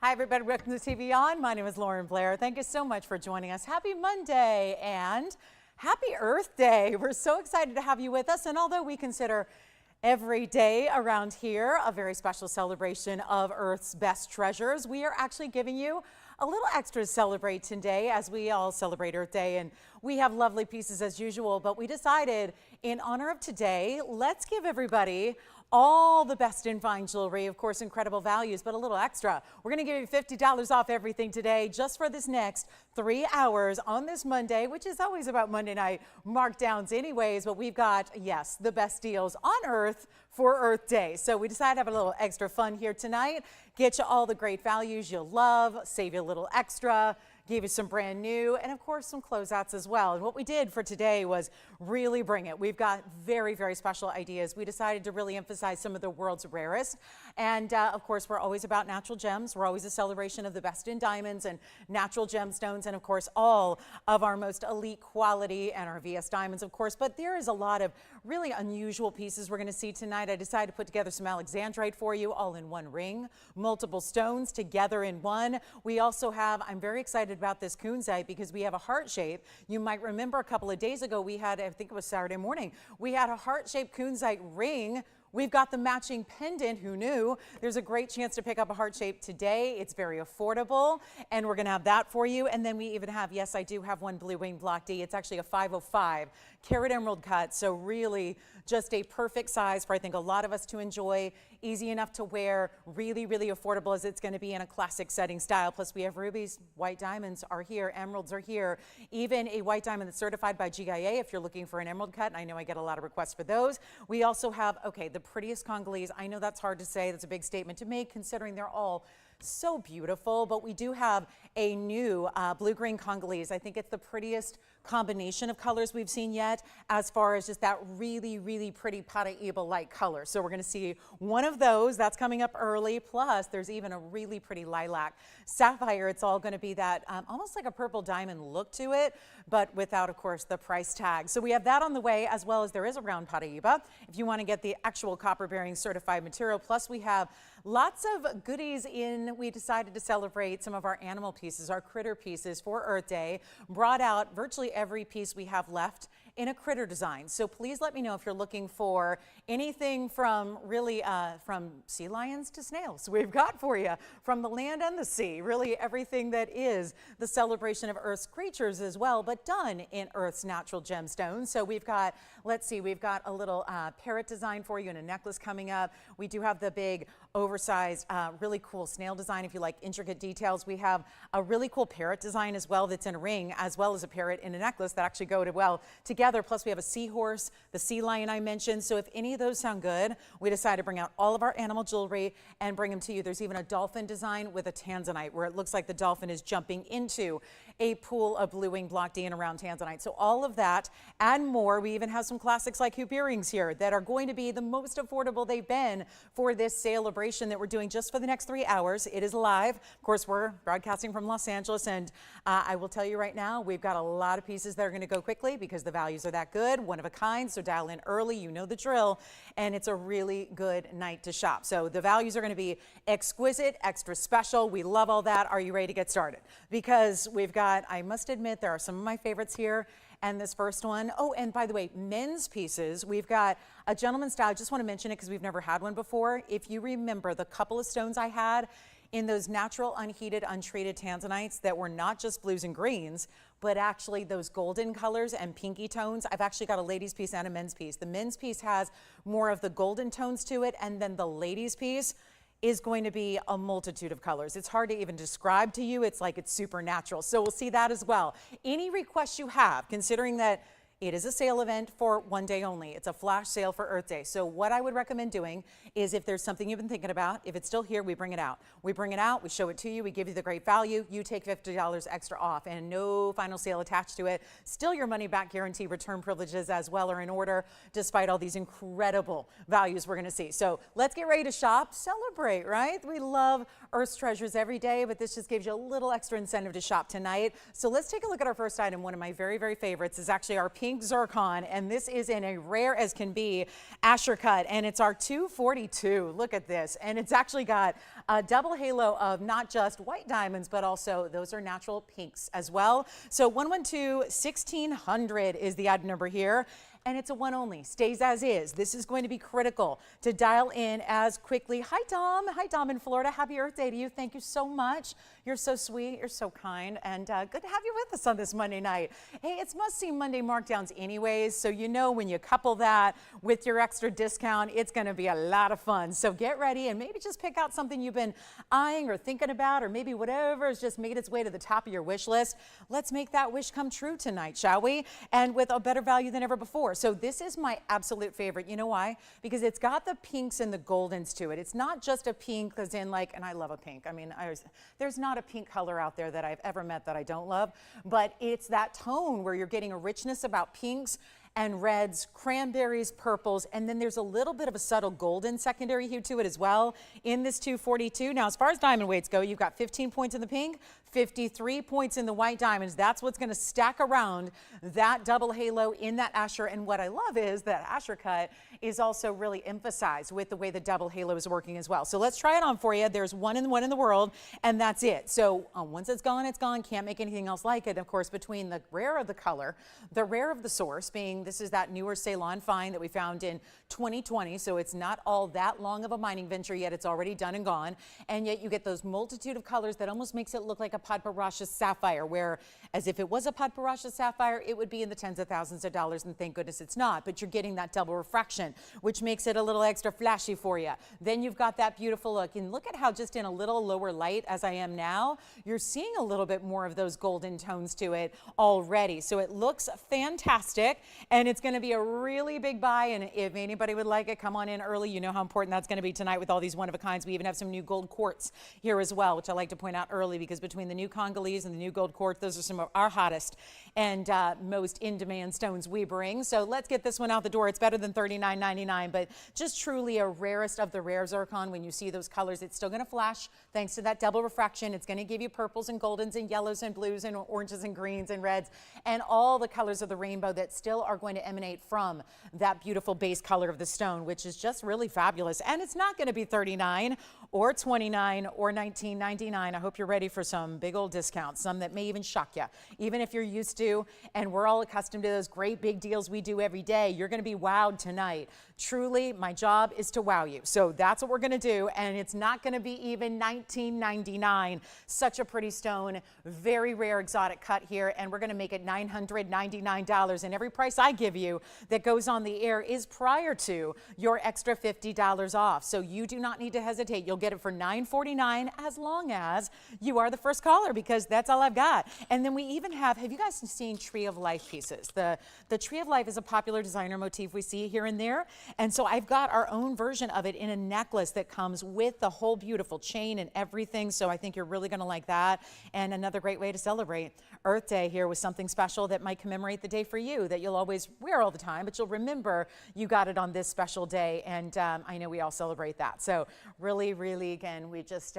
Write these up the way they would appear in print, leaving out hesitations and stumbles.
Hi everybody, welcome to TVON. My name is Blair. Thank you so much for joining us. Happy Monday and happy Earth Day. We're so excited to have you with us, and although we consider every day around here a very special celebration of Earth's best treasures, we are actually giving you a little extra to celebrate today as we all celebrate Earth Day, and we have lovely pieces as usual, but we decided in honor of today, let's give everybody all the best in fine jewelry, of course, incredible values, but a little extra. We're going to give you $50 off everything today just for this next 3 hours on this Monday, which is always about Monday night markdowns anyways, but we've got, yes, the best deals on Earth for Earth Day. So we decided to have a little extra fun here tonight, get you all the great values you'll love, save you a little extra, gave you some brand new, and of course some closeouts as well. And what we did for today was really bring it. We've got very, very special ideas. We decided to really emphasize some of the world's rarest. And of course, we're always about natural gems. We're always a celebration of the best in diamonds and natural gemstones, and of course, all of our most elite quality and our VS diamonds, of course. But there is a lot of really unusual pieces we're going to see tonight. I decided to put together some Alexandrite for you, all in one ring, multiple stones together in one. We also have, I'm very excited about this kunite because we have a heart shape. You might remember a couple of days ago we had, I think it was Saturday morning, we had a heart-shaped kunite ring. We've got the matching pendant. Who knew? There's a great chance to pick up a heart shape today. It's very affordable, and we're going to have that for you. And then we even have, yes, I do have one blue wing block D. It's actually a 505 carat emerald cut, so really just a perfect size for, I think, a lot of us to enjoy. Easy enough to wear, really, really affordable as it's going to be in a classic setting style. Plus we have rubies, white diamonds are here, emeralds are here, even a white diamond that's certified by GIA if you're looking for an emerald cut, and I know I get a lot of requests for those. We also have, okay, the prettiest Congolese. I know that's hard to say, that's a big statement to make considering they're all so beautiful, but we do have a new blue-green Congolese. I think it's the prettiest combination of colors we've seen yet, as far as just that really, really pretty paraiba-like color. So we're going to see one of those. That's coming up early. Plus, there's even a really pretty lilac sapphire. It's all going to be that almost like a purple diamond look to it, but without, of course, the price tag. So we have that on the way, as well as there is a round paraiba if you want to get the actual copper-bearing certified material. Plus, we have lots of goodies in. We decided to celebrate some of our animal pieces, our critter pieces for Earth Day. Brought out virtually every piece we have left in a critter design. So please let me know if you're looking for anything from really from sea lions to snails. We've got for you from the land and the sea, really everything that is the celebration of Earth's creatures as well, but done in Earth's natural gemstones. So we've got, let's see, we've got a little parrot design for you and a necklace coming up. We do have the big oversized, really cool snail design if you like intricate details. We have a really cool parrot design as well that's in a ring, as well as a parrot in a necklace that actually go well together. Plus we have a seahorse, the sea lion I mentioned. So if any of those sound good, we decided to bring out all of our animal jewelry and bring them to you. There's even a dolphin design with a tanzanite where it looks like the dolphin is jumping into a pool of blue wing block D and around tanzanite. So all of that and more. We even have some classics like hoop earrings here that are going to be the most affordable they've been for this celebration that we're doing just for the next 3 hours. It is live. Of course, we're broadcasting from Los Angeles, and I will tell you right now, we've got a lot of pieces that are going to go quickly because the values are that good, one of a kind. So dial in early, you know the drill, and it's a really good night to shop. So the values are going to be exquisite, extra special. We love all that. Are you ready to get started? Because we've got, I must admit, there are some of my favorites here. And this first one, oh, and by the way, men's pieces, we've got a gentleman's style. I just want to mention it because we've never had one before. If you remember the couple of stones I had in those natural, unheated, untreated tanzanites that were not just blues and greens, but actually those golden colors and pinky tones. I've actually got a ladies piece and a men's piece. The men's piece has more of the golden tones to it, and then the ladies piece is going to be a multitude of colors. It's hard to even describe to you. It's like it's supernatural. So we'll see that as well. Any requests you have, considering that it is a sale event for one day only. It's a flash sale for Earth Day. So what I would recommend doing is if there's something you've been thinking about, if it's still here, we bring it out. We bring it out, we show it to you, we give you the great value, you take $50 extra off and no final sale attached to it. Still your money back guarantee, return privileges as well are in order, despite all these incredible values we're gonna see. So let's get ready to shop, celebrate, right? We love Earth's treasures every day, but this just gives you a little extra incentive to shop tonight. So let's take a look at our first item. One of my very, very favorites is actually our pink pink zircon, and this is in a rare as can be Asher cut, and it's our 242. Look at this, and it's actually got a double halo of not just white diamonds, but also those are natural pinks as well. So 112-1600 is the item number here. And it's a one only, stays as is. This is going to be critical to dial in as quickly. Hi, Dom. Hi, Dom in Florida. Happy Earth Day to you. Thank you so much. You're so sweet. You're so kind. And good to have you with us on this Monday night. Hey, it's must-see Monday markdowns anyways. So you know when you couple that with your extra discount, it's going to be a lot of fun. So get ready and maybe just pick out something you've been eyeing or thinking about, or maybe whatever has just made its way to the top of your wish list. Let's make that wish come true tonight, shall we? And with a better value than ever before. So this is my absolute favorite. You know why? Because it's got the pinks and the goldens to it. It's not just a pink as in like, and I love a pink. I mean, there's not a pink color out there that I've ever met that I don't love, but it's that tone where you're getting a richness about pinks and reds, cranberries, purples, and then there's a little bit of a subtle golden secondary hue to it as well in this 242. Now, as far as diamond weights go, you've got 15 points in the pink, 53 points in the white diamonds. That's what's going to stack around that double halo in that Asher. And what I love is that Asher cut is also really emphasized with the way the double halo is working as well. So let's try it on for you. There's one in the world, and that's it. So once it's gone, it's gone. Can't make anything else like it. Of course, between the rare of the color, the rare of the source being this is that newer Ceylon find that we found in 2020. So it's not all that long of a mining venture yet. It's already done and gone. And yet you get those multitude of colors that almost makes it look like a Padparacha sapphire, where as if it was a Padparacha sapphire, it would be in the tens of thousands of dollars, and thank goodness it's not. But you're getting that double refraction, which makes it a little extra flashy for you. Then you've got that beautiful look, and look at how just in a little lower light as I am now, you're seeing a little bit more of those golden tones to it already. So it looks fantastic, and it's going to be a really big buy. And if anybody would like it, come on in early. You know how important that's going to be tonight with all these one-of-a-kinds. We even have some new gold quartz here as well, which I like to point out early, because between the new Congolese and the new gold quartz, those are some of our hottest and most in-demand stones we bring. So let's get this one out the door. It's better than $39.99, but just truly a rarest of the rare zircon. When you see those colors, it's still going to flash thanks to that double refraction. It's going to give you purples and goldens and yellows and blues and oranges and greens and reds and all the colors of the rainbow that still are going to emanate from that beautiful base color of the stone, which is just really fabulous. And it's not going to be $39 or $29 or $19.99. I hope you're ready for some big old discounts, some that may even shock you. Even if you're used to, and we're all accustomed to those great big deals we do every day, you're going to be wowed tonight. Truly, my job is to wow you. So that's what we're going to do, and it's not going to be even $19.99. Such a pretty stone, very rare exotic cut here, and we're going to make it $999. And every price I give you that goes on the air is prior to your extra $50 off. So you do not need to hesitate. You'll get it for $949 as long as you are the first caller, because that's all I've got. And then we even have you guys seen Tree of Life pieces? The Tree of Life is a popular designer motif we see here and there. And so I've got our own version of it in a necklace that comes with the whole beautiful chain and everything. So I think you're really going to like that. And another great way to celebrate Earth Day here with something special that might commemorate the day for you that you'll always wear all the time, but you'll remember you got it on this special day. And I know we all celebrate that. So really, really, again, we just,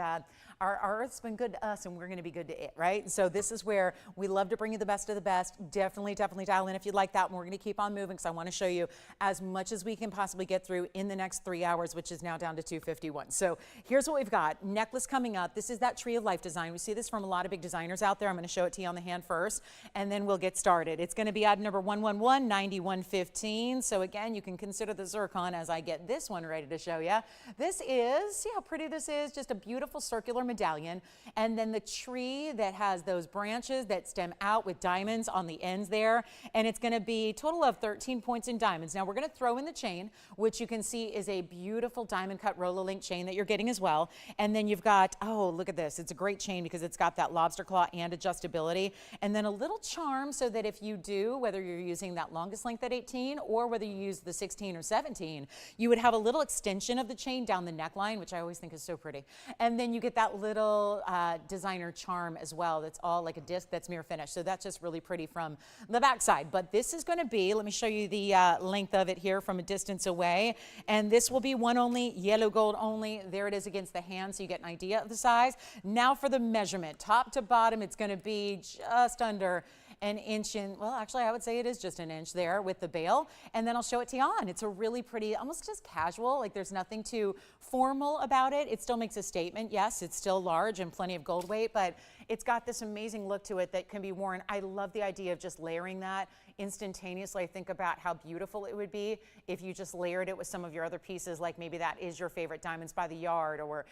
our Earth's been good to us, and we're going to be good to it, right? So this is where we love to bring you the best of the best. Definitely dial in if you'd like that. And we're going to keep on moving, because I want to show you as much as we can possibly get through in the next 3 hours, which is now down to 251. So here's what we've got. Necklace coming up. This is that Tree of Life design. We see this from a lot of big designers out there. I'm going to show it to you on the hand first, and then we'll get started. It's going to be item number 111-9115. So again, you can consider the zircon as I get this one ready to show you. This is, see how pretty this is? Just a beautiful circular medallion, and then the tree that has those branches that stem out with diamonds on the ends there, and it's going to be a total of 13 points in diamonds. Now we're going to throw in the chain, which you can see is a beautiful diamond cut roller link chain that you're getting as well. And then you've got, oh, look at this, it's a great chain because it's got that lobster claw and adjustability, and then a little charm so that if you do, whether you're using that longest length at 18 or whether you use the 16 or 17, you would have a little extension of the chain down the neckline, which I always think is so pretty. And then you get that little designer charm as well that's all like a disc that's mirror finished. So that's just really pretty from the backside. But this is going to be, let me show you the length of it here from a distance away. And this will be one only, yellow gold only. There it is against the hand, so you get an idea of the size. Now for the measurement, top to bottom, it's going to be just under an inch in, well, actually I would say it is just an inch there with the bail. And then I'll show it to you on. It's a really pretty, almost just casual, like there's nothing too formal about it. It still makes a statement. Yes, it's still large and plenty of gold weight, but it's got this amazing look to it that can be worn. I love the idea of just layering that instantaneously. I think about how beautiful it would be if you just layered it with some of your other pieces, like maybe that is your favorite diamonds by the yard, or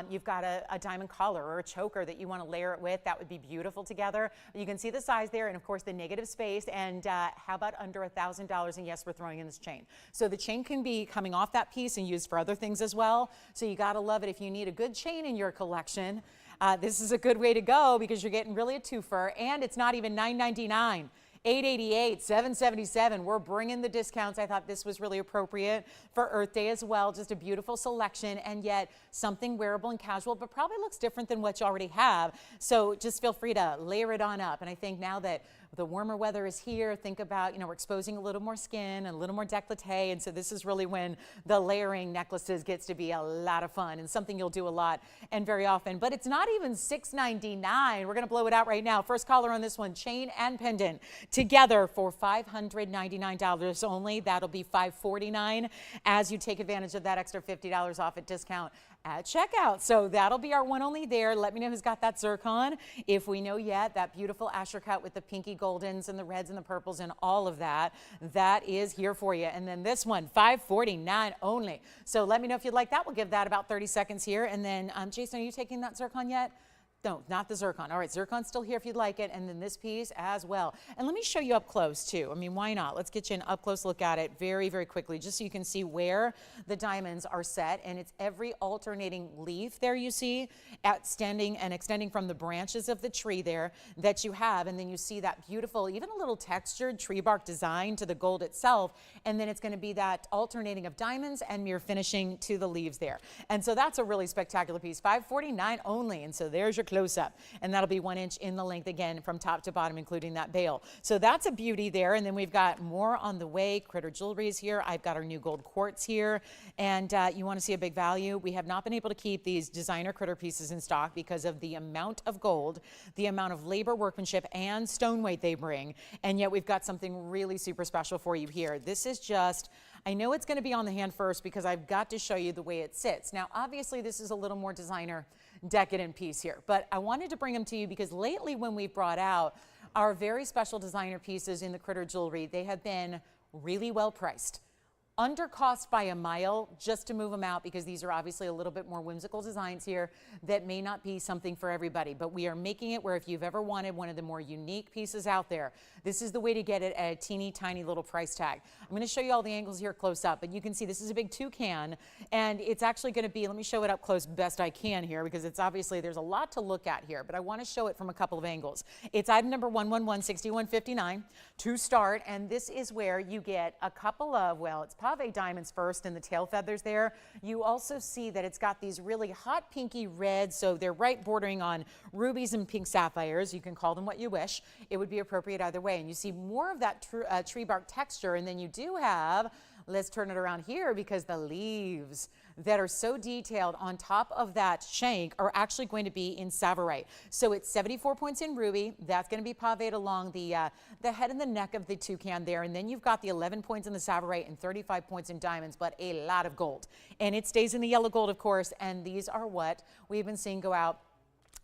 you've got a diamond collar or a choker that you want to layer it with. That would be beautiful together. You can see the size there, and of course the negative space, and how about under $1,000? And yes, we're throwing in this chain. So the chain can be coming off that piece and used for other things as well. So you got to love it if you need a good chain in your collection. This is a good way to go because you're getting really a twofer, and it's not even $9.99. $888, $777. We're bringing the discounts. I thought this was really appropriate for Earth Day as well. Just a beautiful selection, and yet something wearable and casual, but probably looks different than what you already have. So just feel free to layer it on up. And I think now that the warmer weather is here, think about, we're exposing a little more skin and a little more décolleté. And so this is really when the layering necklaces gets to be a lot of fun and something you'll do a lot and very often. But it's not even $699. We're going to blow it out right now. First caller on this one, chain and pendant together for $599 only. That'll be $549 as you take advantage of that extra $50 off at discount at checkout. So that'll be our one only there. Let me know who's got that zircon. If we know yet, that beautiful Asher cut with the pinky goldens and the reds and the purples and all of that, that is here for you. And then this one, $549 only. So let me know if you'd like that. We'll give that about 30 seconds here. And then Jason, are you taking that zircon yet? No, not the zircon. All right, zircon's still here if you'd like it, and then this piece as well. And let me show you up close too. I mean, why not? Let's get you an up close look at it very, very quickly, just so you can see where the diamonds are set. And it's every alternating leaf there you see extending from the branches of the tree there that you have. And then you see that beautiful, even a little textured tree bark design to the gold itself. And then it's going to be that alternating of diamonds and mirror finishing to the leaves there. And so that's a really spectacular piece. $549 only. And so there's your close up, and that'll be 1 inch in the length again from top to bottom, including that bail. So that's a beauty there. And then we've got more on the way. Critter Jewelry is here. I've got our new gold quartz here, and you want to see a big value. We have not been able to keep these designer critter pieces in stock because of the amount of gold, the amount of labor, workmanship, and stone weight they bring. And yet we've got something really super special for you here. This is just, I know it's going to be on the hand first because I've got to show you the way it sits. Now, obviously, this is a little more designer, decadent piece here, but I wanted to bring them to you because lately when we've brought out our very special designer pieces in the Critter Jewelry, they have been really well priced. Under cost by a mile just to move them out because these are obviously a little bit more whimsical designs here that may not be something for everybody, but we are making it where if you've ever wanted one of the more unique pieces out there, this is the way to get it at a teeny tiny little price tag. I'm going to show you all the angles here close up, but you can see this is a big toucan, and it's actually going to be, let me show it up close best I can here because it's obviously there's a lot to look at here, but I want to show it from a couple of angles. It's item number 1116159 to start, and this is where you get a couple of, well, it's pave diamonds first and the tail feathers there. You also see that it's got these really hot pinky reds, so they're right bordering on rubies and pink sapphires. You can call them what you wish. It would be appropriate either way. And you see more of that tree bark texture, and then you do have, let's turn it around here because the leaves that are so detailed on top of that shank are actually going to be in Savarite. So it's 74 points in ruby. That's going to be pavéed along the head and the neck of the toucan there. And then you've got the 11 points in the Savarite and 35 points in diamonds, but a lot of gold. And it stays in the yellow gold, of course. And these are what we've been seeing go out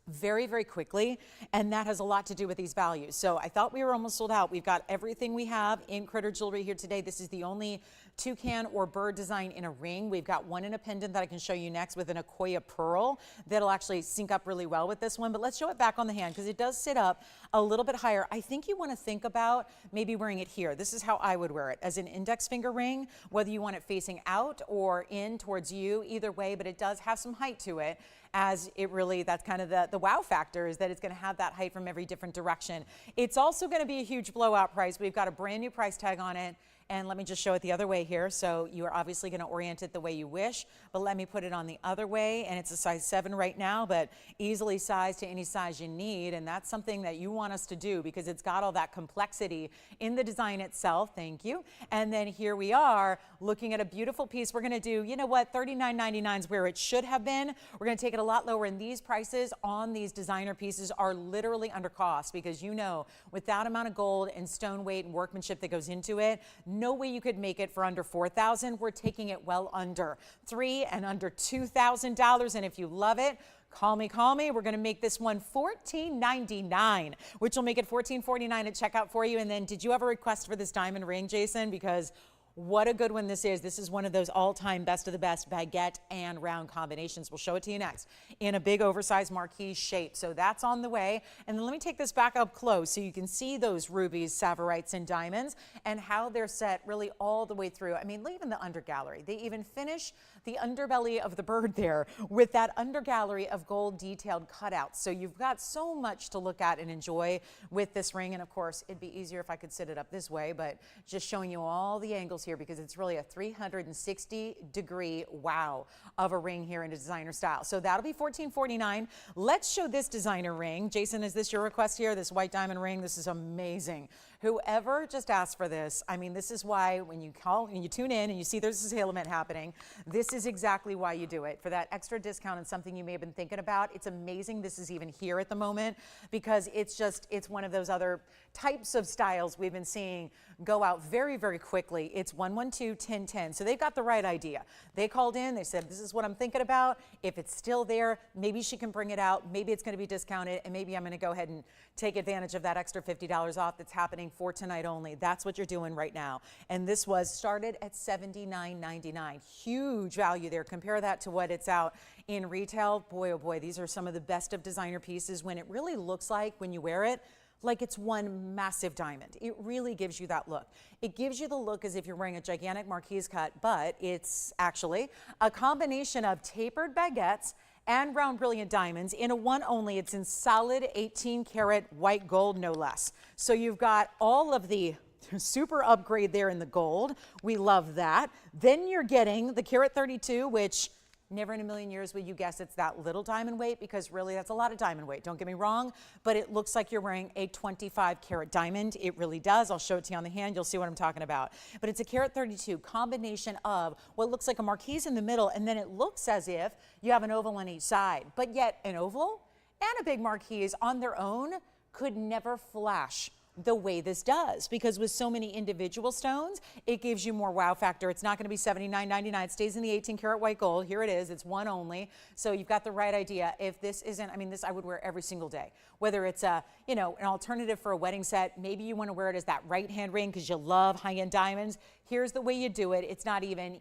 very, very quickly, and that has a lot to do with these values. So I thought we were almost sold out. We've got everything we have in Critter Jewelry here today. This is the only toucan or bird design in a ring. We've got one in a pendant that I can show you next with an Akoya pearl that'll actually sync up really well with this one, but let's show it back on the hand because it does sit up a little bit higher. I think you want to think about maybe wearing it here. This is how I would wear it, as an index finger ring, whether you want it facing out or in towards you, either way, but it does have some height to it. As it really, that's kind of the wow factor, is that it's going to have that height from every different direction. It's also going to be a huge blowout price. We've got a brand new price tag on it And let me just show it the other way here. So you are obviously going to orient it the way you wish, but let me put it on the other way. And it's a size 7 right now, but easily sized to any size you need. And that's something that you want us to do because it's got all that complexity in the design itself. Thank you. And then here we are looking at a beautiful piece. We're going to do, you know what, $39.99 is where it should have been. We're going to take it a lot lower. And these prices on these designer pieces are literally under cost because, you know, with that amount of gold and stone weight and workmanship that goes into it, no way you could make it for under $4,000. We're taking it well under $3,000 and under $2,000. And if you love it, call me. We're going to make this one $14.99, which will make it $14.49 at checkout for you. And then did you have a request for this diamond ring, Jason? Because what a good one this is. This is one of those all-time best of the best baguette and round combinations. We'll show it to you next in a big oversized marquise shape. So that's on the way. And then let me take this back up close so you can see those rubies, savorites, and diamonds and how they're set really all the way through. I mean, even the undergallery. They even finish the underbelly of the bird there with that undergallery of gold detailed cutouts. So you've got so much to look at and enjoy with this ring. And of course, it'd be easier if I could sit it up this way, but just showing you all the angles here because it's really a 360-degree wow of a ring here in a designer style. So that'll be $14.49. Let's show this designer ring. Jason, is this your request here? This white diamond ring? This is amazing. Whoever just asked for this, I mean, this is why when you call and you tune in and you see there's this hail event happening, this is exactly why you do it. For that extra discount and something you may have been thinking about, it's amazing this is even here at the moment because it's one of those other types of styles we've been seeing go out very, very quickly. It's 112-1010. So they've got the right idea. They called in, they said, this is what I'm thinking about. If it's still there, maybe she can bring it out. Maybe it's going to be discounted, and maybe I'm going to go ahead and take advantage of that extra $50 off that's happening for tonight only. That's what you're doing right now. And this was started at $79.99. Huge value there. Compare that to what it's out in retail. Boy, oh boy, these are some of the best of designer pieces when it really looks like, when you wear it, like it's one massive diamond. It really gives you that look. It gives you the look as if you're wearing a gigantic marquise cut, but it's actually a combination of tapered baguettes and round brilliant diamonds in a one only. It's in solid 18 karat white gold, no less. So you've got all of the super upgrade there in the gold. We love that. Then you're getting the karat 32, which never in a million years would you guess it's that little diamond weight, because really that's a lot of diamond weight. Don't get me wrong, but it looks like you're wearing a 25 karat diamond. It really does. I'll show it to you on the hand. You'll see what I'm talking about. But it's a karat 32 combination of what looks like a marquise in the middle, and then it looks as if you have an oval on each side. But yet an oval and a big marquise on their own could never flash the way this does, because with so many individual stones, it gives you more wow factor. It's not going to be $79.99. It stays in the 18 karat white gold. Here it is. It's one only. So you've got the right idea. If this isn't, I mean, this I would wear every single day, whether it's a, you know, an alternative for a wedding set. Maybe you want to wear it as that right hand ring because you love high-end diamonds. Here's the way you do it. It's not even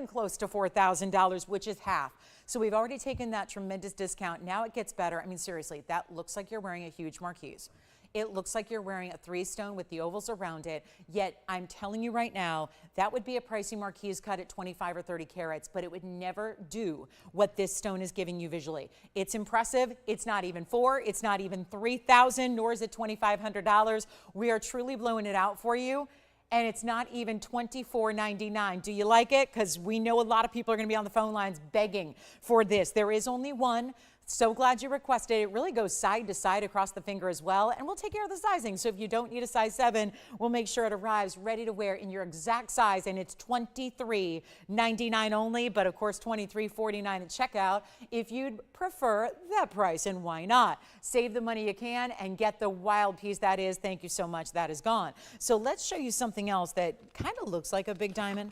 close to $4,000, which is half. So we've already taken that tremendous discount. Now it gets better. I mean, seriously, that looks like you're wearing a huge marquise. It looks like you're wearing a 3-stone with the ovals around it, yet I'm telling you right now, that would be a pricey marquise cut at 25 or 30 carats, but it would never do what this stone is giving you visually. It's impressive. It's not even $4,000. It's not even $3,000, nor is it $2,500. We are truly blowing it out for you. And it's not even $24.99. Do you like it? Because we know a lot of people are going to be on the phone lines begging for this. There is only one. So glad you requested it. It really goes side to side across the finger as well. And we'll take care of the sizing. So if you don't need a size 7, we'll make sure it arrives ready to wear in your exact size. And it's $23.99 only, but of course $23.49 at checkout if you'd prefer that price. And why not? Save the money you can and get the wild piece that is. Thank you so much. That is gone. So let's show you something else that kind of looks like a big diamond,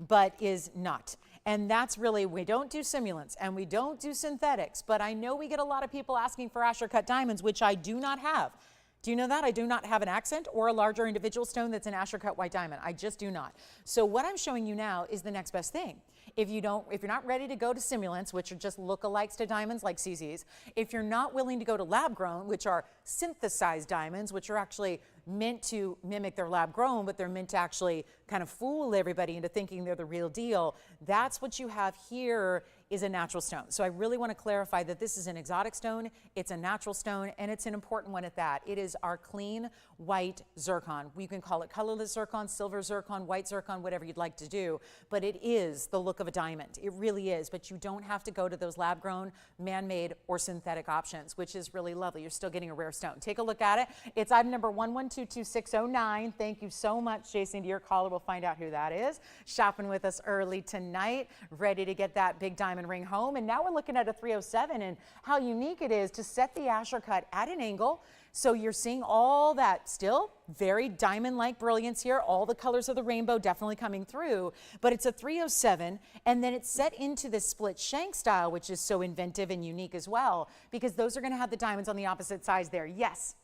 but is not. And that's really, we don't do simulants and we don't do synthetics, but I know we get a lot of people asking for Asher cut diamonds, which I do not have. Do you know that? I do not have an accent or a larger individual stone that's an Asher cut white diamond. I just do not. So what I'm showing you now is the next best thing. If you're not ready to go to simulants, which are just lookalikes to diamonds like CZ's, if you're not willing to go to lab grown, which are synthesized diamonds, which are actually meant to mimic their lab grown, but they're meant to actually kind of fool everybody into thinking they're the real deal, that's what you have here is a natural stone. So I really want to clarify that this is an exotic stone, it's a natural stone, and it's an important one at that. It is our clean white zircon. You can call it colorless zircon, silver zircon, white zircon, whatever you'd like to do, but it is the look of a diamond. It really is, but you don't have to go to those lab-grown, man-made, or synthetic options, which is really lovely. You're still getting a rare stone. Take a look at it. It's item number 1122609. Thank you so much, Jason, to your caller. We'll find out who that is. Shopping with us early tonight, ready to get that big diamond ring home. And now we're looking at a 307 and how unique it is to set the Asher cut at an angle. So you're seeing all that still very diamond-like brilliance here, all the colors of the rainbow definitely coming through, but it's a 307, and then it's set into this split shank style, which is so inventive and unique as well, because those are going to have the diamonds on the opposite sides there. Yes?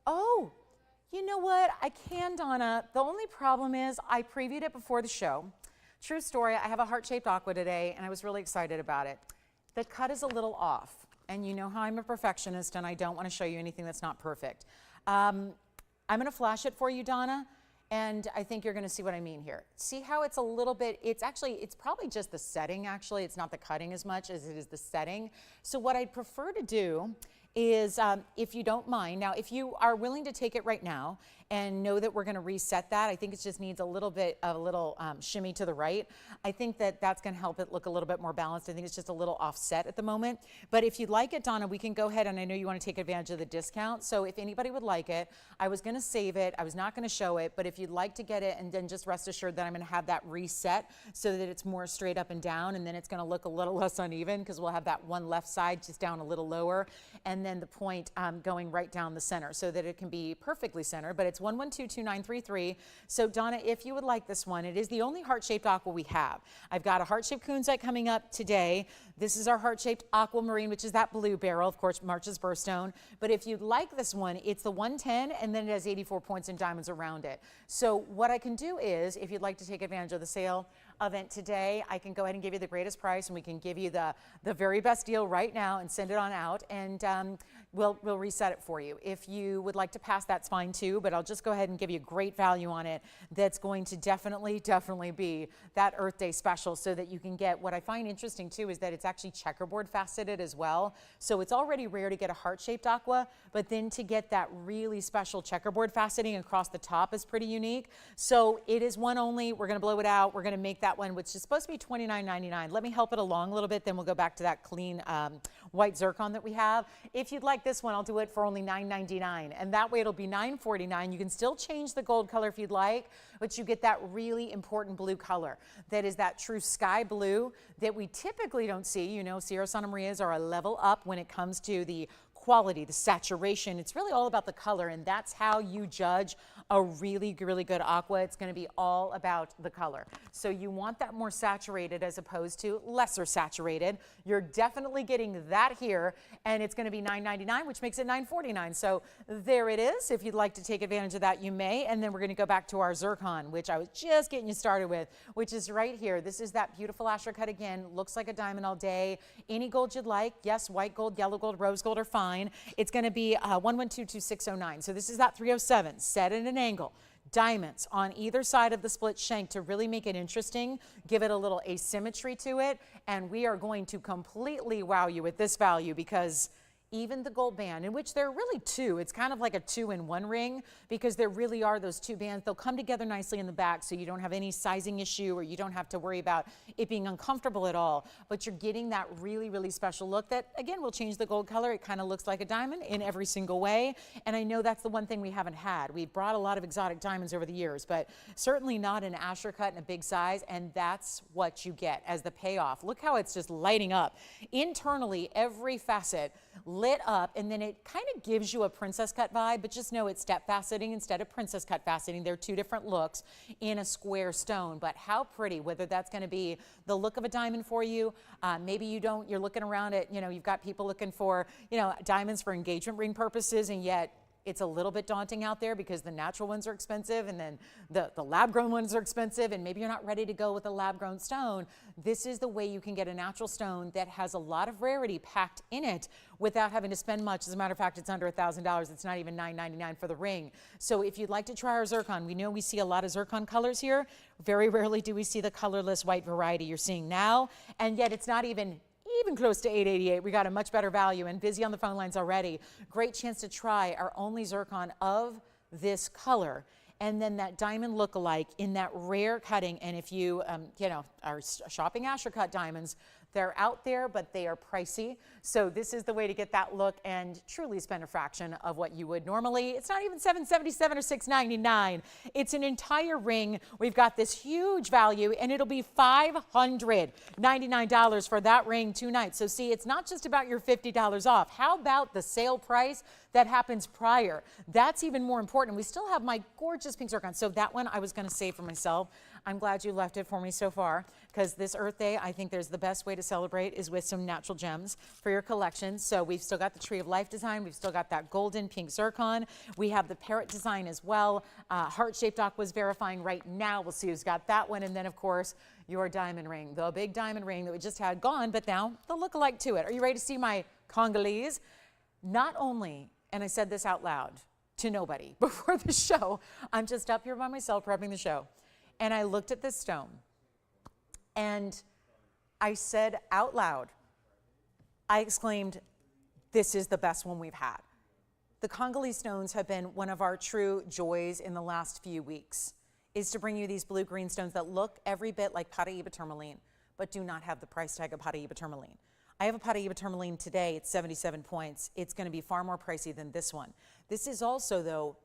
Oh, you know what? I can, Donna. The only problem is I previewed it before the show. True story, I have a heart-shaped aqua today, and I was really excited about it. The cut is a little off. And you know how I'm a perfectionist and I don't want to show you anything that's not perfect. I'm going to flash it for you, Donna, and I think you're going to see what I mean here. See how it's a little bit, it's probably just the setting actually. It's not the cutting as much as it is the setting. So what I'd prefer to do is, if you don't mind, now if you are willing to take it right now and know that we're going to reset that, I think it just needs a little bit of a little shimmy to the right. I think that that's going to help it look a little bit more balanced. I think it's just a little offset at the moment. But if you'd like it, Donna, we can go ahead, and I know you want to take advantage of the discount. So if anybody would like it, I was going to save it. I was not going to show it, but if you'd like to get it, and then just rest assured that I'm going to have that reset so that it's more straight up and down, and then it's going to look a little less uneven because we'll have that one left side just down a little lower, and then the point going right down the center so that it can be perfectly centered. But it's 1122933. So Donna, if you would like this one, it is the only heart-shaped aqua we have. I've got a heart-shaped kunzite coming up today. This is our heart-shaped aquamarine, which is that blue barrel, of course, March's birthstone. But if you'd like this one, it's the 110, and then it has 84 points and diamonds around it. So what I can do is, if you'd like to take advantage of the sale event today, I can go ahead and give you the greatest price, and we can give you the very best deal right now and send it on out, and we'll reset it for you. If you would like to pass, that's fine too, but I'll just go ahead and give you great value on it that's going to definitely be that Earth Day special, so that you can get, what I find interesting too is that it's actually checkerboard faceted as well. So it's already rare to get a heart-shaped aqua, but then to get that really special checkerboard faceting across the top is pretty unique. So it is one only. We're going to blow it out. We're going to make that one, which is supposed to be $29.99. Let me help it along a little bit, then we'll go back to that clean white zircon that we have. If you'd like this one, I'll do it for only $9.99, and that way it'll be $9.49. You can still change the gold color if you'd like, but you get that really important blue color that is that true sky blue that we typically don't see. You know, Sierra Santa Marias are a level up when it comes to the quality, the saturation. It's really all about the color, and that's how you judge a really, really good aqua. It's going to be all about the color. So you want that more saturated as opposed to lesser saturated. You're definitely getting that here, and it's going to be $9.99, which makes it $9.49. So there it is. If you'd like to take advantage of that, you may. And then we're going to go back to our zircon, which I was just getting you started with, which is right here. This is that beautiful Asher cut again. Looks like a diamond all day. Any gold you'd like. Yes, white gold, yellow gold, rose gold are fine. It's going to be 1122609. So this is that 307 set at an angle. Diamonds on either side of the split shank to really make it interesting, give it a little asymmetry to it, and we are going to completely wow you with this value, because even the gold band, in which there are really two, it's kind of like a 2-in-1 ring, because there really are those two bands. They'll come together nicely in the back, so you don't have any sizing issue, or you don't have to worry about it being uncomfortable at all, but you're getting that really, really special look that, again, will change the gold color. It kind of looks like a diamond in every single way, and I know that's the one thing we haven't had. We've brought a lot of exotic diamonds over the years, but certainly not an Asher cut in a big size, and that's what you get as the payoff. Look how it's just lighting up. Internally, every facet lit up, and then it kind of gives you a princess cut vibe, but just know it's step faceting instead of princess cut faceting. They're two different looks in a square stone, but how pretty, whether that's going to be the look of a diamond for you. Maybe you don't, you're looking around at, you know, you've got people looking for, you know, diamonds for engagement ring purposes, and yet it's a little bit daunting out there because the natural ones are expensive and then the lab-grown ones are expensive, and maybe you're not ready to go with a lab-grown stone. This is the way you can get a natural stone that has a lot of rarity packed in it without having to spend much. As a matter of fact, it's under $1,000. It's not even $9.99 for the ring. So if you'd like to try our zircon, we know we see a lot of zircon colors here. Very rarely do we see the colorless white variety you're seeing now, and yet it's not even close to $888. We got a much better value, and busy on the phone lines already. Great chance to try our only zircon of this color. And then that diamond look-alike in that rare cutting. And if you, are shopping Asher-cut diamonds, they're out there, but they are pricey. So this is the way to get that look and truly spend a fraction of what you would normally. It's not even $777 or $699. It's an entire ring. We've got this huge value, and it'll be $599 for that ring tonight. So see, it's not just about your $50 off. How about the sale price that happens prior? That's even more important. We still have my gorgeous pink zircon. So that one I was going to save for myself. I'm glad you left it for me so far, because this Earth Day, I think there's the best way to celebrate is with some natural gems for your collection. So we've still got the Tree of Life design. We've still got that golden pink zircon. We have the parrot design as well. Heart-shaped aqua is verifying right now. We'll see who's got that one. And then, of course, your diamond ring, the big diamond ring that we just had gone, but now the look-alike to it. Are you ready to see my Congolese? Not only, and I said this out loud to nobody before the show, I'm just up here by myself prepping the show. And I looked at this stone and I said out loud, I exclaimed, this is the best one we've had. The Congolese stones have been one of our true joys in the last few weeks, is to bring you these blue-green stones that look every bit like paraiba tourmaline, but do not have the price tag of paraiba tourmaline. I have a paraiba tourmaline today. It's 77 points. It's going to be far more pricey than this one. This is also, though,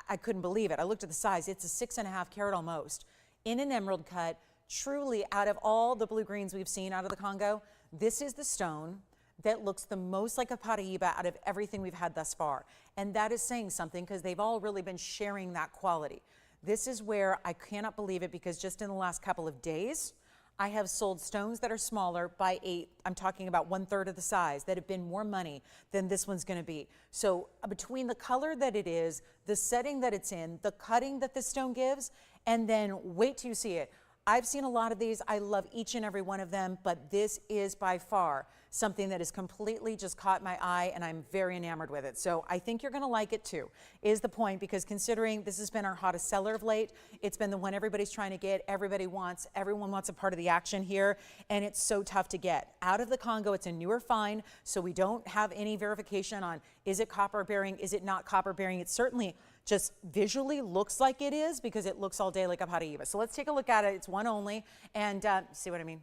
I couldn't believe it. I looked at the size. It's a 6.5 carat almost, in an emerald cut. Truly, out of all the blue greens we've seen out of the Congo, this is the stone that looks the most like a paraiba out of everything we've had thus far. And that is saying something, because they've all really been sharing that quality. This is where I cannot believe it, because just in the last couple of days, I have sold stones that are smaller by I'm talking about 1/3 of the size, that have been more money than this one's going to be. So between the color that it is, the setting that it's in, the cutting that this stone gives, and then wait till you see it. I've seen a lot of these. I love each and every one of them, but this is by far something that has completely just caught my eye, and I'm very enamored with it. So I think you're going to like it too, is the point, because considering this has been our hottest seller of late, it's been the one everybody's trying to get, everyone wants a part of the action here, and it's so tough to get. Out of the Congo, it's a newer find, so we don't have any verification on, is it copper bearing, is it not copper bearing? It certainly just visually looks like it is, because it looks all day like a paraiba. So let's take a look at it. It's one only, and see what I mean?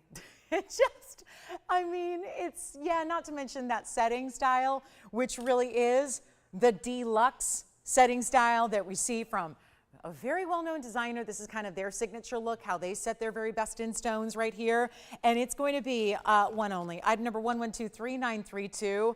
It's, yeah, not to mention that setting style, which really is the deluxe setting style that we see from a very well-known designer. This is kind of their signature look, how they set their very best in stones right here. And it's going to be one only. Item number 11233932.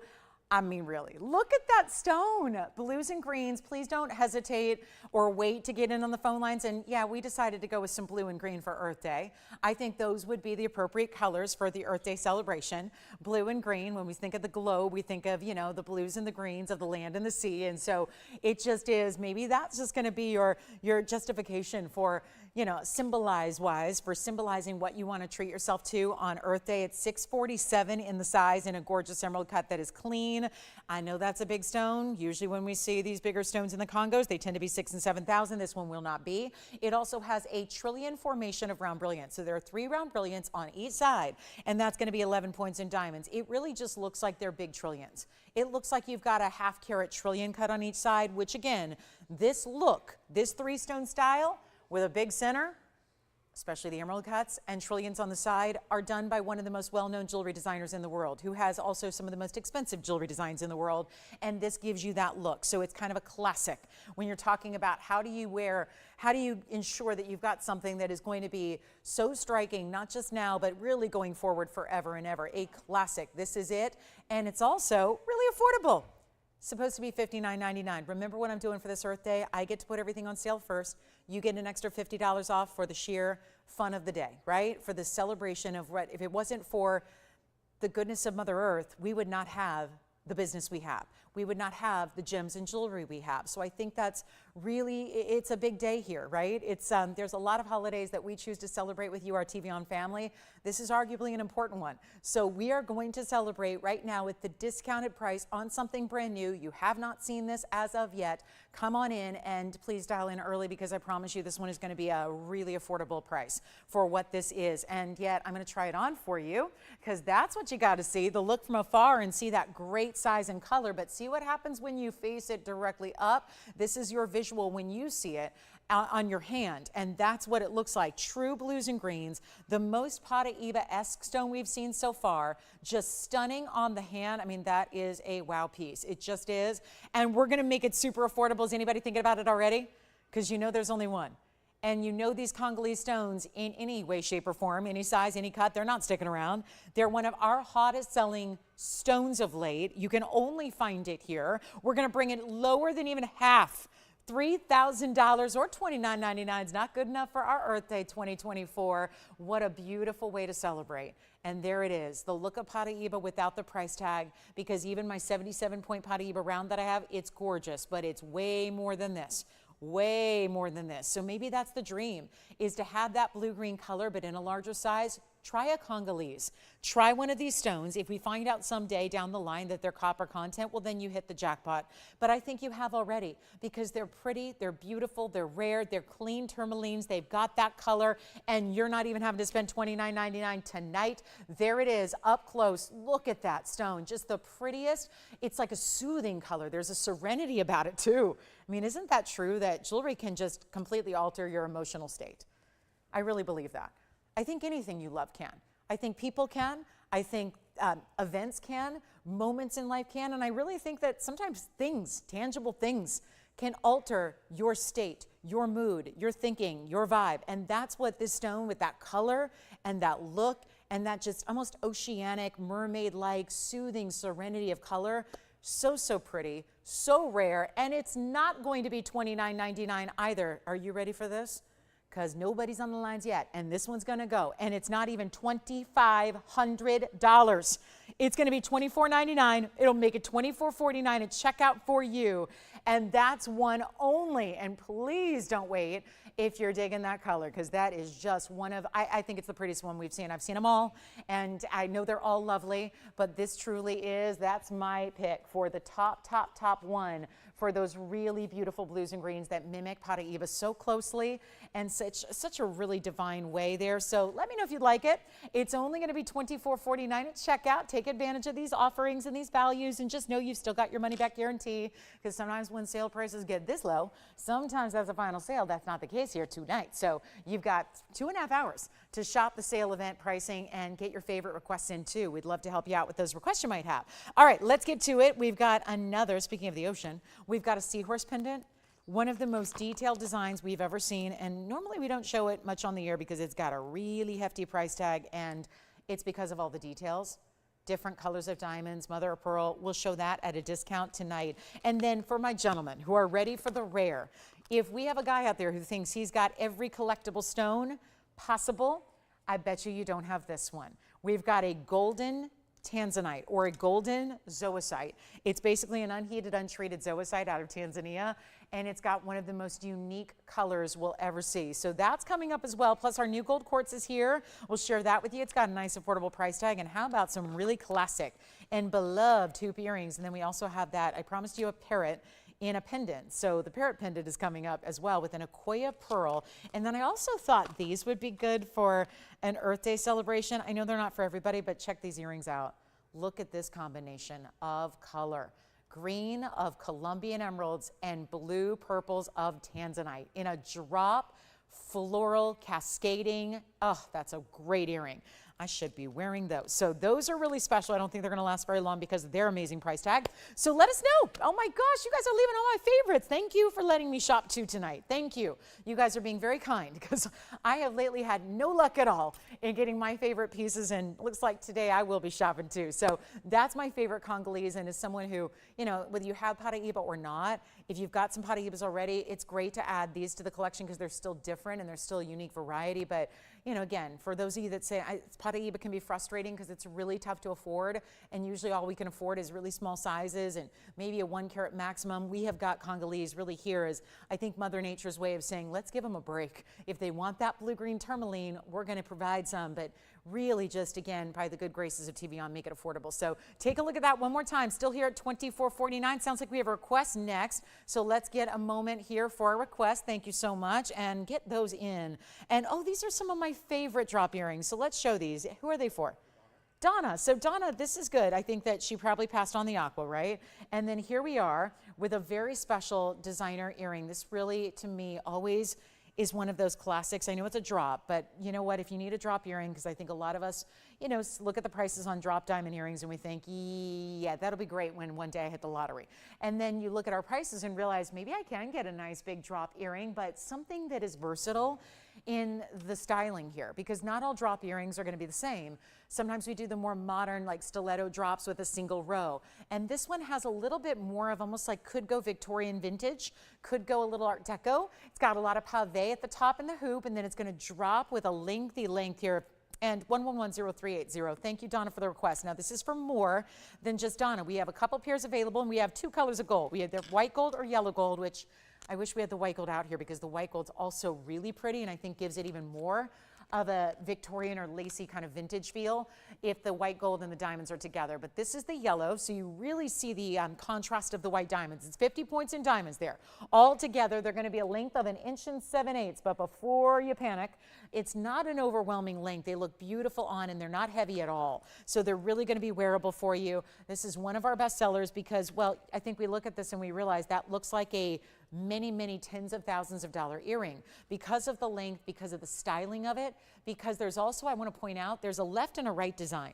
I mean, really, look at that stone. Blues and greens, please don't hesitate or wait to get in on the phone lines. And yeah, we decided to go with some blue and green for Earth Day. I think those would be the appropriate colors for the Earth Day celebration. Blue and green, when we think of the globe, we think of, you know, the blues and the greens of the land and the sea. And so it just is, maybe that's just going to be your justification for, you know, symbolize-wise, for symbolizing what you want to treat yourself to on Earth Day. It's 647 in the size, in a gorgeous emerald cut that is clean. I know that's a big stone. Usually when we see these bigger stones in the Congos, they tend to be 6,000 and 7,000. This one will not be. It also has a trillion formation of round brilliants. So there are 3 round brilliants on each side, and that's going to be 11 points in diamonds. It really just looks like they're big trillions. It looks like you've got a 1/2 carat trillion cut on each side, which again, this look, this 3-stone style with a big center, especially the emerald cuts, and trillions on the side, are done by one of the most well-known jewelry designers in the world, who has also some of the most expensive jewelry designs in the world, and this gives you that look. So it's kind of a classic when you're talking about how do you ensure that you've got something that is going to be so striking, not just now, but really going forward forever and ever. A classic. This is it, and it's also really affordable. Supposed to be $59.99. Remember what I'm doing for this Earth Day? I get to put everything on sale first. You get an extra $50 off for the sheer fun of the day, right? For the celebration of what, if it wasn't for the goodness of Mother Earth, we would not have the business we have. We would not have the gems and jewelry we have. So I think that's really, it's a big day here, right? It's there's a lot of holidays that we choose to celebrate with you, our TVON family. This is arguably an important one. So we are going to celebrate right now with the discounted price on something brand new. You have not seen this as of yet. Come on in and please dial in early, because I promise you this one is going to be a really affordable price for what this is. And yet I'm going to try it on for you, because that's what you got to see, the look from afar and see that great size and color. But see what happens when you face it directly up. This is your visual when you see it on your hand, and that's what it looks like. True blues and greens, the most paraiba-esque stone we've seen so far. Just stunning on the hand. I mean, that is a wow piece. It just is. And we're going to make it super affordable. Is anybody thinking about it already? Because you know there's only one. And you know these Congolese stones, in any way, shape, or form, any size, any cut, they're not sticking around. They're one of our hottest selling stones of late. You can only find it here. We're going to bring it lower than even half. $3,000 or $29.99 is not good enough for our Earth Day 2024. What a beautiful way to celebrate. And there it is, the look of paraiba without the price tag, because even my 77-point paraiba round that I have, it's gorgeous, but it's way more than this. Way more than this. So maybe that's the dream, is to have that blue-green color, but in a larger size. Try a Congolese. Try one of these stones. If we find out someday down the line that they're copper content, well, then you hit the jackpot. But I think you have already, because they're pretty, they're beautiful, they're rare, they're clean tourmalines, they've got that color, and you're not even having to spend $29.99 tonight. There it is, up close. Look at that stone, just the prettiest. It's like a soothing color. There's a serenity about it too. I mean, isn't that true that jewelry can just completely alter your emotional state? I really believe that. I think anything you love can. I think people can. I think events can. Moments in life can. And I really think that sometimes things, tangible things, can alter your state, your mood, your thinking, your vibe. And that's what this stone, with that color and that look and that just almost oceanic, mermaid-like, soothing serenity of color, so, so pretty, so rare. And it's not going to be $29.99 either. Are you ready for this? Because nobody's on the lines yet, and this one's going to go. And it's not even $2,500. It's going to be $24.99. It'll make it $24.49 at checkout for you. And that's one only. And please don't wait if you're digging that color, because that is just one of, I think it's the prettiest one we've seen. I've seen them all, and I know they're all lovely, but this truly is, that's my pick for the top one for those really beautiful blues and greens that mimic paraiba so closely and such a really divine way there. So let me know if you'd like it. It's only going to be $24.49 at checkout. Take advantage of these offerings and these values, and just know you've still got your money back guarantee, because sometimes when sale prices get this low, sometimes as a final sale, that's not the case here tonight. So you've got 2.5 hours to shop the sale event pricing and get your favorite requests in too. We'd love to help you out with those requests you might have. All right, let's get to it. We've got another, speaking of the ocean, we've got a Seahorse pendant, one of the most detailed designs we've ever seen. And normally we don't show it much on the air because it's got a really hefty price tag, and it's because of all the details. Different colors of diamonds, mother of pearl. We'll show that at a discount tonight. And then for my gentlemen who are ready for the rare, if we have a guy out there who thinks he's got every collectible stone possible, I bet you don't have this one. We've got a golden tanzanite, or a golden zoicite. It's basically an unheated, untreated zoicite out of Tanzania, and it's got one of the most unique colors we'll ever see. So that's coming up as well. Plus our new gold quartz is here. We'll share that with you. It's got a nice affordable price tag. And how about some really classic and beloved hoop earrings? And then we also have that, I promised you, a parrot in a pendant. So the parrot pendant is coming up as well with an Aquia pearl. And then I also thought these would be good for an Earth Day celebration. I know they're not for everybody, but check these earrings out. Look at this combination of color. Green of Colombian emeralds and blue purples of tanzanite in a drop floral cascading. Oh, that's a great earring. I should be wearing those. So those are really special. I don't think they're going to last very long because of their amazing price tag. So let us know. Oh my gosh, you guys are leaving all my favorites. Thank you for letting me shop too tonight. Thank you. You guys are being very kind, because I have lately had no luck at all in getting my favorite pieces, and looks like today I will be shopping too. So that's my favorite Congolese, and as someone who, you know, whether you have paraiba or not, if you've got some paraibas already, it's great to add these to the collection because they're still different and they're still a unique variety. But you know, again, for those of you that say paraiba can be frustrating because it's really tough to afford, and usually all we can afford is really small sizes and maybe a 1 carat maximum. We have got Congolese really here as, I think, Mother Nature's way of saying, let's give them a break. If they want that blue-green tourmaline, we're going to provide some, but really just, again, by the good graces of TVON, make it affordable. So take a look at that one more time. Still here at $24.49. Sounds like we have a request next. So let's get a moment here for a request. Thank you so much. And get those in. And oh, these are some of my favorite drop earrings. So let's show these. Who are they for? Donna. So Donna, this is good. I think that she probably passed on the aqua, right? And then here we are with a very special designer earring. This really, to me, always is one of those classics. I know it's a drop, but you know what? If you need a drop earring, because I think a lot of us, you know, look at the prices on drop diamond earrings and we think, yeah, that'll be great when one day I hit the lottery. And then you look at our prices and realize maybe I can get a nice big drop earring, but something that is versatile in the styling here, because not all drop earrings are going to be the same. Sometimes we do the more modern, like stiletto drops with a single row. And this one has a little bit more of almost like could go Victorian vintage, could go a little Art Deco. It's got a lot of pave at the top and the hoop, and then it's going to drop with a lengthy length here. And 1110380. Thank you, Donna, for the request. Now, this is for more than just Donna. We have a couple pairs available, and we have 2 colors of gold. We have the white gold or yellow gold, which I wish we had the white gold out here because the white gold's also really pretty and I think gives it even more of a Victorian or lacy kind of vintage feel if the white gold and the diamonds are together. But this is the yellow, so you really see the contrast of the white diamonds. It's 50 points in diamonds there. All together, they're going to be a length of 1 7/8 inches, but before you panic, it's not an overwhelming length. They look beautiful on and they're not heavy at all. So they're really going to be wearable for you. This is one of our best sellers because, well, I think we look at this and we realize that looks like a many tens of thousands of dollar earring because of the length, because of the styling of it, because there's also, I want to point out, there's a left and a right design.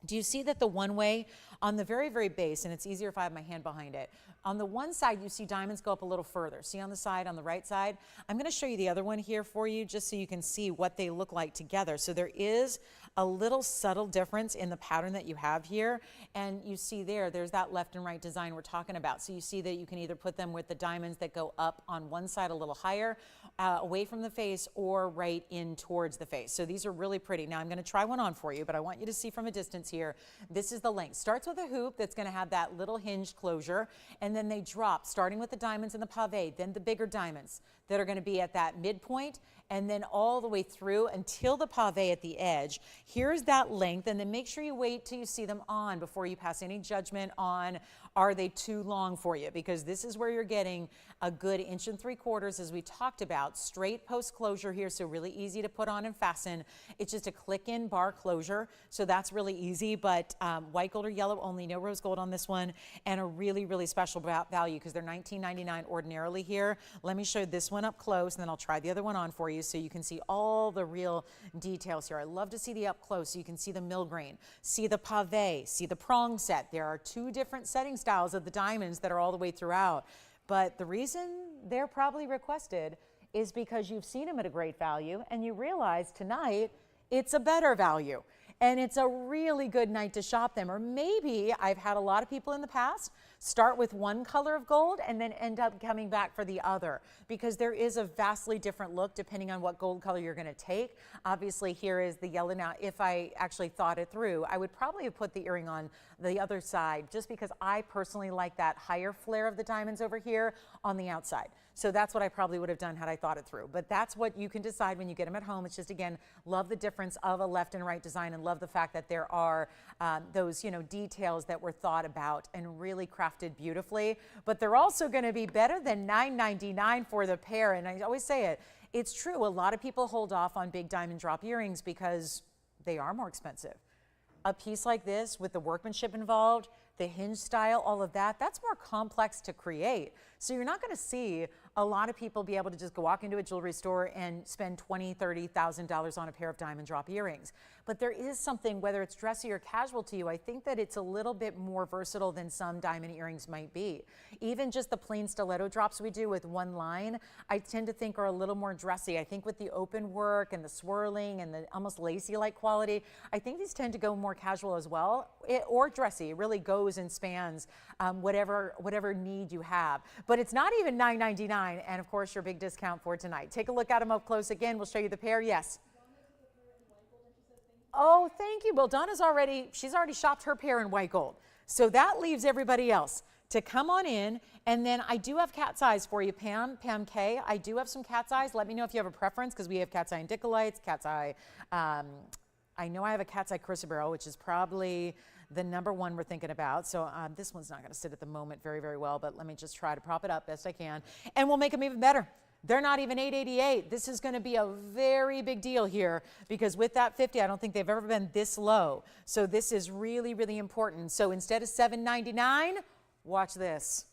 Do you see that the one way on the very base, and it's easier if I have my hand behind it, on the one side you see diamonds go up a little further. See on the side, on the right side? I'm going to show you the other one here for you just so you can see what they look like together. So there is a little subtle difference in the pattern that you have here, and you see there's that left and right design we're talking about. So you see that you can either put them with the diamonds that go up on one side a little higher, away from the face, or right in towards the face. So these are really pretty. Now I'm going to try one on for you, but I want you to see from a distance here. This is the length. Starts with a hoop that's going to have that little hinged closure, and then they drop, starting with the diamonds and the pave, then the bigger diamonds that are going to be at that midpoint, and then all the way through until the pave at the edge. Here's that length, and then make sure you wait till you see them on before you pass any judgment on are they too long for you, because this is where you're getting a good 1 3/4 inches, as we talked about, straight post closure here, so really easy to put on and fasten. It's just a click in bar closure, so that's really easy, but white gold or yellow only, no rose gold on this one, and a really special value because they're $19.99 ordinarily here. Let me show this one up close, and then I'll try the other one on for you so you can see all the real details here. I love to see the up close so you can see the mill grain, see the pave, see the prong set. There are 2 different setting styles of the diamonds that are all the way throughout. But the reason they're probably requested is because you've seen them at a great value and you realize tonight it's a better value. And it's a really good night to shop them. Or maybe I've had a lot of people in the past start with one color of gold and then end up coming back for the other, because there is a vastly different look depending on what gold color you're going to take. Obviously here is the yellow. Now if I actually thought it through, I would probably have put the earring on the other side just because I personally like that higher flare of the diamonds over here on the outside. So that's what I probably would have done had I thought it through. But that's what you can decide when you get them at home. It's just, again, love the difference of a left and right design, and love the fact that there are those, details that were thought about and really crafted beautifully. But they're also going to be better than $9.99 for the pair. And I always say it, it's true. A lot of people hold off on big diamond drop earrings because they are more expensive. A piece like this with the workmanship involved, the hinge style, all of that, that's more complex to create. So you're not going to see a lot of people be able to just go walk into a jewelry store and spend $20,000, $30,000 on a pair of diamond drop earrings. But there is something, whether it's dressy or casual to you, I think that it's a little bit more versatile than some diamond earrings might be. Even just the plain stiletto drops we do with one line, I tend to think are a little more dressy. I think with the open work and the swirling and the almost lacy-like quality, I think these tend to go more casual as well, or dressy. It really goes and spans whatever need you have. But it's not even $9.99, and of course your big discount for tonight. Take a look at them up close again. We'll show you the pair. Yes. Oh, thank you. Well, she's already shopped her pair in white gold. So that leaves everybody else to come on in. And then I do have cat's eyes for you, Pam K. I do have some cat's eyes. Let me know if you have a preference, because we have cat's eye Indicolites, cat's eye. I know I have a cat's eye chrysoberyl, which is probably the #1 we're thinking about. So this one's not going to sit at the moment very, very well, but let me just try to prop it up best I can. And we'll make them even better. They're not even $888. This is going to be a very big deal here, because with that 50, I don't think they've ever been this low. So this is really, really important. So instead of $799, watch this.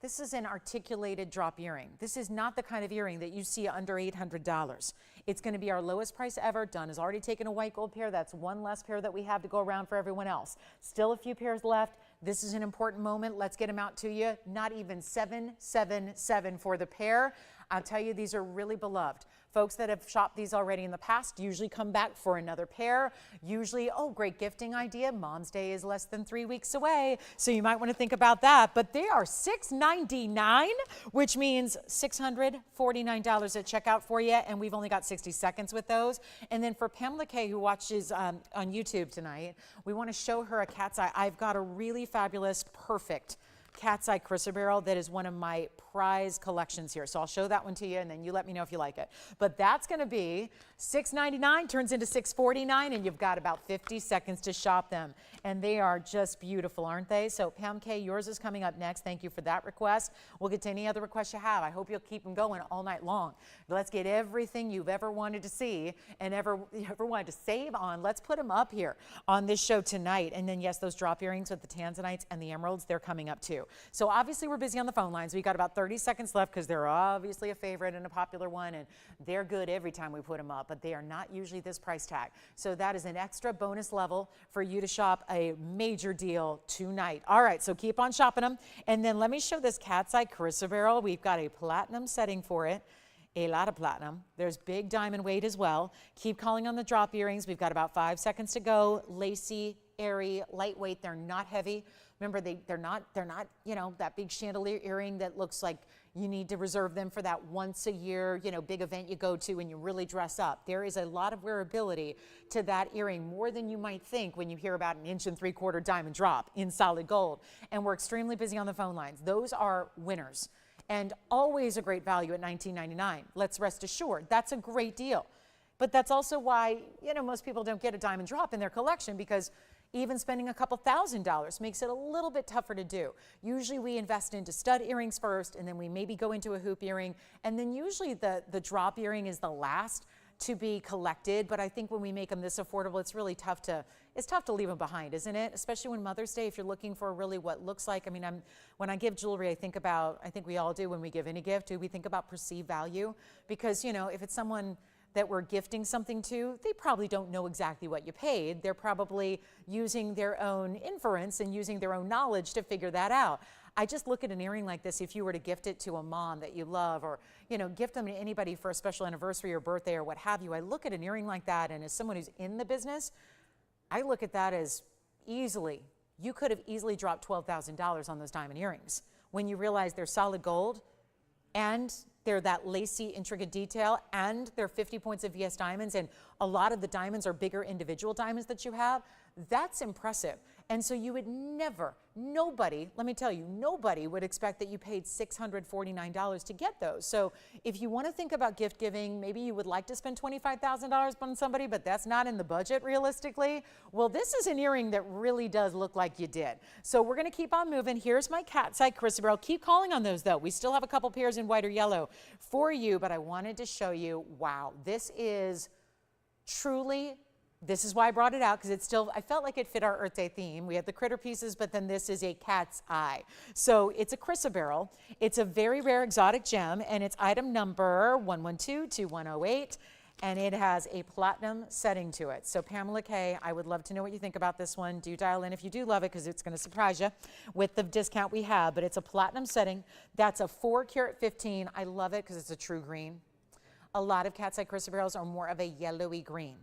This is an articulated drop earring. This is not the kind of earring that you see under $800. It's going to be our lowest price ever. Dunn has already taken a white gold pair. That's one less pair that we have to go around for everyone else. Still a few pairs left. This is an important moment. Let's get them out to you. Not even $777 for the pair. I'll tell you, these are really beloved. Folks that have shopped these already in the past usually come back for another pair. Usually, oh, great gifting idea. Mom's Day is less than 3 weeks away, so you might want to think about that. But they are $699, which means $649 at checkout for you, and we've only got 60 seconds with those. And then for Pamela K, who watches on YouTube tonight, we want to show her a cat's eye. I've got a really fabulous, perfect cat's eye chrysoberyl that is one of my prize collections here. So I'll show that one to you, and then you let me know if you like it. But that's going to be $699, turns into $649, and you've got about 50 seconds to shop them. And they are just beautiful, aren't they? So Pam K, yours is coming up next. Thank you for that request. We'll get to any other requests you have. I hope you'll keep them going all night long. Let's get everything you've ever wanted to see and ever wanted to save on. Let's put them up here on this show tonight. And then, yes, those drop earrings with the tanzanites and the emeralds, they're coming up too. So obviously we're busy on the phone lines. We got about 30 seconds left, because they're obviously a favorite and a popular one, and they're good every time we put them up, but they are not usually this price tag. So that is an extra bonus level for you to shop a major deal tonight. All right, so keep on shopping them. And then let me show this cat's eye chrysoberyl. We've got a platinum setting for it. A lot of platinum. There's big diamond weight as well. Keep calling on the drop earrings. We've got about 5 seconds to go. Lacy, airy, lightweight. They're not heavy. Remember, they're not, you know, that big chandelier earring that looks like you need to reserve them for that once a year, you know, big event you go to and you really dress up. There is a lot of wearability to that earring, more than you might think when you hear about an 1 3/4 diamond drop in solid gold. And we're extremely busy on the phone lines. Those are winners, and always a great value at $19.99. Let's rest assured, that's a great deal. But that's also why, you know, most people don't get a diamond drop in their collection, because even spending a couple $1,000s makes it a little bit tougher to do. Usually we invest into stud earrings first, and then we maybe go into a hoop earring, and then usually the drop earring is the last to be collected. But I think when we make them this affordable, it's really tough to leave them behind, isn't it? Especially when Mother's Day, if you're looking for really what looks like. I mean, when I give jewelry, I think we all do when we give any gift, we think about perceived value, because, you know, if it's someone that we're gifting something to, they probably don't know exactly what you paid. They're probably using their own inference and using their own knowledge to figure that out. I just look at an earring like this, if you were to gift it to a mom that you love, or, you know, gift them to anybody for a special anniversary or birthday or what have you, I look at an earring like that, and as someone who's in the business, I look at that as you could have easily dropped $12,000 on those diamond earrings when you realize they're solid gold, and they're that lacy, intricate detail, and they're 50 points of VS diamonds, and a lot of the diamonds are bigger individual diamonds that you have. That's impressive. And so you would never, nobody, let me tell you, nobody would expect that you paid $649 to get those. So if you want to think about gift giving, maybe you would like to spend $25,000 on somebody, but that's not in the budget realistically. Well, this is an earring that really does look like you did. So we're going to keep on moving. Here's my cat's eye chrysoberyl. Keep calling on those though. We still have a couple pairs in white or yellow for you, but I wanted to show you, wow, this is truly, this is why I brought it out, because it's still, I felt like it fit our Earth Day theme. We had the critter pieces, but then this is a cat's eye. So it's a chrysoberyl. It's a very rare exotic gem, and it's item number 1122108, and it has a platinum setting to it. So Pamela K, I would love to know what you think about this one. Do dial in if you do love it, because it's going to surprise you with the discount we have. But it's a platinum setting. That's a 4 karat 15. I love it because it's a true green. A lot of cat's eye chrysoberyls are more of a yellowy green.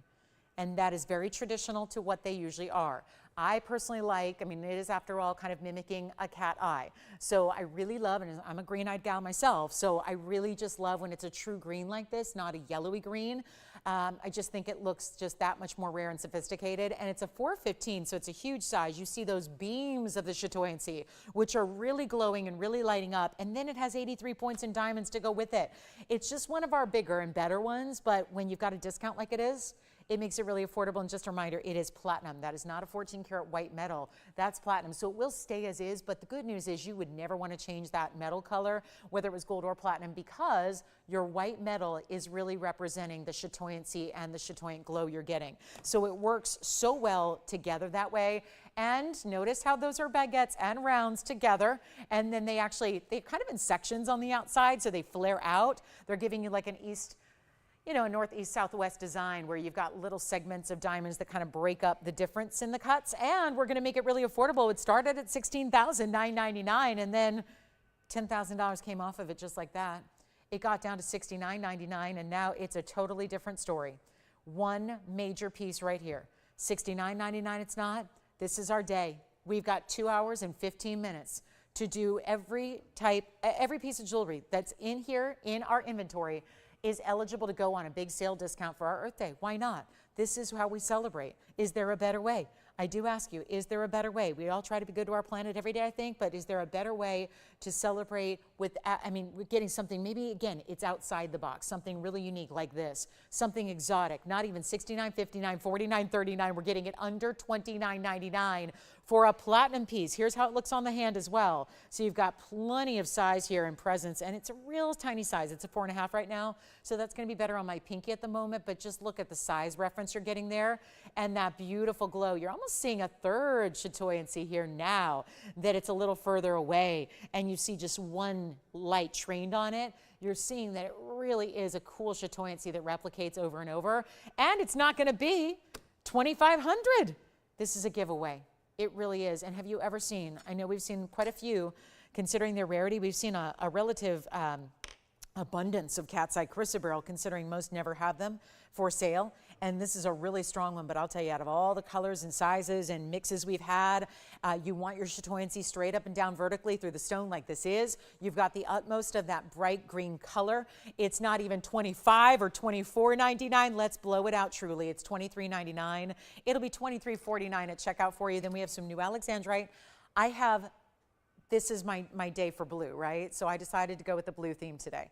And that is very traditional to what they usually are. I personally like, I mean, it is after all kind of mimicking a cat eye. So I really love, and I'm a green-eyed gal myself, so I really just love when it's a true green like this, not a yellowy green. I just think it looks just that much more rare and sophisticated. And it's a 415, so it's a huge size. You see those beams of the chatoyancy, which are really glowing and really lighting up. And then it has 83 points in diamonds to go with it. It's just one of our bigger and better ones, but when you've got a discount like it is, it makes it really affordable. And just a reminder, it is platinum. That is not a 14 karat white metal. That's platinum. So it will stay as is, but the good news is you would never want to change that metal color, whether it was gold or platinum, because your white metal is really representing the chatoyancy and the chatoyant glow you're getting. So it works so well together that way. And notice how those are baguettes and rounds together. And then they're kind of in sections on the outside, so they flare out. They're giving you like an east, you know, a northeast southwest design where you've got little segments of diamonds that kind of break up the difference in the cuts. And we're going to make it really affordable. It started at $16,999 and then $10,000 came off of it just like that. It got down to $69.99 and now it's a totally different story. One major piece right here. $69.99 it's not. This is our day. We've got 2 hours and 15 minutes to do every piece of jewelry that's in here in our inventory is eligible to go on a big sale discount for our Earth Day. Why not? This is how we celebrate. Is there a better way? I do ask you, is there a better way? We all try to be good to our planet every day, I think, but is there a better way to celebrate with, I mean, we're getting something, maybe again, it's outside the box, something really unique like this, something exotic, not even $69.59, $49.39, we're getting it under $29.99 for a platinum piece. Here's how it looks on the hand as well. So you've got plenty of size here and presence, and it's a real tiny size. It's a 4.5 right now, so that's gonna be better on my pinky at the moment, but just look at the size reference you're getting there and that beautiful glow. You're almost seeing a third chatoyancy here now that it's a little further away and you see just one light trained on it. You're seeing that it really is a cool chatoyancy that replicates over and over, and it's not gonna be $2,500. This is a giveaway. It really is. And have you ever seen, I know we've seen quite a few, considering their rarity, we've seen a relative abundance of cat's eye chrysoberyl, considering most never have them for sale. And this is a really strong one, but I'll tell you, out of all the colors and sizes and mixes we've had, you want your chatoyancy straight up and down vertically through the stone like this is. You've got the utmost of that bright green color. It's not even $25 or $24.99. Let's blow it out truly. It's $23.99. It'll be $23.49 at checkout for you. Then we have some new Alexandrite. This is my day for blue, right? So I decided to go with the blue theme today.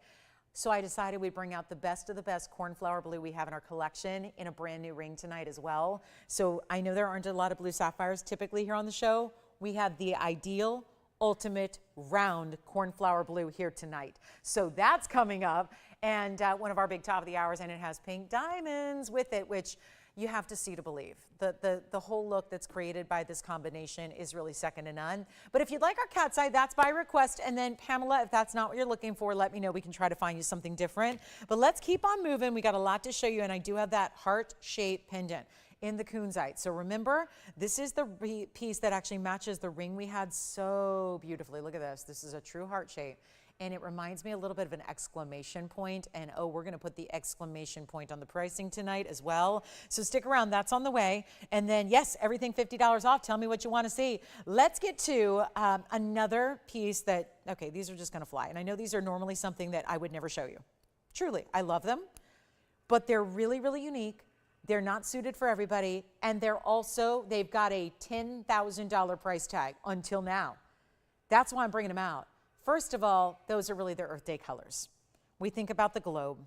So I decided we'd bring out the best of the best cornflower blue we have in our collection in a brand new ring tonight as well. So I know there aren't a lot of blue sapphires typically here on the show. We have the ideal, ultimate, round cornflower blue here tonight. So that's coming up, and one of our big top of the hours, and it has pink diamonds with it, which you have to see to believe. The whole look that's created by this combination is really second to none. But if you'd like our cat's eye, that's by request. And then Pamela, if that's not what you're looking for, let me know. We can try to find you something different. But let's keep on moving. We got a lot to show you, and I do have that heart-shaped pendant in the kunzite. So remember, this is the piece that actually matches the ring we had so beautifully. Look at this. This is a true heart shape. And it reminds me a little bit of an exclamation point. And oh, we're going to put the exclamation point on the pricing tonight as well. So stick around. That's on the way. And then, yes, everything $50 off. Tell me what you want to see. Let's get to another piece that, okay, these are just going to fly. And I know these are normally something that I would never show you. Truly, I love them. But they're really, really unique. They're not suited for everybody. And they've got a $10,000 price tag until now. That's why I'm bringing them out. First of all, those are really their Earth Day colors. We think about the globe.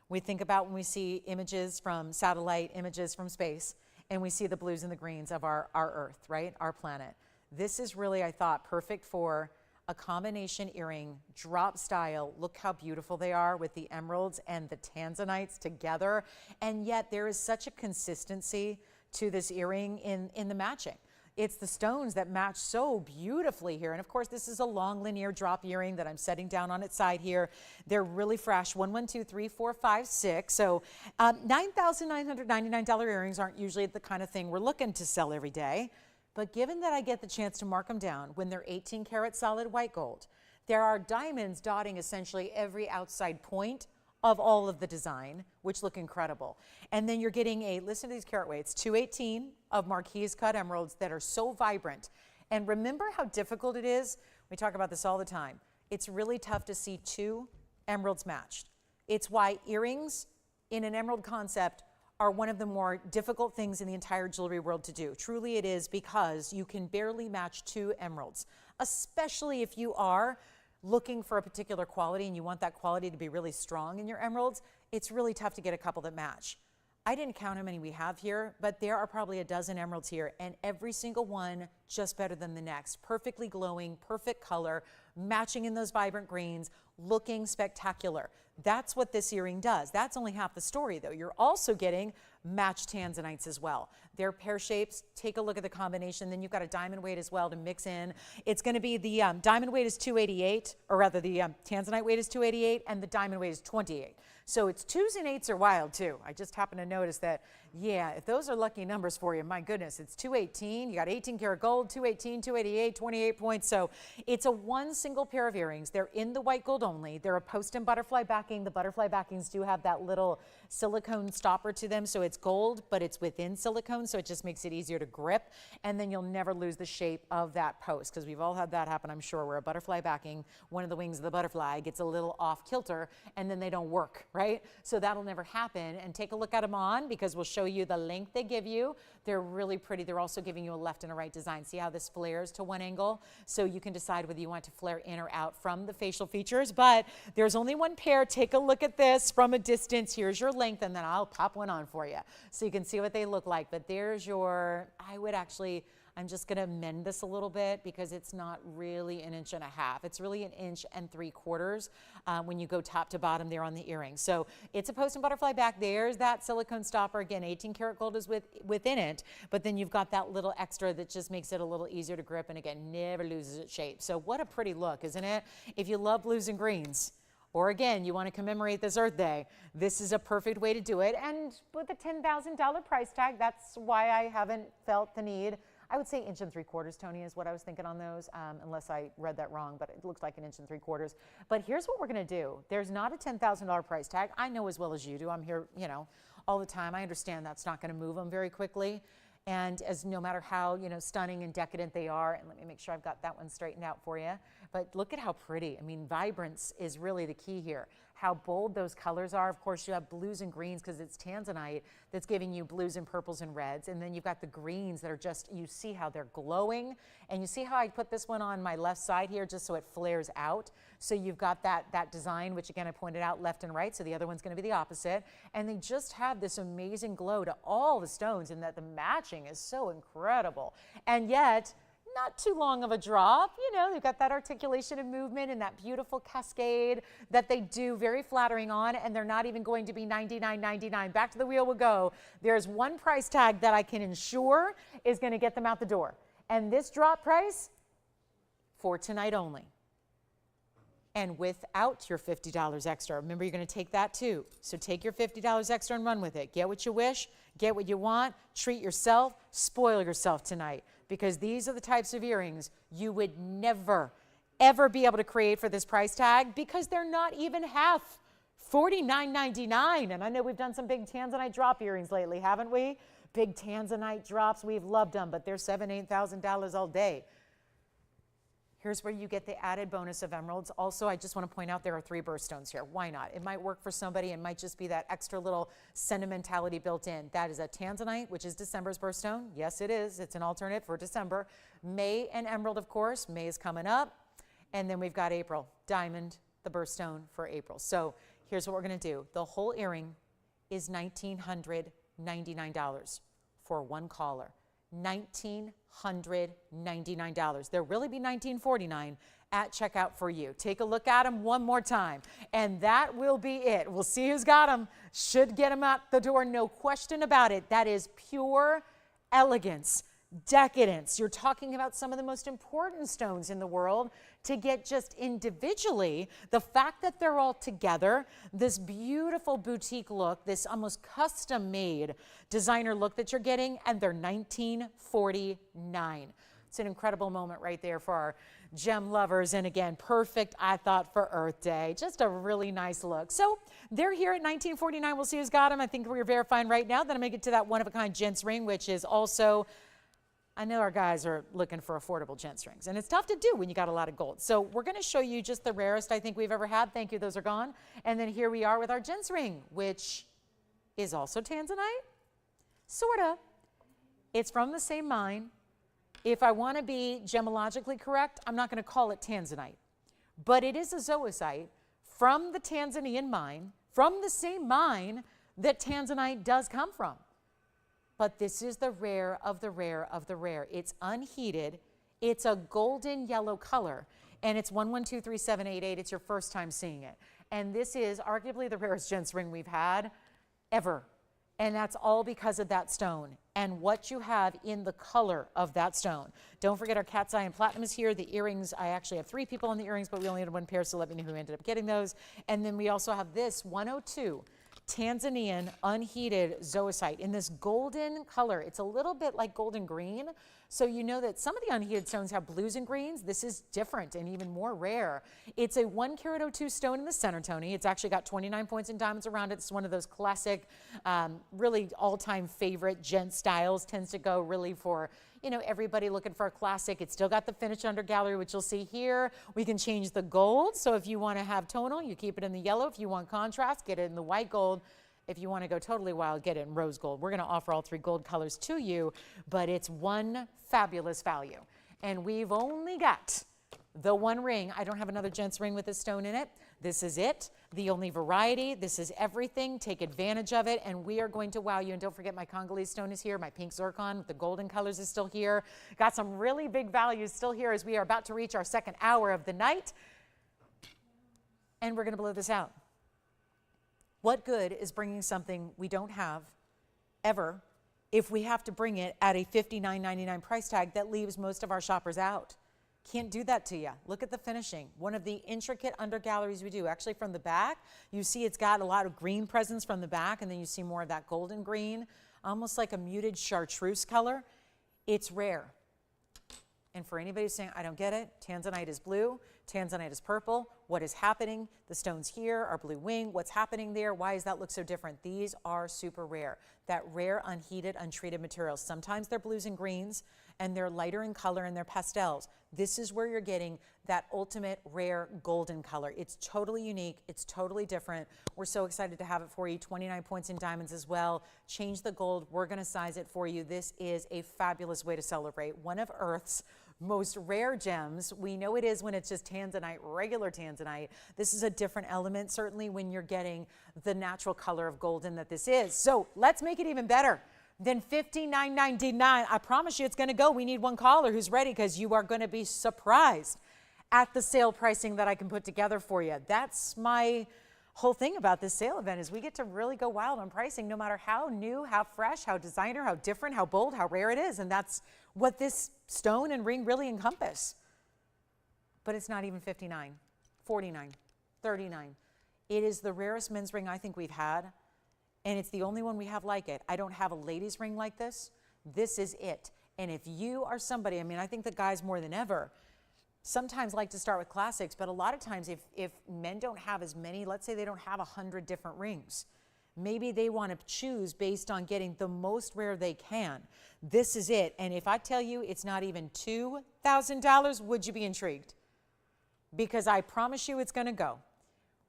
We think about when we see images from satellite, images from space, and we see the blues and the greens of our Earth, right? Our planet. This is really, I thought, perfect for a combination earring, drop style. Look how beautiful they are with the emeralds and the tanzanites together. And yet there is such a consistency to this earring in the matching. It's the stones that match so beautifully here. And of course, this is a long linear drop earring that I'm setting down on its side here. They're really fresh. 1, 1, 2, 3, 4, 5, 6. So $9,999 earrings aren't usually the kind of thing we're looking to sell every day. But given that I get the chance to mark them down when they're 18 karat solid white gold, there are diamonds dotting essentially every outside point of all of the design, which look incredible. And then you're getting listen to these carat weights, 218 of Marquise cut emeralds that are so vibrant. And remember how difficult it is? We talk about this all the time. It's really tough to see two emeralds matched. It's why earrings in an emerald concept are one of the more difficult things in the entire jewelry world to do. Truly it is, because you can barely match two emeralds, especially if you are looking for a particular quality and you want that quality to be really strong in your emeralds. It's really tough to get a couple that match. I didn't count how many we have here, but there are probably a dozen emeralds here, and every single one just better than the next. Perfectly glowing, perfect color, matching in those vibrant greens, looking spectacular. That's what this earring does. That's only half the story, though. You're also getting matched tanzanites as well. They're pear shapes. Take a look at the combination. Then you've got a diamond weight as well to mix in. It's going to be the diamond weight is 288, or rather the tanzanite weight is 288, and the diamond weight is 28. So it's 2s and 8s are wild too. I just happened to notice that, yeah, if those are lucky numbers for you, my goodness, it's 218, you got 18 karat gold, 218, 288, 28 points. So it's a one single pair of earrings. They're in the white gold only. They're a post and butterfly backing. The butterfly backings do have that little silicone stopper to them. So it's gold, but it's within silicone. So it just makes it easier to grip. And then you'll never lose the shape of that post, because we've all had that happen, I'm sure, where a butterfly backing, one of the wings of the butterfly gets a little off kilter and then they don't work, right? So that'll never happen. And take a look at them on, because we'll show you the length they give you. They're really pretty. They're also giving you a left and a right design. See how this flares to one angle? So you can decide whether you want to flare in or out from the facial features, but there's only one pair. Take a look at this from a distance. Here's your length, and then I'll pop one on for you so you can see what they look like. But there's your, I'm just going to mend this a little bit, because it's not really 1.5 inches. It's really 1 3/4 when you go top to bottom there on the earring. So it's a post and butterfly back. There's that silicone stopper. Again, 18 karat gold is within it, but then you've got that little extra that just makes it a little easier to grip, and again, never loses its shape. So what a pretty look, isn't it? If you love blues and greens, or again, you want to commemorate this Earth Day, this is a perfect way to do it. And with a $10,000 price tag, that's why I haven't felt the need. I would say 1 3/4, Tony, is what I was thinking on those, unless I read that wrong, but it looks like 1 3/4. But here's what we're going to do. There's not a $10,000 price tag. I know as well as you do. I'm here, all the time. I understand that's not going to move them very quickly. And as no matter how, stunning and decadent they are, and let me make sure I've got that one straightened out for you. But look at how pretty. I mean, vibrance is really the key here. How bold those colors are. Of course, you have blues and greens, because it's tanzanite that's giving you blues and purples and reds. And then you've got the greens that are just, you see how they're glowing. And you see how I put this one on my left side here just so it flares out. So you've got that design, which again I pointed out left and right. So the other one's going to be the opposite. And they just have this amazing glow to all the stones, and that the matching is so incredible. And yet, not too long of a drop. They've got that articulation and movement and that beautiful cascade that they do, very flattering on, and they're not even going to be $99.99. Back to the wheel we'll go. There's one price tag that I can ensure is going to get them out the door. And this drop price, for tonight only. And without your $50 extra. Remember, you're going to take that too. So take your $50 extra and run with it. Get what you wish, get what you want, treat yourself, spoil yourself tonight. Because these are the types of earrings you would never, ever be able to create for this price tag, because they're not even half, $49.99. And I know we've done some big tanzanite drop earrings lately, haven't we? Big tanzanite drops, we've loved them, but they're $7,000, $8,000 all day. Here's where you get the added bonus of emeralds. Also, I just want to point out there are 3 birthstones here. Why not? It might work for somebody. It might just be that extra little sentimentality built in. That is a tanzanite, which is December's birthstone. Yes, it is. It's an alternate for December. May and emerald, of course. May is coming up. And then we've got April. Diamond, the birthstone for April. So here's what we're going to do. The whole earring is $1,999 for one caller. $1,999. There'll really be $1,949 at checkout for you. Take a look at them one more time, and that will be it. We'll see who's got them. Should get them out the door, no question about it. That is pure elegance, decadence. You're talking about some of the most important stones in the world to get just individually. The fact that they're all together, this beautiful boutique look, this almost custom made designer look that you're getting, and they're $1949. It's an incredible moment right there for our gem lovers. And again, perfect, I thought, for Earth Day. Just a really nice look. So they're here at $19.49. We'll see who's got them. I think we're verifying right now. Then I'm going to get to that one-of-a-kind gents ring, which is also, I know our guys are looking for affordable gents rings. And it's tough to do when you got a lot of gold. So we're going to show you just the rarest I think we've ever had. Thank you. Those are gone. And then here we are with our gents ring, which is also tanzanite. Sort of. It's from the same mine. If I want to be gemologically correct, I'm not going to call it tanzanite. But it is a zoicite from the Tanzanian mine, from the same mine that tanzanite does come from. But this is the rare of the rare of the rare. It's unheated. It's a golden yellow color. And it's 1123788. It's your first time seeing it. And this is arguably the rarest gents ring we've had ever. And that's all because of that stone and what you have in the color of that stone. Don't forget our cat's eye and platinum is here. The earrings, I actually have 3 people on the earrings, but we only had 1 pair, so let me know who ended up getting those. And then we also have this 102 Tanzanian unheated zoicite in this golden color. It's a little bit like golden green. So you know that some of the unheated stones have blues and greens. This is different and even more rare. It's a 1 carat 02 stone in the center, Tony. It's actually got 29 points and diamonds around it. It's one of those classic, really all-time favorite gent styles. Tends to go really for, you know, everybody looking for a classic. It's still got the finish under gallery, which you'll see here. We can change the gold. So if you want to have tonal, you keep it in the yellow. If you want contrast, get it in the white gold. If you want to go totally wild, get it in rose gold. We're going to offer all 3 gold colors to you, but it's one fabulous value. And we've only got the 1 ring. I don't have another gents ring with this stone in it. This is it, the only variety. This is everything. Take advantage of it, and we are going to wow you. And don't forget, my Congolese stone is here. My pink zircon with the golden colors is still here. Got some really big values still here as we are about to reach our 2nd hour of the night. And we're going to blow this out. What good is bringing something we don't have ever if we have to bring it at a $59.99 price tag that leaves most of our shoppers out? Can't do that to you. Look at the finishing. One of the intricate under galleries we do. Actually, from the back, you see it's got a lot of green presence from the back, and then you see more of that golden green, almost like a muted chartreuse color. It's rare. And for anybody saying, I don't get it, tanzanite is blue, tanzanite is purple. What is happening? The stones here are blue wing. What's happening there? Why does that look so different? These are super rare. That rare, unheated, untreated material. Sometimes they're blues and greens, and they're lighter in color and they're pastels. This is where you're getting that ultimate rare golden color. It's totally unique. It's totally different. We're so excited to have it for you. 29 points in diamonds as well. Change the gold. We're going to size it for you. This is a fabulous way to celebrate one of Earth's most rare gems. We know it is when it's just tanzanite, regular tanzanite. This is a different element, certainly when you're getting the natural color of golden that this is. So let's make it even better than $59.99. I promise you it's going to go. We need 1 caller who's ready, because you are going to be surprised at the sale pricing that I can put together for you. That's my whole thing about this sale event, is we get to really go wild on pricing, no matter how new, how fresh, how designer, how different, how bold, how rare it is. And that's what this stone and ring really encompass. But it's not even $59, $49, $39. It is the rarest men's ring I think we've had, and it's the only one we have like it. I don't have a ladies' ring like this. This is it. And if you are somebody, I mean, I think the guys more than ever sometimes like to start with classics, but a lot of times if men don't have as many, let's say they don't have 100 different rings, maybe they want to choose based on getting the most rare they can. This is it. And if I tell you it's not even $2,000, would you be intrigued? Because I promise you it's going to go.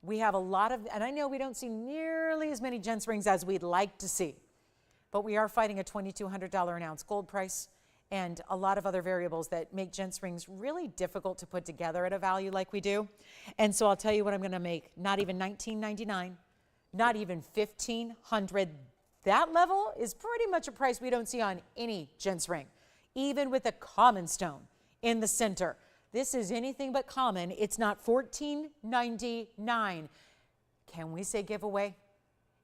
We have a lot of, and I know we don't see nearly as many gents rings as we'd like to see, but we are fighting a $2,200 an ounce gold price and a lot of other variables that make gents rings really difficult to put together at a value like we do. And so I'll tell you what I'm going to make. Not even $19.99, not even $1,500. That level is pretty much a price we don't see on any gents ring, even with a common stone in the center. This is anything but common. It's not $14.99. Can we say giveaway?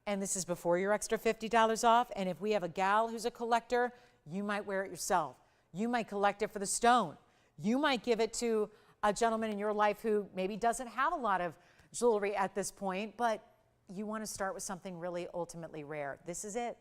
And this is before your extra $50 off. And if we have a gal who's a collector, you might wear it yourself. You might collect it for the stone. You might give it to a gentleman in your life who maybe doesn't have a lot of jewelry at this point, but you want to start with something really ultimately rare. This is it.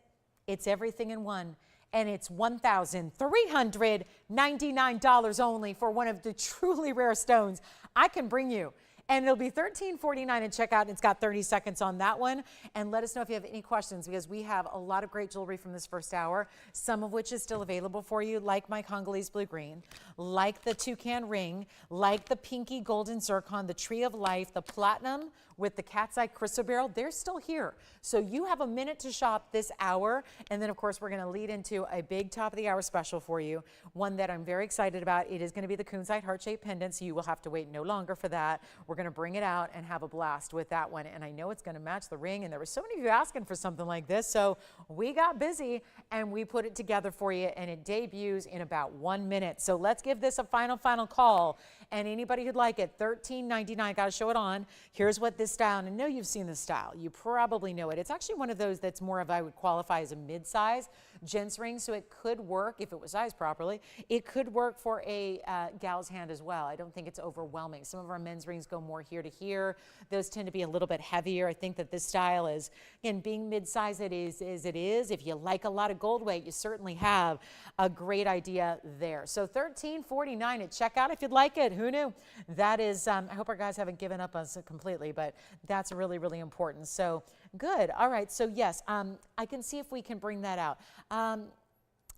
It's everything in one. and it's $1,399 only for one of the truly rare stones I can bring you. And it'll be $13.49 at checkout, and it's got 30 seconds on that one. And let us know if you have any questions, because we have a lot of great jewelry from this first hour, some of which is still available for you, like my Congolese blue-green, like the toucan ring, like the pinky golden zircon, the tree of life, the platinum with the cat's eye chrysoberyl. They're still here. So you have a minute to shop this hour. And then, of course, we're going to lead into a big top of the hour special for you, one that I'm very excited about. It is going to be the Kunite heart-shaped pendant, so you will have to wait no longer for that. We're going to bring it out and have a blast with that one. And I know it's going to match the ring. And there were so many of you asking for something like this. So we got busy and we put it together for you. And it debuts in about 1 minute. So let's give this a final call. And anybody who'd like it, $13.99. Got to show it on. Here's what this style, and I know you've seen this style. You probably know it. It's actually one of those that's more of, I would qualify as a mid-size gents ring, so it could work, if it was sized properly, it could work for a gal's hand as well. I don't think it's overwhelming. Some of our men's rings go more here to here. Those tend to be a little bit heavier. I think that this style is, again, being mid-size it is. If you like a lot of gold weight, you certainly have a great idea there. So $13.49 at checkout if you'd like it. Who knew? That is, I hope our guys haven't given up on us completely, but that's really, really important. So good. All right. So yes, I can see if we can bring that out.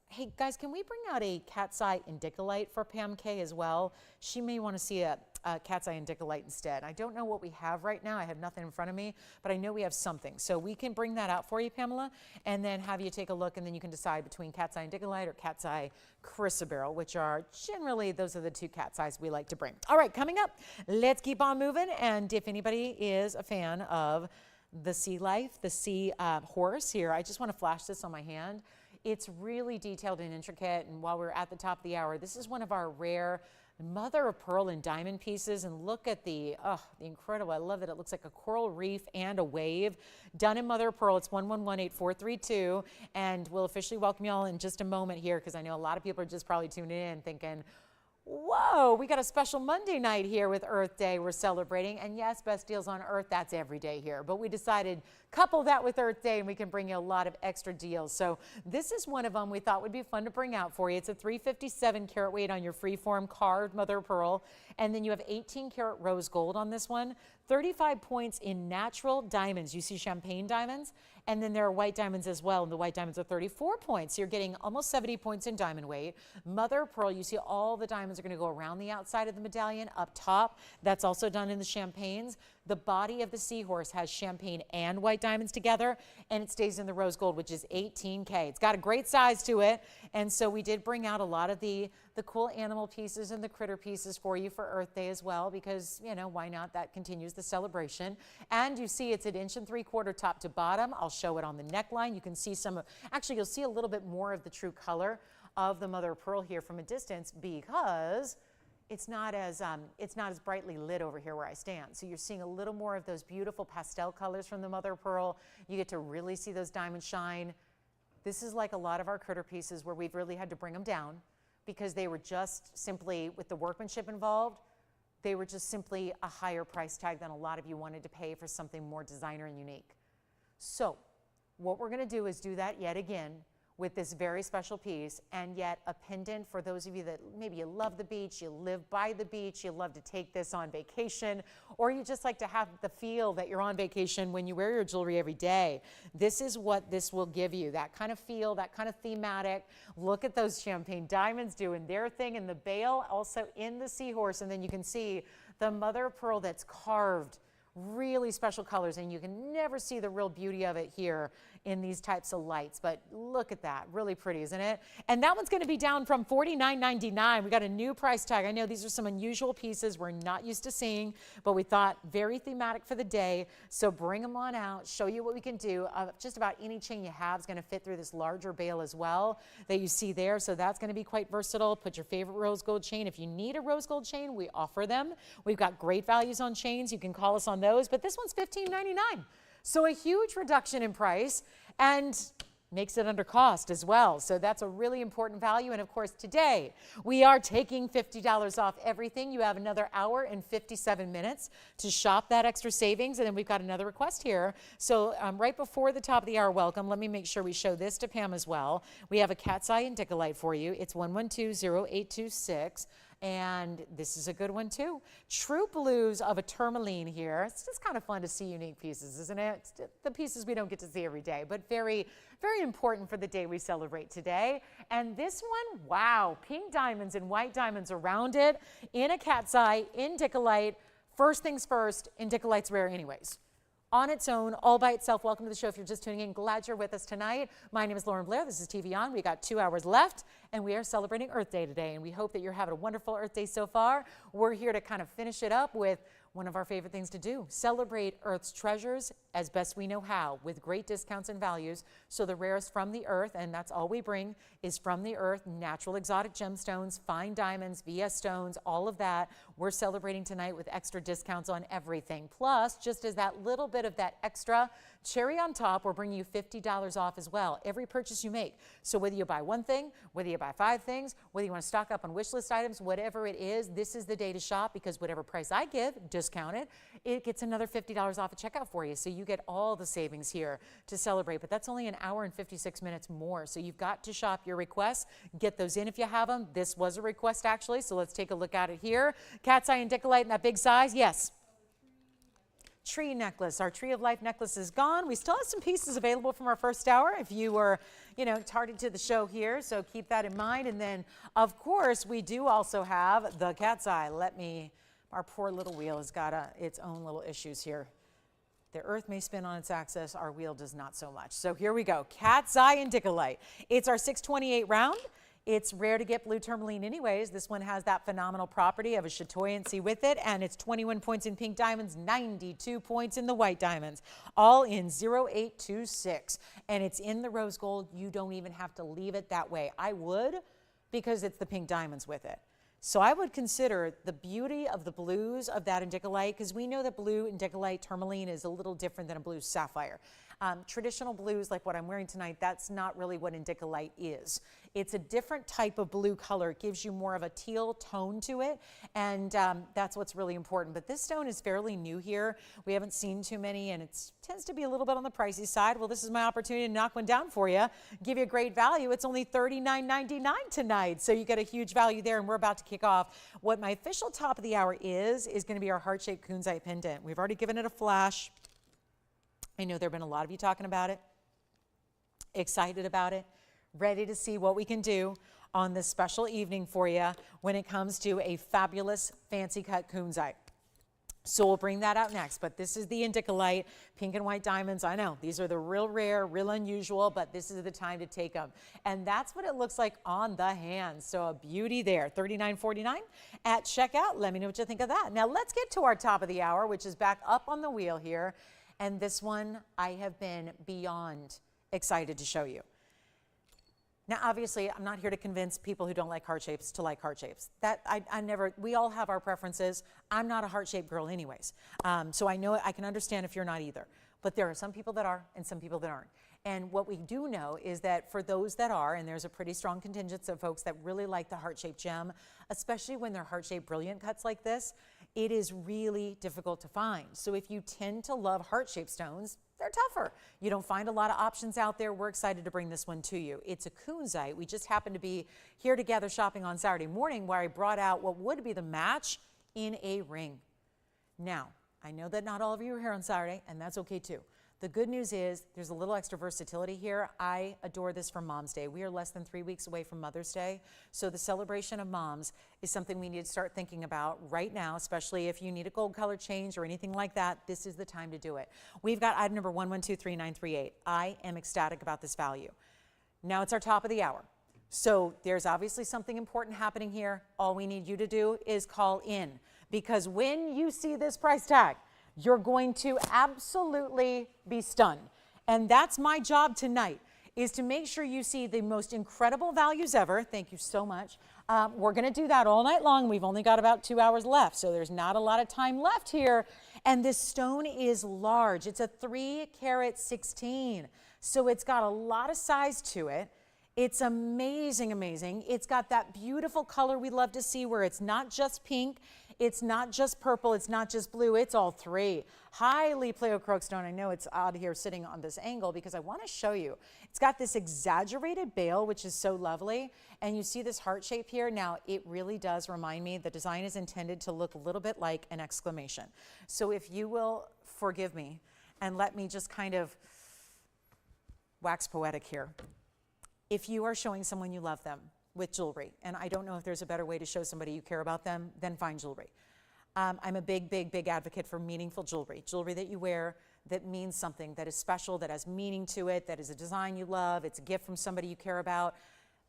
Hey guys, can we bring out a cat's eye Indicolite for Pam K as well? She may want to see a cat's eye Indicolite instead. I don't know what we have right now. I have nothing in front of me, but I know we have something. So we can bring that out for you, Pamela, and then have you take a look, and then you can decide between cat's eye Indicolite or cat's eye chrysoberyl, which are generally, those are the two cat's eyes we like to bring. All right, coming up, let's keep on moving. And if anybody is a fan of the sea life, the Seahorse here, I just want to flash this on my hand. It's really detailed and intricate, and while we're at the top of the hour, this is one of our rare mother of pearl and diamond pieces, and look at the incredible, I love that it looks like a coral reef and a wave, done in mother of pearl. It's 1118-432, and we'll officially welcome y'all in just a moment here, because I know a lot of people are just probably tuning in thinking, whoa, we got a special Monday night here with Earth Day we're celebrating. And yes, best deals on Earth, that's every day here. But we decided couple that with Earth Day and we can bring you a lot of extra deals. So this is one of them we thought would be fun to bring out for you. It's a 357 karat weight on your freeform carved mother of pearl. And then you have 18 karat rose gold on this one. 35 points in natural diamonds. You see champagne diamonds, and then there are white diamonds as well, and the white diamonds are 34 points. So you're getting almost 70 points in diamond weight. Mother of pearl, you see all the diamonds are going to go around the outside of the medallion, up top. That's also done in the champagnes. The body of the Seahorse has champagne and white diamonds together, and it stays in the rose gold, which is 18K. It's got a great size to it, and so we did bring out a lot of the cool animal pieces and the critter pieces for you for Earth Day as well, because, you know, why not? That continues the celebration. And you see it's an 1.75 inch top to bottom. I'll show it on the neckline. You can see some of, actually you'll see a little bit more of the true color of the mother of pearl here from a distance, because it's not as brightly lit over here where I stand. So you're seeing a little more of those beautiful pastel colors from the mother of pearl. You get to really see those diamonds shine. This is like a lot of our critter pieces where we've really had to bring them down, because they were just simply, with the workmanship involved, they were just simply a higher price tag than a lot of you wanted to pay for something more designer and unique. So what we're going to do is do that yet again with this very special piece, and yet a pendant for those of you that maybe you love the beach, you live by the beach, you love to take this on vacation, or you just like to have the feel that you're on vacation when you wear your jewelry every day. This is what this will give you, that kind of feel, that kind of thematic. Look at those champagne diamonds doing their thing in the bail, also in the Seahorse, and then you can see the mother of pearl that's carved, really special colors, and you can never see the real beauty of it here in these types of lights. But look at that, really pretty, isn't it? And that one's going to be down from $49.99. We got a new price tag. I know these are some unusual pieces we're not used to seeing, but we thought very thematic for the day. So bring them on out, show you what we can do. Just about any chain you have is going to fit through this larger bail as well that you see there. So that's going to be quite versatile. Put your favorite rose gold chain. If you need a rose gold chain, we offer them. We've got great values on chains. You can call us on those, but this one's $15.99. So a huge reduction in price, and makes it under cost as well. So that's a really important value. And of course, today we are taking $50 off everything. You have another hour and 57 minutes to shop that extra savings. And then we've got another request here. So right before the top of the hour welcome, let me make sure we show this to Pam as well. We have a cat's eye Indicolite for you. It's 1120826. And this is a good one too. True blues of a tourmaline here. It's just kind of fun to see unique pieces, isn't it? It's the pieces we don't get to see every day, but very, very important for the day we celebrate today. And this one, wow, pink diamonds and white diamonds around it in a cat's eye, Indicolite. First things first, Indicolite's rare anyways. On its own, all by itself. Welcome to the show. If you're just tuning in, glad you're with us tonight. My name is Lauren Blair. This is TVON. We got 2 hours left, and we are celebrating Earth Day today, and we hope that you're having a wonderful Earth Day so far. We're here to kind of finish it up with one of our favorite things to do, celebrate Earth's treasures as best we know how, with great discounts and values. So the rarest from the earth, and that's all we bring, is from the earth, natural exotic gemstones, fine diamonds, VS stones, all of that. We're celebrating tonight with extra discounts on everything. Plus, just as that little bit of that extra cherry on top, we're bringing you $50 off as well, every purchase you make. So whether you buy one thing, whether you buy 5 things, whether you want to stock up on wish list items, whatever it is, this is the day to shop, because whatever price I give, discounted, it gets another $50 off at checkout for you. So you get all the savings here to celebrate, but that's only an hour and 56 minutes more. So you've got to shop your requests, get those in if you have them. This was a request actually, so let's take a look at it here. Cat's eye Indicolite in that big size, yes. Tree necklace. Our Tree of Life necklace is gone. We still have some pieces available from our first hour if you were, targeted to the show here, so keep that in mind. And then, of course, we do also have the cat's eye. Our poor little wheel has got its own little issues here. The earth may spin on its axis, our wheel does not so much. So here we go, cat's eye Indicolite. It's our 628 round. It's rare to get blue tourmaline anyways. This one has that phenomenal property of a chatoyancy with it, and it's 21 points in pink diamonds, 92 points in the white diamonds, all in 0826. And it's in the rose gold. You don't even have to leave it that way. I would, because it's the pink diamonds with it. So I would consider the beauty of the blues of that Indicolite, because we know that blue Indicolite tourmaline is a little different than a blue sapphire. Traditional blues like what I'm wearing tonight, that's not really what Indicolite is. It's a different type of blue color. It gives you more of a teal tone to it, and that's what's really important. But this stone is fairly new here. We haven't seen too many, and it tends to be a little bit on the pricey side. Well, this is my opportunity to knock one down for you, give you a great value. It's only $39.99 tonight, so you get a huge value there, and we're about to kick off. What my official top of the hour is going to be our heart-shaped kunite pendant. We've already given it a flash. I know there have been a lot of you talking about it, excited about it, ready to see what we can do on this special evening for you when it comes to a fabulous fancy cut kunite. So we'll bring that out next, but this is the Indicolite, pink and white diamonds. I know, these are the real rare, real unusual, but this is the time to take them. And that's what it looks like on the hand. So a beauty there, $39.49 at checkout. Let me know what you think of that. Now let's get to our top of the hour, which is back up on the wheel here. And this one I have been beyond excited to show you. Now, obviously, I'm not here to convince people who don't like heart shapes to like heart shapes. We all have our preferences. I'm not a heart-shaped girl anyways. So I can understand if you're not either. But there are some people that are and some people that aren't. And what we do know is that for those that are, and there's a pretty strong contingent of folks that really like the heart-shaped gem, especially when they're heart-shaped brilliant cuts like this, it is really difficult to find. So if you tend to love heart-shaped stones, they're tougher. You don't find a lot of options out there. We're excited to bring this one to you. It's a kunite. We just happened to be here together shopping on Saturday morning where I brought out what would be the match in a ring. Now, I know that not all of you are here on Saturday, and that's okay too. The good news is there's a little extra versatility here. I adore this for Mom's Day. We are less than 3 weeks away from Mother's Day. So the celebration of moms is something we need to start thinking about right now, especially if you need a gold color change or anything like that. This is the time to do it. We've got item number 11233938. I am ecstatic about this value. Now it's our top of the hour. So there's obviously something important happening here. All we need you to do is call in, because when you see this price tag, you're going to absolutely be stunned. And that's my job tonight, is to make sure you see the most incredible values ever. Thank you so much. We're going to do that all night long. We've only got about 2 hours left, so there's not a lot of time left here. And this stone is large. It's a 3 carat 16. So it's got a lot of size to it. It's amazing, amazing. It's got that beautiful color we love to see where it's not just pink, it's not just purple, it's not just blue, it's all three. Highly pleocroke stone. I know it's odd here sitting on this angle because I want to show you. It's got this exaggerated bale, which is so lovely. And you see this heart shape here. Now, it really does remind me, the design is intended to look a little bit like an exclamation. So if you will forgive me and let me just kind of wax poetic here. If you are showing someone you love them with jewelry, and I don't know if there's a better way to show somebody you care about them than fine jewelry. I'm a big, big, big advocate for meaningful jewelry. Jewelry that you wear that means something, that is special, that has meaning to it, that is a design you love, it's a gift from somebody you care about.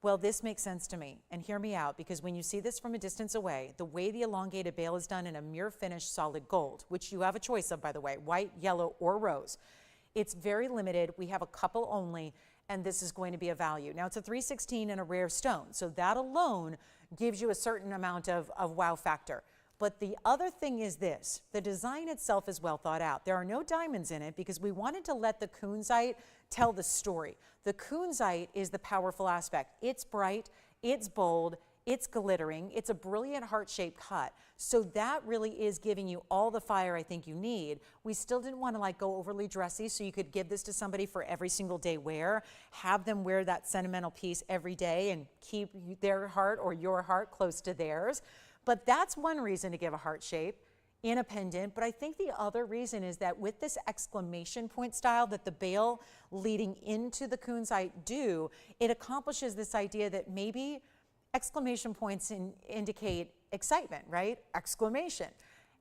Well, this makes sense to me, and hear me out, because when you see this from a distance away, the way the elongated bale is done in a mirror finished solid gold, which you have a choice of, by the way, white, yellow, or rose. It's very limited. We have a couple only, and this is going to be a value. Now, it's a 316 and a rare stone, so that alone gives you a certain amount of wow factor. But the other thing is this, the design itself is well thought out. There are no diamonds in it because we wanted to let the kunzite tell the story. The kunzite is the powerful aspect. It's bright, it's bold, it's glittering, it's a brilliant heart-shaped cut. So that really is giving you all the fire I think you need. We still didn't want to like go overly dressy, so you could give this to somebody for every single day wear, have them wear that sentimental piece every day and keep their heart or your heart close to theirs. But that's one reason to give a heart shape in a pendant. But I think the other reason is that with this exclamation point style that the bale leading into the kunzite do, it accomplishes this idea that maybe exclamation points indicate excitement, right? Exclamation.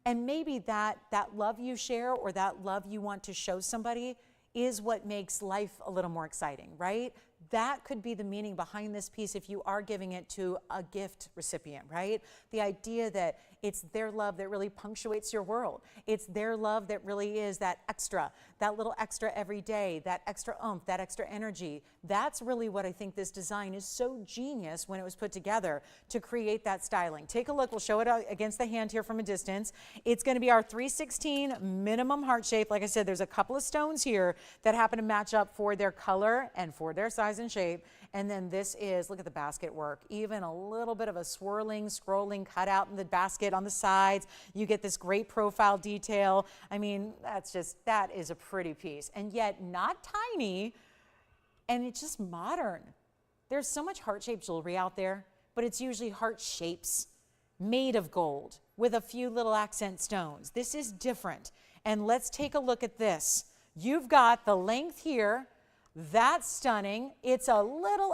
And maybe that love you share or that love you want to show somebody is what makes life a little more exciting, right? That could be the meaning behind this piece if you are giving it to a gift recipient, right? The idea that it's their love that really punctuates your world. It's their love that really is that little extra every day, that extra oomph, that extra energy. That's really what I think this design is so genius when it was put together to create that styling. Take a look, we'll show it against the hand here from a distance. It's gonna be our 316 minimum heart shape. Like I said, there's a couple of stones here that happen to match up for their color and for their size and shape. And then this is, look at the basket work, even a little bit of a swirling, scrolling cutout in the basket on the sides. You get this great profile detail. I mean, that is a pretty piece. And yet not tiny, and it's just modern. There's so much heart-shaped jewelry out there, but it's usually heart shapes made of gold with a few little accent stones. This is different. And let's take a look at this. You've got the length here. That's stunning. It's a little,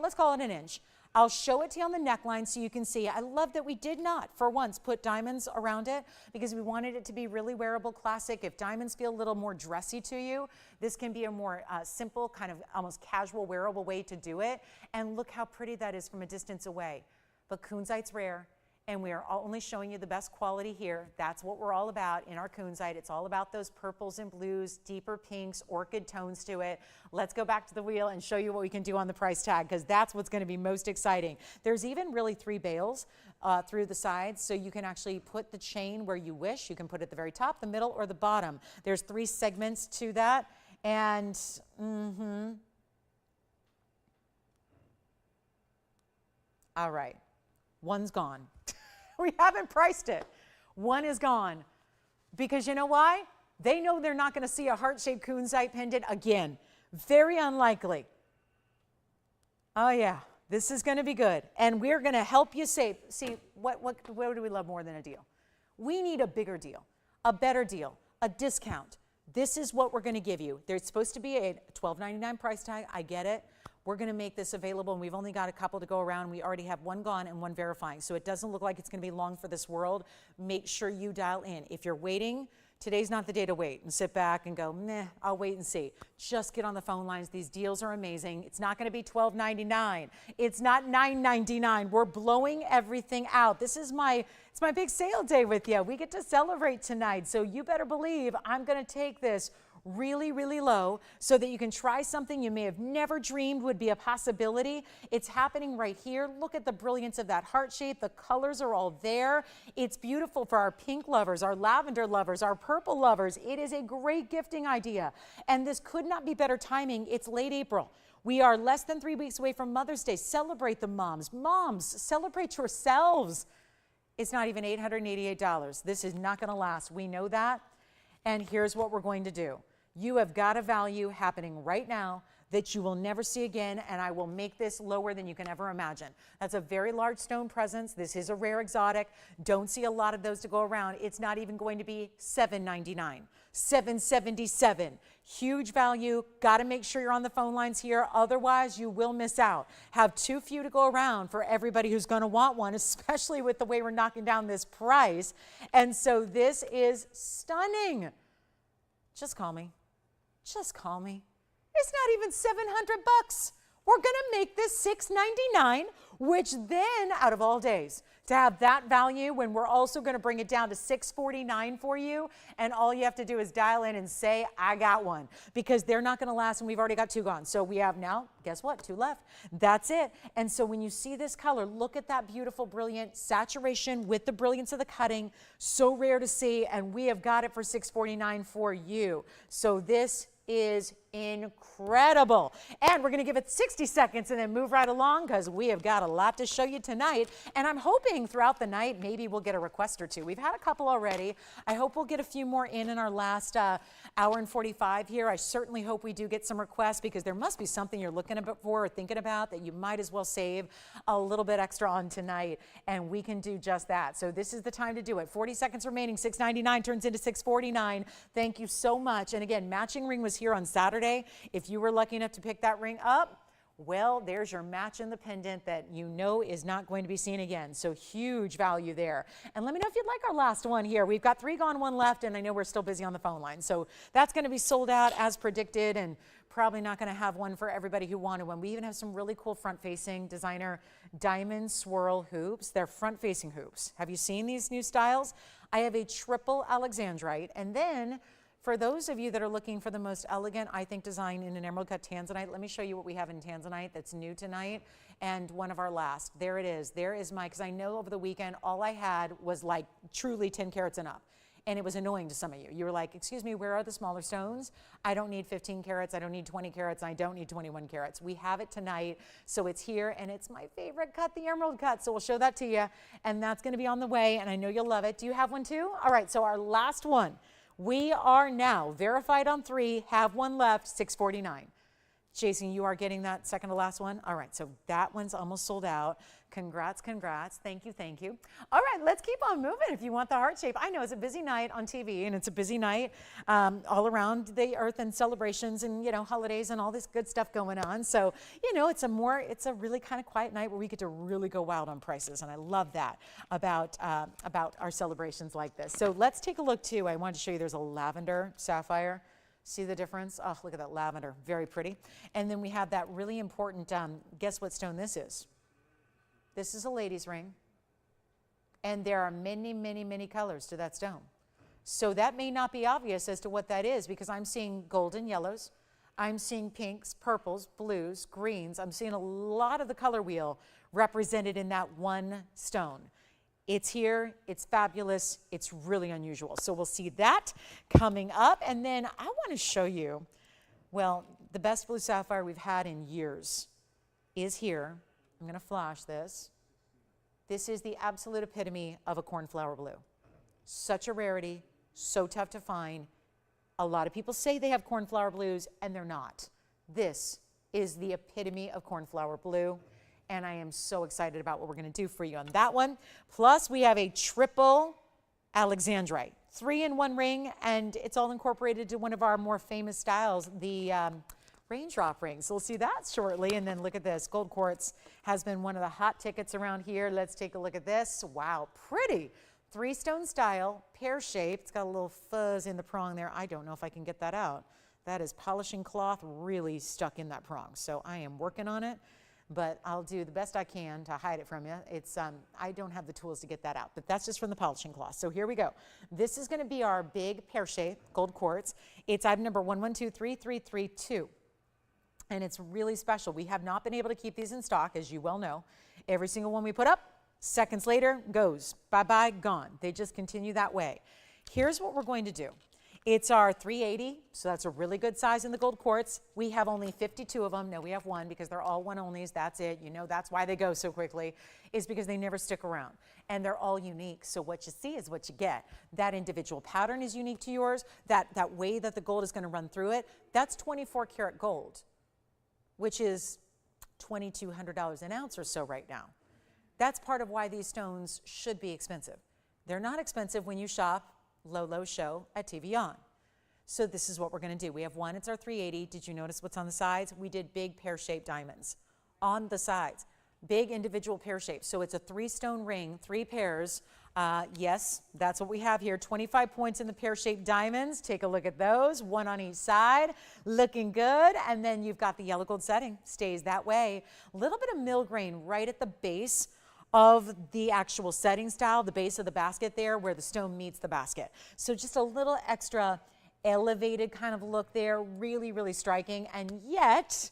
let's call it an inch. I'll show it to you on the neckline so you can see. I love that we did not, for once, put diamonds around it because we wanted it to be really wearable, classic. If diamonds feel a little more dressy to you, this can be a more simple, kind of almost casual, wearable way to do it. And look how pretty that is from a distance away. But kunzite's rare. And we are only showing you the best quality here. That's what we're all about in our kunzite. It's all about those purples and blues, deeper pinks, orchid tones to it. Let's go back to the wheel and show you what we can do on the price tag, because that's what's going to be most exciting. There's even really 3 bales through the sides, so you can actually put the chain where you wish. You can put it at the very top, the middle, or the bottom. There's 3 segments to that. And all right, one's gone. We haven't priced it. One is gone. Because you know why? They know they're not going to see a heart-shaped kunzite pendant again. Very unlikely. Oh yeah, this is going to be good. And we're going to help you save. See, what do we love more than a deal? We need a bigger deal, a better deal, a discount. This is what we're going to give you. There's supposed to be a $12.99 price tag. I get it. We're going to make this available, and we've only got a couple to go around. We already have one gone and one verifying, so it doesn't look like it's going to be long for this world. Make sure you dial in. If you're waiting, today's not the day to wait and sit back and go, meh, I'll wait and see. Just get on the phone lines. These deals are amazing. It's not going to be $12.99. It's not $9.99. We're blowing everything out. It's my big sale day with you. We get to celebrate tonight, so you better believe I'm going to take this really, really low so that you can try something you may have never dreamed would be a possibility. It's happening right here. Look at the brilliance of that heart shape. The colors are all there. It's beautiful for our pink lovers, our lavender lovers, our purple lovers. It is a great gifting idea. And this could not be better timing. It's late April. We are less than 3 weeks away from Mother's Day. Celebrate the moms. Moms, celebrate yourselves. It's not even $888. This is not going to last. We know that. And here's what we're going to do. You have got a value happening right now that you will never see again, and I will make this lower than you can ever imagine. That's a very large stone presence. This is a rare exotic. Don't see a lot of those to go around. It's not even going to be $799, $777. Huge value. Got to make sure you're on the phone lines here. Otherwise, you will miss out. Have too few to go around for everybody who's going to want one, especially with the way we're knocking down this price. And so this is stunning. Just call me. Just call me. It's not even $700. We're going to make this $699, which then, out of all days, to have that value when we're also going to bring it down to $649 for you, and all you have to do is dial in and say, I got one, because they're not going to last, and we've already got 2 gone. So we have now, guess what, 2 left. That's it. And so when you see this color, look at that beautiful, brilliant saturation with the brilliance of the cutting. So rare to see, and we have got it for $649 for you. So this is incredible. And we're going to give it 60 seconds and then move right along because we have got a lot to show you tonight. And I'm hoping throughout the night, maybe we'll get a request or two. We've had a couple already. I hope we'll get a few more in our last hour and 45 here. I certainly hope we do get some requests because there must be something you're looking for or thinking about that you might as well save a little bit extra on tonight. And we can do just that. So this is the time to do it. 40 seconds remaining. $699 turns into $649. Thank you so much. And again, matching ring was here on Saturday. If you were lucky enough to pick that ring up, well, there's your match in the pendant that you know is not going to be seen again. So huge value there. And let me know if you'd like our last one here. We've got 3 gone, 1 left, and I know we're still busy on the phone line. So that's going to be sold out as predicted, and probably not going to have one for everybody who wanted one. We even have some really cool front-facing designer diamond swirl hoops. They're front-facing hoops. Have you seen these new styles? I have a triple Alexandrite, and then for those of you that are looking for the most elegant, I think, design in an emerald cut tanzanite, let me show you what we have in tanzanite that's new tonight and one of our last. There it is. There is my, because I know over the weekend, all I had was like truly 10 carats and up. And it was annoying to some of you. You were like, excuse me, where are the smaller stones? I don't need 15 carats, I don't need 20 carats, I don't need 21 carats. We have it tonight, so it's here, and it's my favorite cut, the emerald cut. So we'll show that to you, and that's gonna be on the way, and I know you'll love it. Do you have one too? All right, so our last one. We are now verified on 3, have 1 left, $649. Jason, you are getting that second to last one? All right, so that one's almost sold out. Congrats, congrats. Thank you, thank you. All right, let's keep on moving if you want the heart shape. I know it's a busy night on TV, and it's a busy night all around the earth and celebrations and, you know, holidays and all this good stuff going on. So, you know, it's a really kind of quiet night where we get to really go wild on prices, and I love that about our celebrations like this. So let's take a look, too. I wanted to show you there's a lavender sapphire. See the difference? Oh, look at that lavender. Very pretty. And then we have that really important, guess what stone this is? This is a lady's ring. And there are many, many, many colors to that stone. So that may not be obvious as to what that is because I'm seeing golden yellows. I'm seeing pinks, purples, blues, greens. I'm seeing a lot of the color wheel represented in that one stone. It's here, it's fabulous, it's really unusual. So we'll see that coming up. And then I want to show you, well, the best blue sapphire we've had in years is here. I'm going to flash this. This is the absolute epitome of a cornflower blue. Such a rarity, so tough to find. A lot of people say they have cornflower blues, and they're not. This is the epitome of cornflower blue. And I am so excited about what we're going to do for you on that one. Plus, we have a triple Alexandrite, 3-in-1 ring, and it's all incorporated to one of our more famous styles, the raindrop ring. So we'll see that shortly. And then look at this. Gold quartz has been one of the hot tickets around here. Let's take a look at this. Wow, pretty. 3-stone style, pear shaped. It's got a little fuzz in the prong there. I don't know if I can get that out. That is polishing cloth really stuck in that prong. So I am working on it. but I'll do the best I can to hide it from you. It's, I don't have the tools to get that out, but that's just from the polishing cloth. So here we go. This is gonna be our big pear-shaped gold quartz. It's item number 11233332. And it's really special. We have not been able to keep these in stock, as you well know. Every single one we put up, seconds later, goes. Bye-bye, gone. They just continue that way. Here's what we're going to do. It's our 380, so that's a really good size in the gold quartz. We have only 52 of them. No, we have one because they're all one-onlys. That's it. You know, that's why they go so quickly, is because they never stick around. And they're all unique, so what you see is what you get. That individual pattern is unique to yours. That way that the gold is going to run through it, that's 24 karat gold, which is $2,200 an ounce or so right now. That's part of why these stones should be expensive. They're not expensive when you shop low show at TVON. So this is what we're going to do. We have one, it's our 380. Did you notice what's on the sides? We did big pear-shaped diamonds on the sides, big individual pear-shaped. So it's a 3-stone ring, 3 pairs. Yes, that's what we have here. 25 points in the pear-shaped diamonds. Take a look at those, 1 on each side, looking good. And then you've got the yellow gold setting, stays that way. A little bit of mill grain right at the base of the actual setting style, the base of the basket there where the stone meets the basket. So just a little extra elevated kind of look there, really, really striking. And yet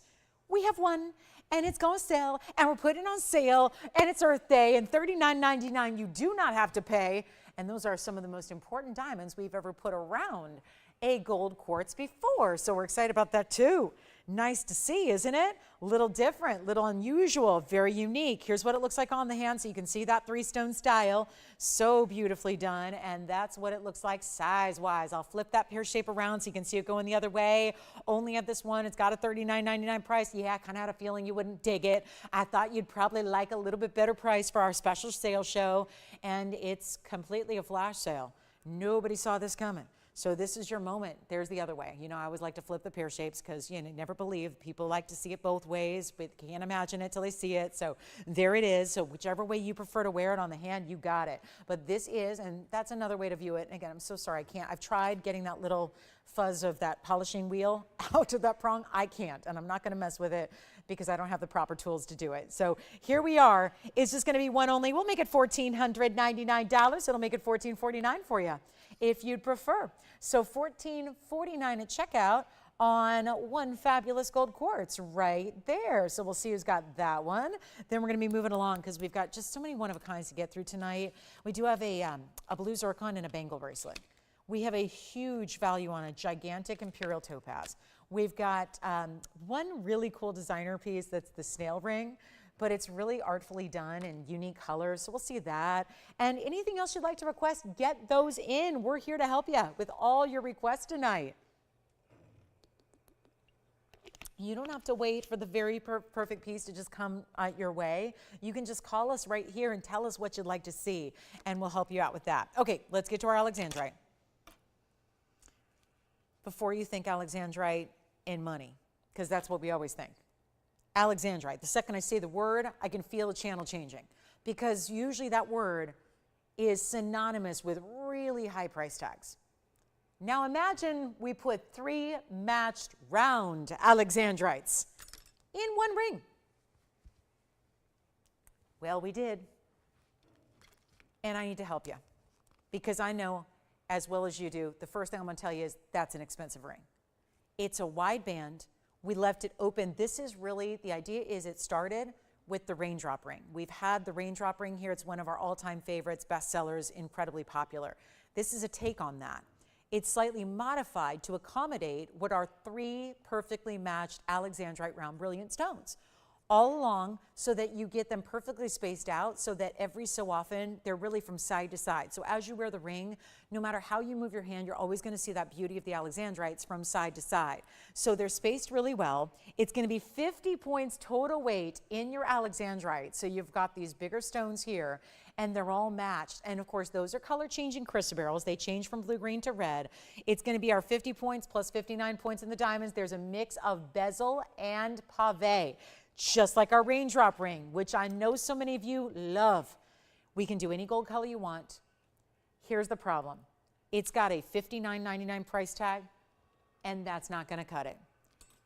we have one and it's going to sell and we're putting it on sale and it's Earth Day and $39.99 you do not have to pay. And those are some of the most important diamonds we've ever put around a gold quartz before. So we're excited about that too. Nice to see, isn't it? Little different, little unusual, very unique. Here's what it looks like on the hand, so you can see that 3-stone style. So beautifully done, and that's what it looks like size-wise. I'll flip that pear shape around so you can see it going the other way. Only have this one. It's got a $39.99 price. Yeah, I kind of had a feeling you wouldn't dig it. I thought you'd probably like a little bit better price for our special sale show, and it's completely a flash sale. Nobody saw this coming. So this is your moment. There's the other way. You know, I always like to flip the pear shapes because, you know, never believe. People like to see it both ways, but can't imagine it till they see it. So there it is. So whichever way you prefer to wear it on the hand, you got it. But this is, and that's another way to view it. Again, I'm so sorry, I can't. I've tried getting that little fuzz of that polishing wheel out of that prong. I can't, and I'm not going to mess with it because I don't have the proper tools to do it. So here we are. It's just going to be one only. We'll make it $1,499. It'll make it $1,449 for you if you'd prefer. So $14.49 at checkout on one fabulous gold quartz right there. So we'll see who's got that one. Then we're going to be moving along because we've got just so many one-of-a-kinds to get through tonight. We do have a blue zircon and a bangle bracelet. We have a huge value on a gigantic Imperial topaz. We've got one really cool designer piece that's the snail ring, but it's really artfully done in unique colors, so we'll see that. And anything else you'd like to request, get those in. We're here to help you with all your requests tonight. You don't have to wait for the very perfect piece to just come your way. You can just call us right here and tell us what you'd like to see, and we'll help you out with that. Okay, let's get to our Alexandrite. Before you think Alexandrite in money, because that's what we always think. Alexandrite, the second I say the word, I can feel the channel changing because usually that word is synonymous with really high price tags. Now imagine we put 3 matched round Alexandrites in one ring. Well, we did. And I need to help you because I know as well as you do, the first thing I'm going to tell you is that's an expensive ring. It's a wide band. We left it open. This is really, the idea is it started with the raindrop ring. We've had the raindrop ring here. It's one of our all-time favorites, bestsellers, incredibly popular. This is a take on that. It's slightly modified to accommodate what are 3 perfectly matched Alexandrite round brilliant stones all along so that you get them perfectly spaced out so that every so often they're really from side to side. So as you wear the ring, no matter how you move your hand, you're always going to see that beauty of the Alexandrites from side to side. So they're spaced really well. It's going to be 50 points total weight in your Alexandrite. So you've got these bigger stones here and they're all matched. And of course, those are color changing chrysoberyls. They change from blue, green to red. It's going to be our 50 points plus 59 points in the diamonds. There's a mix of bezel and pave. Just like our raindrop ring, which I know so many of you love. We can do any gold color you want. Here's the problem. It's got a $59.99 price tag, and that's not going to cut it.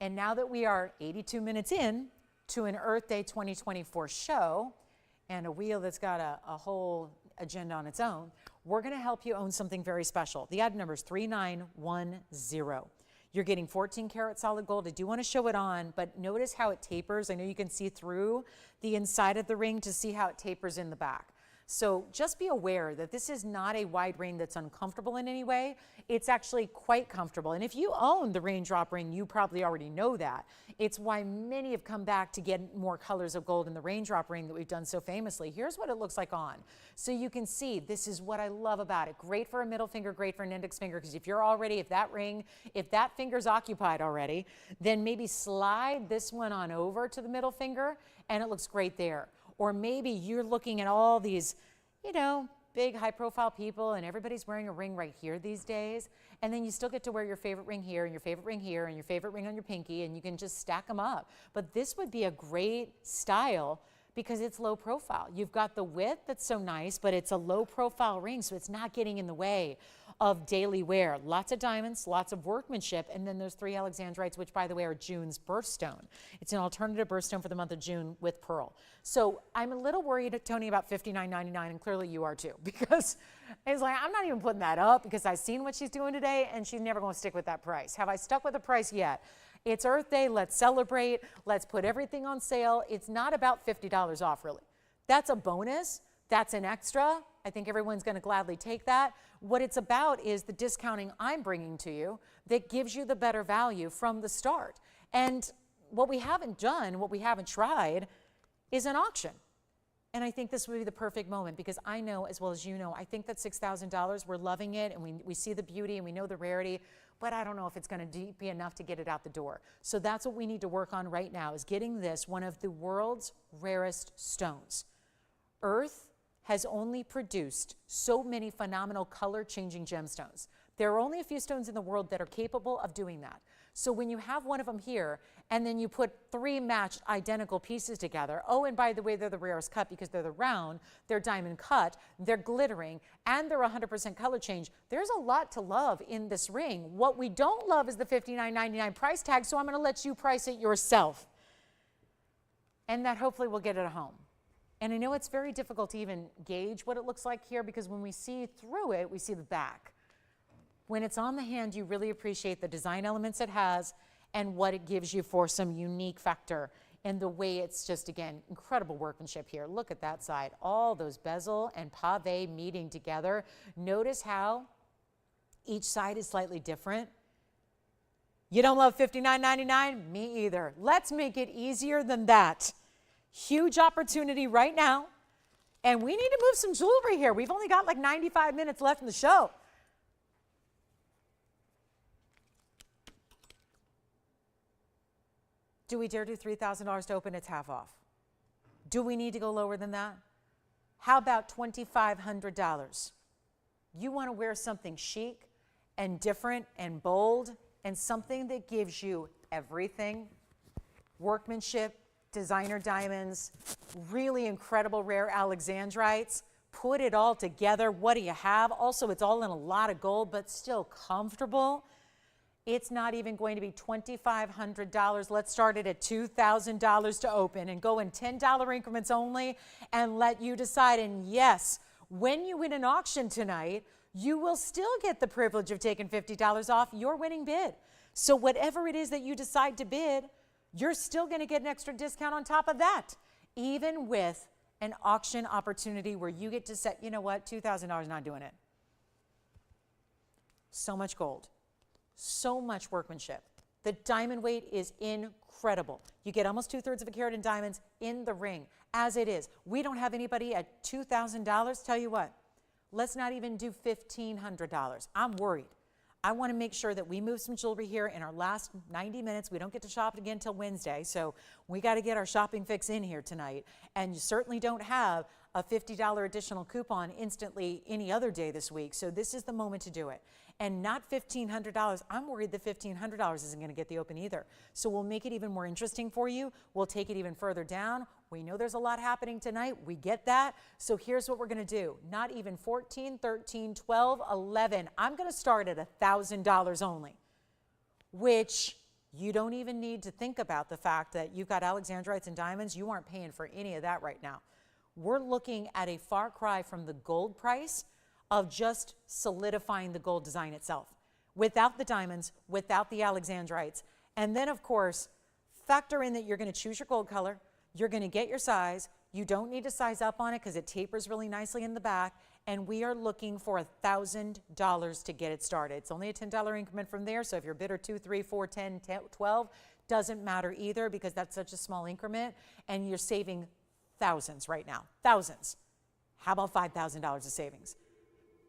And now that we are 82 minutes in, to an Earth Day 2024 show and a wheel that's got a whole agenda on its own, we're going to help you own something very special. The item number is 3910. You're getting 14 karat solid gold. I do want to show it on, but notice how it tapers. I know you can see through the inside of the ring to see how it tapers in the back. So just be aware that this is not a wide ring that's uncomfortable in any way. It's actually quite comfortable. And if you own the raindrop ring, you probably already know that. It's why many have come back to get more colors of gold in the raindrop ring that we've done so famously. Here's what it looks like on. So you can see, this is what I love about it. Great for a middle finger, great for an index finger, because if that finger's occupied already, then maybe slide this one on over to the middle finger and it looks great there. Or maybe you're looking at all these, you know, big high profile people and everybody's wearing a ring right here these days. And then you still get to wear your favorite ring here and your favorite ring here and your favorite ring on your pinky, and you can just stack them up. But this would be a great style because it's low profile. You've got the width that's so nice, but it's a low profile ring, so it's not getting in the way of daily wear. Lots of diamonds, lots of workmanship, and then there's 3 Alexandrites, which by the way are June's birthstone. It's an alternative birthstone for the month of June with pearl. So I'm a little worried, Tony, about $59.99, and clearly you are too, because it's like, I'm not even putting that up because I've seen what she's doing today and she's never gonna stick with that price. Have I stuck with the price yet? It's Earth Day, let's celebrate, let's put everything on sale. It's not about $50 off really. That's a bonus, that's an extra. I think everyone's gonna gladly take that. What it's about is the discounting I'm bringing to you that gives you the better value from the start. And what we haven't done, what we haven't tried, is an auction. And I think this would be the perfect moment because I know, as well as you know, I think that $6,000, we're loving it and we see the beauty and we know the rarity, but I don't know if it's gonna be enough to get it out the door. So that's what we need to work on right now, is getting this, one of the world's rarest stones. Earth has only produced so many phenomenal color-changing gemstones. There are only a few stones in the world that are capable of doing that. So when you have one of them here, and then you put 3 matched identical pieces together, oh, and by the way, they're the rarest cut because they're the round, they're diamond cut, they're glittering, and they're 100% color change. There's a lot to love in this ring. What we don't love is the $59.99 price tag, so I'm gonna let you price it yourself. And that hopefully will get it home. And I know it's very difficult to even gauge what it looks like here because when we see through it, we see the back. When it's on the hand, you really appreciate the design elements it has and what it gives you for some unique factor and the way it's just, again, incredible workmanship here. Look at that side, all those bezel and pave meeting together. Notice how each side is slightly different. You don't love $59.99? Me either. Let's make it easier than that. Huge opportunity right now. And we need to move some jewelry here. We've only got like 95 minutes left in the show. Do we dare do $3,000 to open? It's half off. Do we need to go lower than that? How about $2,500? You want to wear something chic and different and bold and something that gives you everything. Workmanship, designer diamonds, really incredible rare Alexandrites. Put it all together. What do you have? Also, it's all in a lot of gold, but still comfortable. It's not even going to be $2,500. Let's start it at $2,000 to open and go in $10 increments only and let you decide. And yes, when you win an auction tonight, you will still get the privilege of taking $50 off your winning bid. So whatever it is that you decide to bid, you're still going to get an extra discount on top of that, even with an auction opportunity where you get to set, you know what, $2,000 not doing it. So much gold. So much workmanship. The diamond weight is incredible. You get almost 2/3 of a carat in diamonds in the ring, as it is. We don't have anybody at $2,000. Tell you what, let's not even do $1,500. I'm worried. I want to make sure that we move some jewelry here in our last 90 minutes. We don't get to shop again until Wednesday, so we got to get our shopping fix in here tonight. And you certainly don't have a $50 additional coupon instantly any other day this week, so this is the moment to do it. And not $1,500. I'm worried that $1,500 isn't going to get the open either. So we'll make it even more interesting for you. We'll take it even further down. We know there's a lot happening tonight. We get that. So here's what we're going to do. Not even 14, 13, 12, 11. I'm going to start at $1,000 only, which You don't even need to think about the fact that you've got Alexandrites and diamonds. You aren't paying for any of that right now. We're looking at a far cry from the gold price of just solidifying the gold design itself, without the diamonds, without the Alexandrites. And then, of course, factor in that you're going to choose your gold color. You're going to get your size. You don't need to size up on it because it tapers really nicely in the back. And we are looking for $1,000 to get it started. It's only a $10 increment from there. So if you're bidder 2, 3, 4, 10, 12, doesn't matter either because that's such a small increment. And you're saving thousands right now. Thousands. How about $5,000 of savings?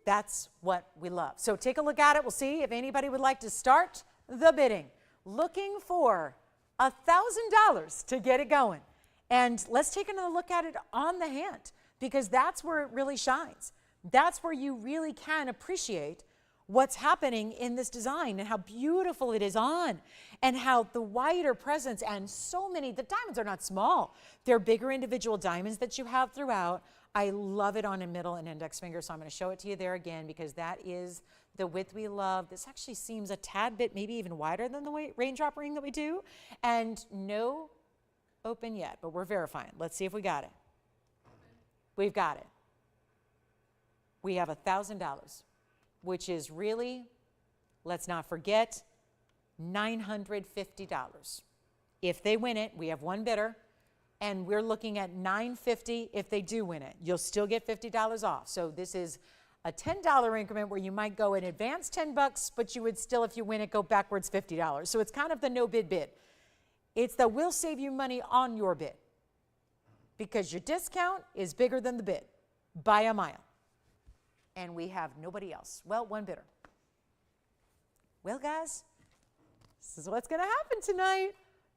That's what we love. So take a look at it. We'll see if anybody would like to start the bidding. Looking for $1,000 to get it going. And let's take another look at it on the hand because that's where it really shines. That's where you really can appreciate what's happening in this design and how beautiful it is on and how the wider presence and so many, the diamonds are not small. They're bigger individual diamonds that you have throughout. I love it on a middle and index finger, so I'm going to show it to you there again because that is the width we love. This actually seems a tad bit, maybe even wider than the raindrop ring that we do. And no open yet, but we're verifying. Let's see if we got it. We've got it. We have $1,000, which is really, let's not forget, $950. If they win it, we have one bidder. And we're looking at $950 if they do win it. You'll still get $50 off. So this is a $10 increment where you might go in advance $10, but you would still, if you win it, go backwards $50. So it's kind of the no bid bid. It's the we'll save you money on your bid because your discount is bigger than the bid by a mile. And we have nobody else. Well, one bidder. Well, guys, this is what's going to happen tonight.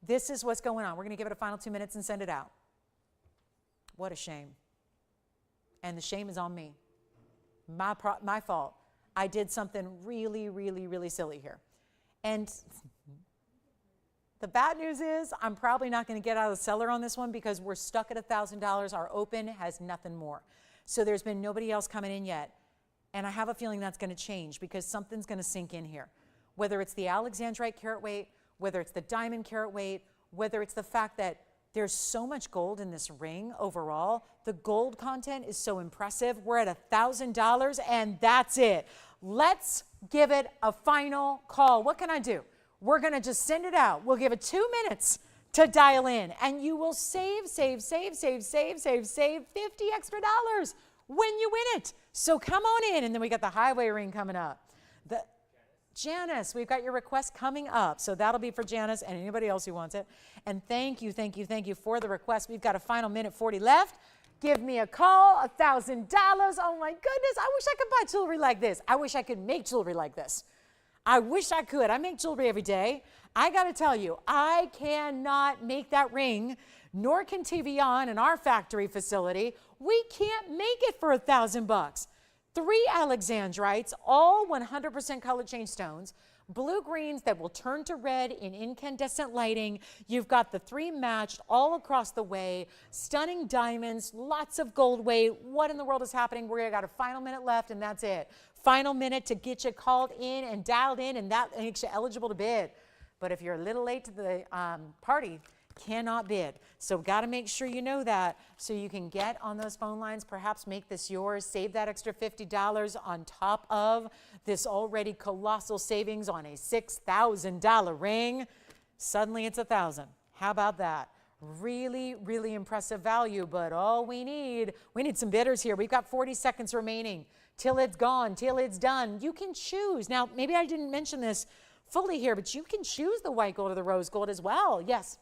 This is what's going on. We're going to give it a final 2 minutes and send it out. What a shame. And the shame is on me. My fault. I did something really, really, really silly here. And the bad news is I'm probably not going to get out of the cellar on this one because we're stuck at $1,000. Our open has nothing more. So there's been nobody else coming in yet. And I have a feeling that's going to change because something's going to sink in here. Whether it's the Alexandrite carat weight, whether it's the diamond carat weight, whether it's the fact that there's so much gold in this ring overall, the gold content is so impressive. We're at $1,000 and that's it. Let's give it a final call. What can I do? We're going to just send it out. We'll give it 2 minutes to dial in and you will save 50 extra dollars when you win it. So come on in. And then we got the highway ring coming up. Janice, we've got your request coming up. So that'll be for Janice and anybody else who wants it. And thank you for the request. We've got a final minute 40 left. Give me a call, $1,000. Oh my goodness, I wish I could buy jewelry like this. I wish I could make jewelry like this. I wish I could. I make jewelry every day. I got to tell you, I cannot make that ring, nor can TVON in our factory facility. We can't make it for $1,000. 3 Alexandrites, all 100% color change stones, blue greens that will turn to red in incandescent lighting. You've got the 3 matched all across the way, stunning diamonds, lots of gold weight. What in the world is happening? We've got a final minute left and that's it. Final minute to get you called in and dialed in and that makes you eligible to bid. But if you're a little late to the party, cannot bid. So got to make sure you know that so you can get on those phone lines, perhaps make this yours, save that extra $50 on top of this already colossal savings on a $6,000 ring. Suddenly it's $1,000. How about that? Really, really impressive value, but all we need some bidders here. We've got 40 seconds remaining till it's gone, till it's done. You can choose. Now, maybe I didn't mention this fully here, but you can choose the white gold or the rose gold as well. Yes.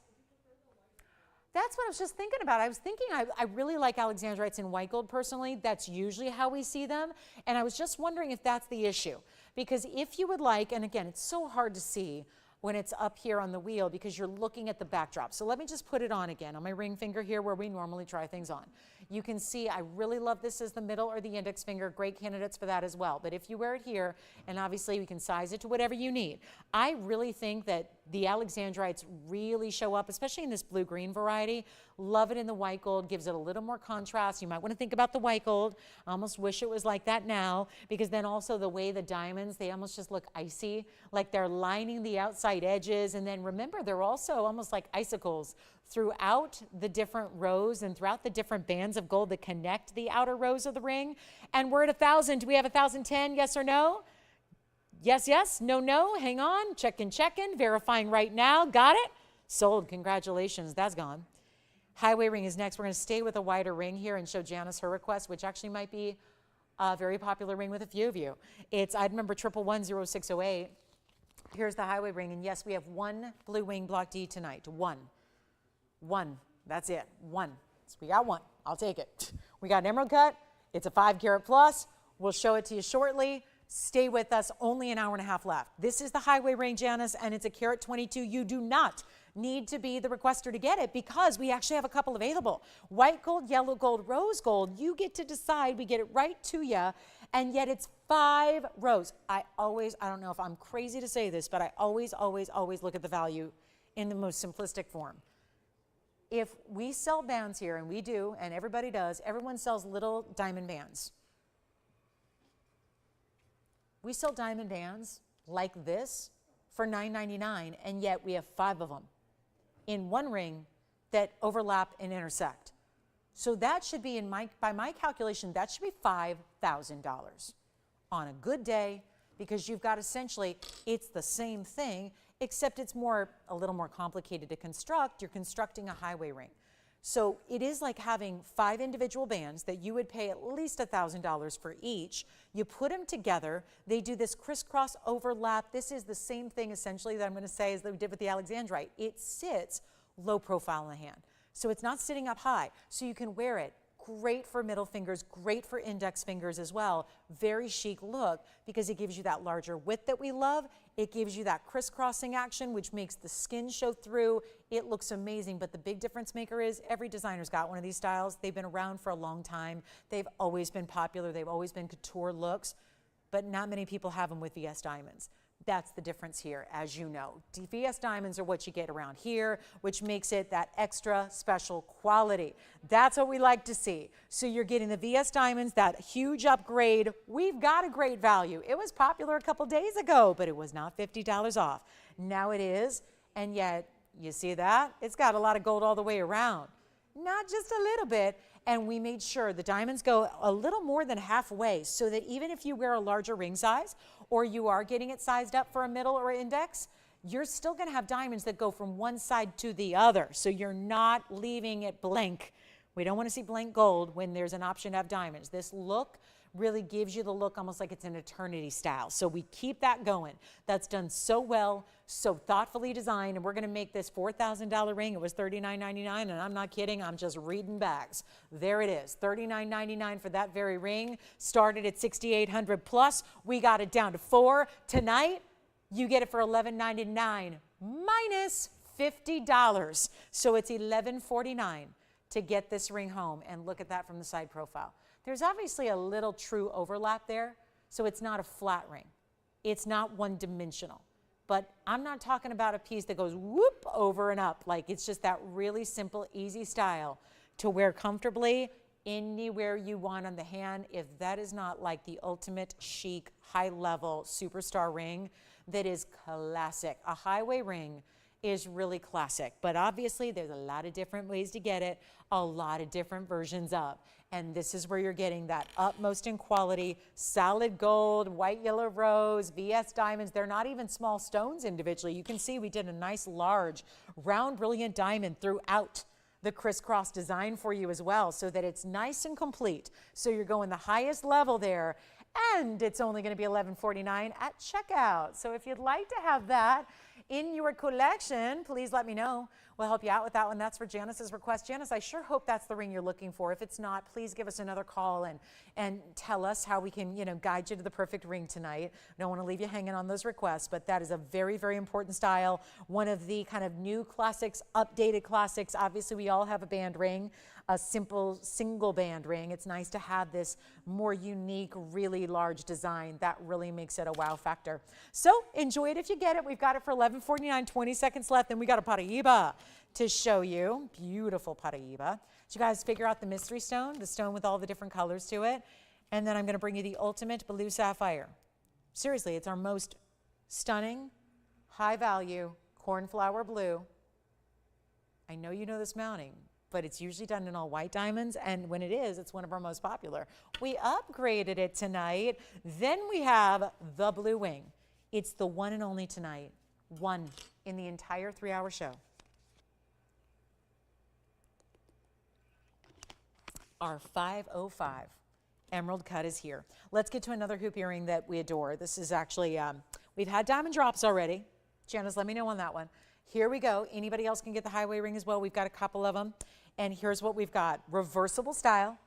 That's what I was just thinking about. I was thinking I really like Alexandrites in white gold personally. That's usually how we see them. And I was just wondering if that's the issue. Because if you would like, and again, it's so hard to see when it's up here on the wheel because you're looking at the backdrop. So let me just put it on again on my ring finger here where we normally try things on. You can see I really love this as the middle or the index finger. Great candidates for that as well. But if you wear it here, and obviously we can size it to whatever you need. I really think that The Alexandrites really show up, especially in this blue-green variety. Love it in the white gold, gives it a little more contrast. You might want to think about the white gold. I almost wish it was like that now, because then also the way the diamonds, they almost just look icy, like they're lining the outside edges. And then remember, they're also almost like icicles throughout the different rows and throughout the different bands of gold that connect the outer rows of the ring. And we're at 1,000. Do we have 1,010? Yes or no? Yes, yes, no, no, hang on, checking, verifying right now, got it? Sold, congratulations, that's gone. Highway ring is next. We're gonna stay with a wider ring here and show Janice her request, which actually might be a very popular ring with a few of you. It's item number 1110608. Here's the highway ring, and yes, we have one blue wing block D tonight, one, that's it, one. So we got one, I'll take it. We got an emerald cut, it's a 5 carat plus, we'll show it to you shortly. Stay with us, only an hour and a half left. This is the highway ring, Janice, and it's a carat 22. You do not need to be the requester to get it because we actually have a couple available. White gold, yellow gold, rose gold. You get to decide. We get it right to you, and yet it's 5 rows. I don't know if I'm crazy to say this, but I always look at the value in the most simplistic form. If we sell bands here, and we do, and everybody does, everyone sells little diamond bands. We sell diamond bands like this for $9.99, and yet we have 5 of them in one ring that overlap and intersect. So that should be, by my calculation, that should be $5,000 on a good day, because you've got essentially, it's the same thing, except it's a little more complicated to construct. You're constructing a highway ring. So it is like having 5 individual bands that you would pay at least $1,000 for each. You put them together. They do this crisscross overlap. This is the same thing essentially that I'm going to say as we did with the Alexandrite. It sits low profile in the hand. So it's not sitting up high. So you can wear it. Great for middle fingers, great for index fingers as well. Very chic look because it gives you that larger width that we love. It gives you that crisscrossing action, which makes the skin show through. It looks amazing, but the big difference maker is every designer's got one of these styles. They've been around for a long time. They've always been popular. They've always been couture looks, but not many people have them with VS diamonds. That's the difference here, as you know. VS diamonds are what you get around here, which makes it that extra special quality. That's what we like to see. So you're getting the VS diamonds, that huge upgrade. We've got a great value. It was popular a couple days ago, but it was not $50 off. Now it is, and yet, you see that? It's got a lot of gold all the way around. Not just a little bit. And we made sure the diamonds go a little more than halfway so that even if you wear a larger ring size or you are getting it sized up for a middle or index, you're still going to have diamonds that go from one side to the other. So you're not leaving it blank. We don't want to see blank gold when there's an option to have diamonds. This look really gives you the look almost like it's an eternity style. So we keep that going. That's done so well, so thoughtfully designed, and we're going to make this $4,000 ring. It was $39.99, and I'm not kidding. I'm just reading bags. There it is, $39.99 for that very ring. Started at $6,800 plus. We got it down to $4. Tonight, you get it for $11.99 minus $50. So it's $11.49 to get this ring home. And look at that from the side profile. There's obviously a little true overlap there, so it's not a flat ring. It's not one-dimensional. But I'm not talking about a piece that goes whoop over and up. Like, it's just that really simple, easy style to wear comfortably anywhere you want on the hand. If that is not like the ultimate chic, high-level superstar ring that is classic. A highway ring is really classic, but obviously there's a lot of different ways to get it, a lot of different versions of. And this is where you're getting that utmost in quality, solid gold, white, yellow, rose, VS diamonds. They're not even small stones individually. You can see we did a nice large round brilliant diamond throughout the crisscross design for you as well, so that it's nice and complete. So you're going the highest level there, and it's only going to be $11.49 at checkout. So if you'd like to have that in your collection, please let me know. We'll help you out with that one. That's for Janice's request. Janice, I sure hope that's the ring you're looking for. If it's not, please give us another call and tell us how we can, guide you to the perfect ring tonight. Don't want to leave you hanging on those requests, but that is a very, very important style. One of the kind of new classics, updated classics. Obviously, we all have a band ring. a simple single band ring. It's nice to have this more unique, really large design. That really makes it a wow factor. So enjoy it if you get it. We've got it for $11.49, 20 seconds left. Then we got a paraiba to show you. Beautiful paraiba. Did you guys figure out the mystery stone, the stone with all the different colors to it? And then I'm going to bring you the ultimate blue sapphire. Seriously, it's our most stunning, high value cornflower blue. I know you know this mounting, but it's usually done in all white diamonds, and when it is, it's one of our most popular. We upgraded it tonight. Then we have the blue wing. It's the one and only tonight, one in the entire 3-hour show. Our 505 emerald cut is here. Let's get to another hoop earring that we adore. This is actually, we've had diamond drops already. Janice, let me know on that one. Here we go. Anybody else can get the highway ring as well. We've got a couple of them. And here's what we've got. Reversible style,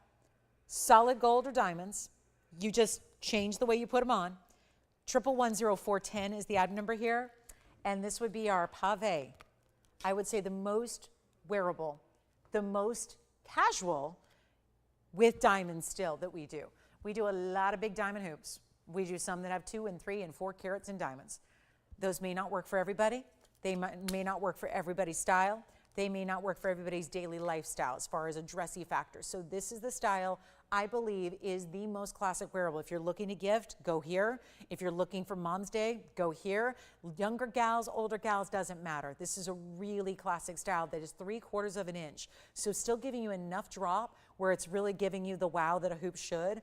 solid gold or diamonds. You just change the way you put them on. 110410 is the item number here. And this would be our pave. I would say the most wearable, the most casual with diamonds still that we do. We do a lot of big diamond hoops. We do some that have 2 and 3 and 4 carats in diamonds. Those may not work for everybody. They may not work for everybody's style. They may not work for everybody's daily lifestyle as far as a dressy factor. So this is the style I believe is the most classic wearable. If you're looking to gift, go here. If you're looking for Mom's Day, go here. Younger gals, older gals, doesn't matter. This is a really classic style that is 3/4 of an inch. So still giving you enough drop where it's really giving you the wow that a hoop should,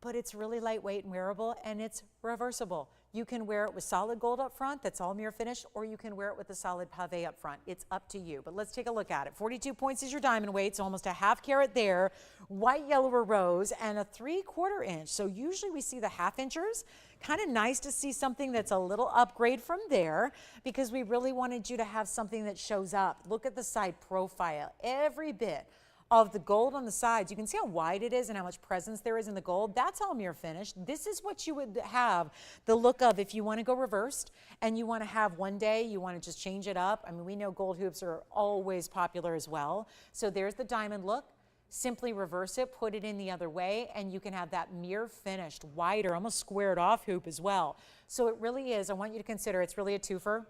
but it's really lightweight and wearable, and it's reversible. You can wear it with solid gold up front, that's all mirror finished, or you can wear it with a solid pave up front. It's up to you, but let's take a look at it. 42 points is your diamond weight, so almost a 1/2 carat there, white, yellow, or rose, and a 3/4 inch. So usually we see the 1/2 inchers. Kind of nice to see something that's a little upgrade from there, because we really wanted you to have something that shows up. Look at the side profile, every bit of the gold on the sides. You can see how wide it is and how much presence there is in the gold. That's all mirror finished. This is what you would have the look of if you want to go reversed and you want to have one day, you want to just change it up. I mean, we know gold hoops are always popular as well. So there's the diamond look. Simply reverse it, put it in the other way, and you can have that mirror finished, wider, almost squared off hoop as well. So it really is, I want you to consider it's really a twofer.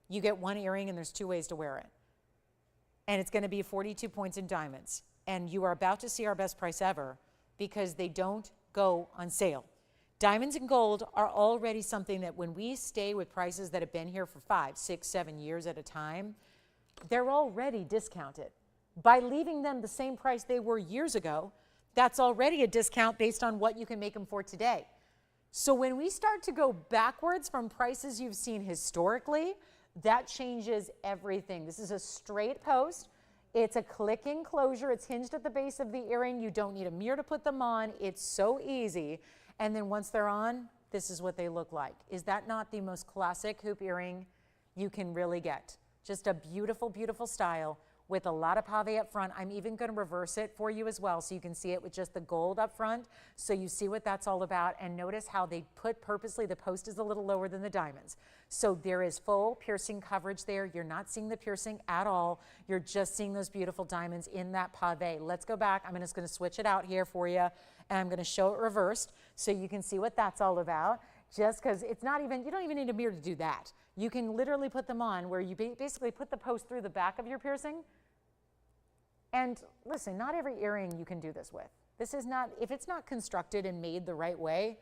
You get one earring and there's 2 ways to wear it. And it's going to be 42 points in diamonds. And you are about to see our best price ever because they don't go on sale. Diamonds and gold are already something that when we stay with prices that have been here for 5, 6, 7 years at a time, they're already discounted. By leaving them the same price they were years ago, that's already a discount based on what you can make them for today. So when we start to go backwards from prices you've seen historically, that changes everything. This is a straight post. It's a click-in closure. It's hinged at the base of the earring. You don't need a mirror to put them on. It's so easy. And then once they're on, this is what they look like. Is that not the most classic hoop earring you can really get? Just a beautiful, beautiful style with a lot of pave up front. I'm even going to reverse it for you as well so you can see it with just the gold up front so you see what that's all about. And notice how they put purposely the post is a little lower than the diamonds. So there is full piercing coverage there. You're not seeing the piercing at all. You're just seeing those beautiful diamonds in that pave. Let's go back. I'm just going to switch it out here for you, and I'm going to show it reversed so you can see what that's all about. Just because it's not even, you don't even need a mirror to do that. You can literally put them on where you basically put the post through the back of your piercing. And listen, not every earring you can do this with. This is not, if it's not constructed and made the right way,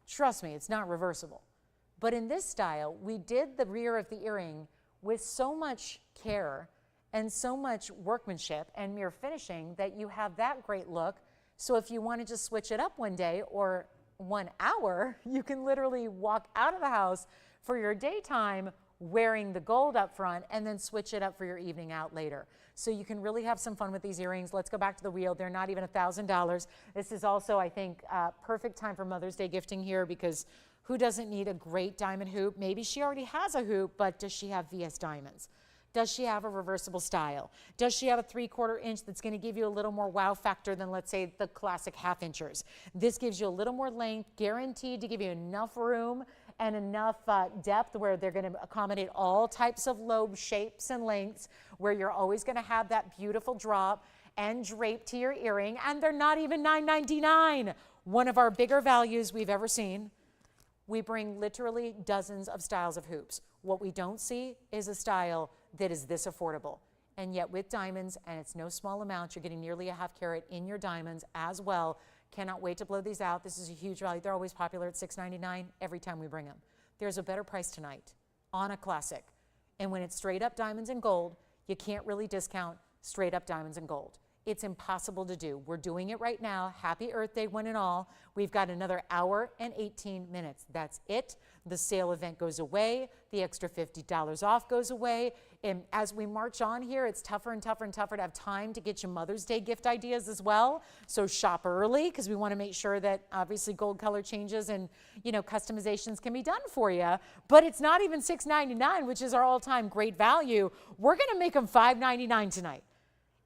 trust me, it's not reversible. But in this style, we did the rear of the earring with so much care and so much workmanship and mirror finishing that you have that great look. So if you want to just switch it up one day or 1 hour, you can literally walk out of the house for your daytime wearing the gold up front and then switch it up for your evening out later. So you can really have some fun with these earrings. Let's go back to the wheel. They're not even $1,000. This is also, I think, perfect time for Mother's Day gifting here because who doesn't need a great diamond hoop? Maybe she already has a hoop, but does she have VS diamonds? Does she have a reversible style? Does she have a 3/4 inch that's going to give you a little more wow factor than, let's say, the classic 1/2 inchers? This gives you a little more length, guaranteed to give you enough room and enough depth where they're going to accommodate all types of lobe shapes and lengths, where you're always going to have that beautiful drop. and drape to your earring, and they're not even $9.99. One of our bigger values we've ever seen. We bring literally dozens of styles of hoops. What we don't see is a style that is this affordable. And yet with diamonds, and it's no small amount, you're getting nearly a ½ carat in your diamonds as well. Cannot wait to blow these out. This is a huge value. They're always popular at $6.99 every time we bring them. There's a better price tonight on a classic. And when it's straight up diamonds and gold, you can't really discount straight up diamonds and gold. It's impossible to do. We're doing it right now. Happy Earth Day, one and all. We've got another hour and 18 minutes. That's it. The sale event goes away. The extra $50 off goes away. And as we march on here, it's tougher and tougher and tougher to have time to get you Mother's Day gift ideas as well. So shop early, because we want to make sure that obviously gold color changes and, you know, customizations can be done for you. But it's not even $6.99, which is our all-time great value. We're going to make them $5.99 tonight,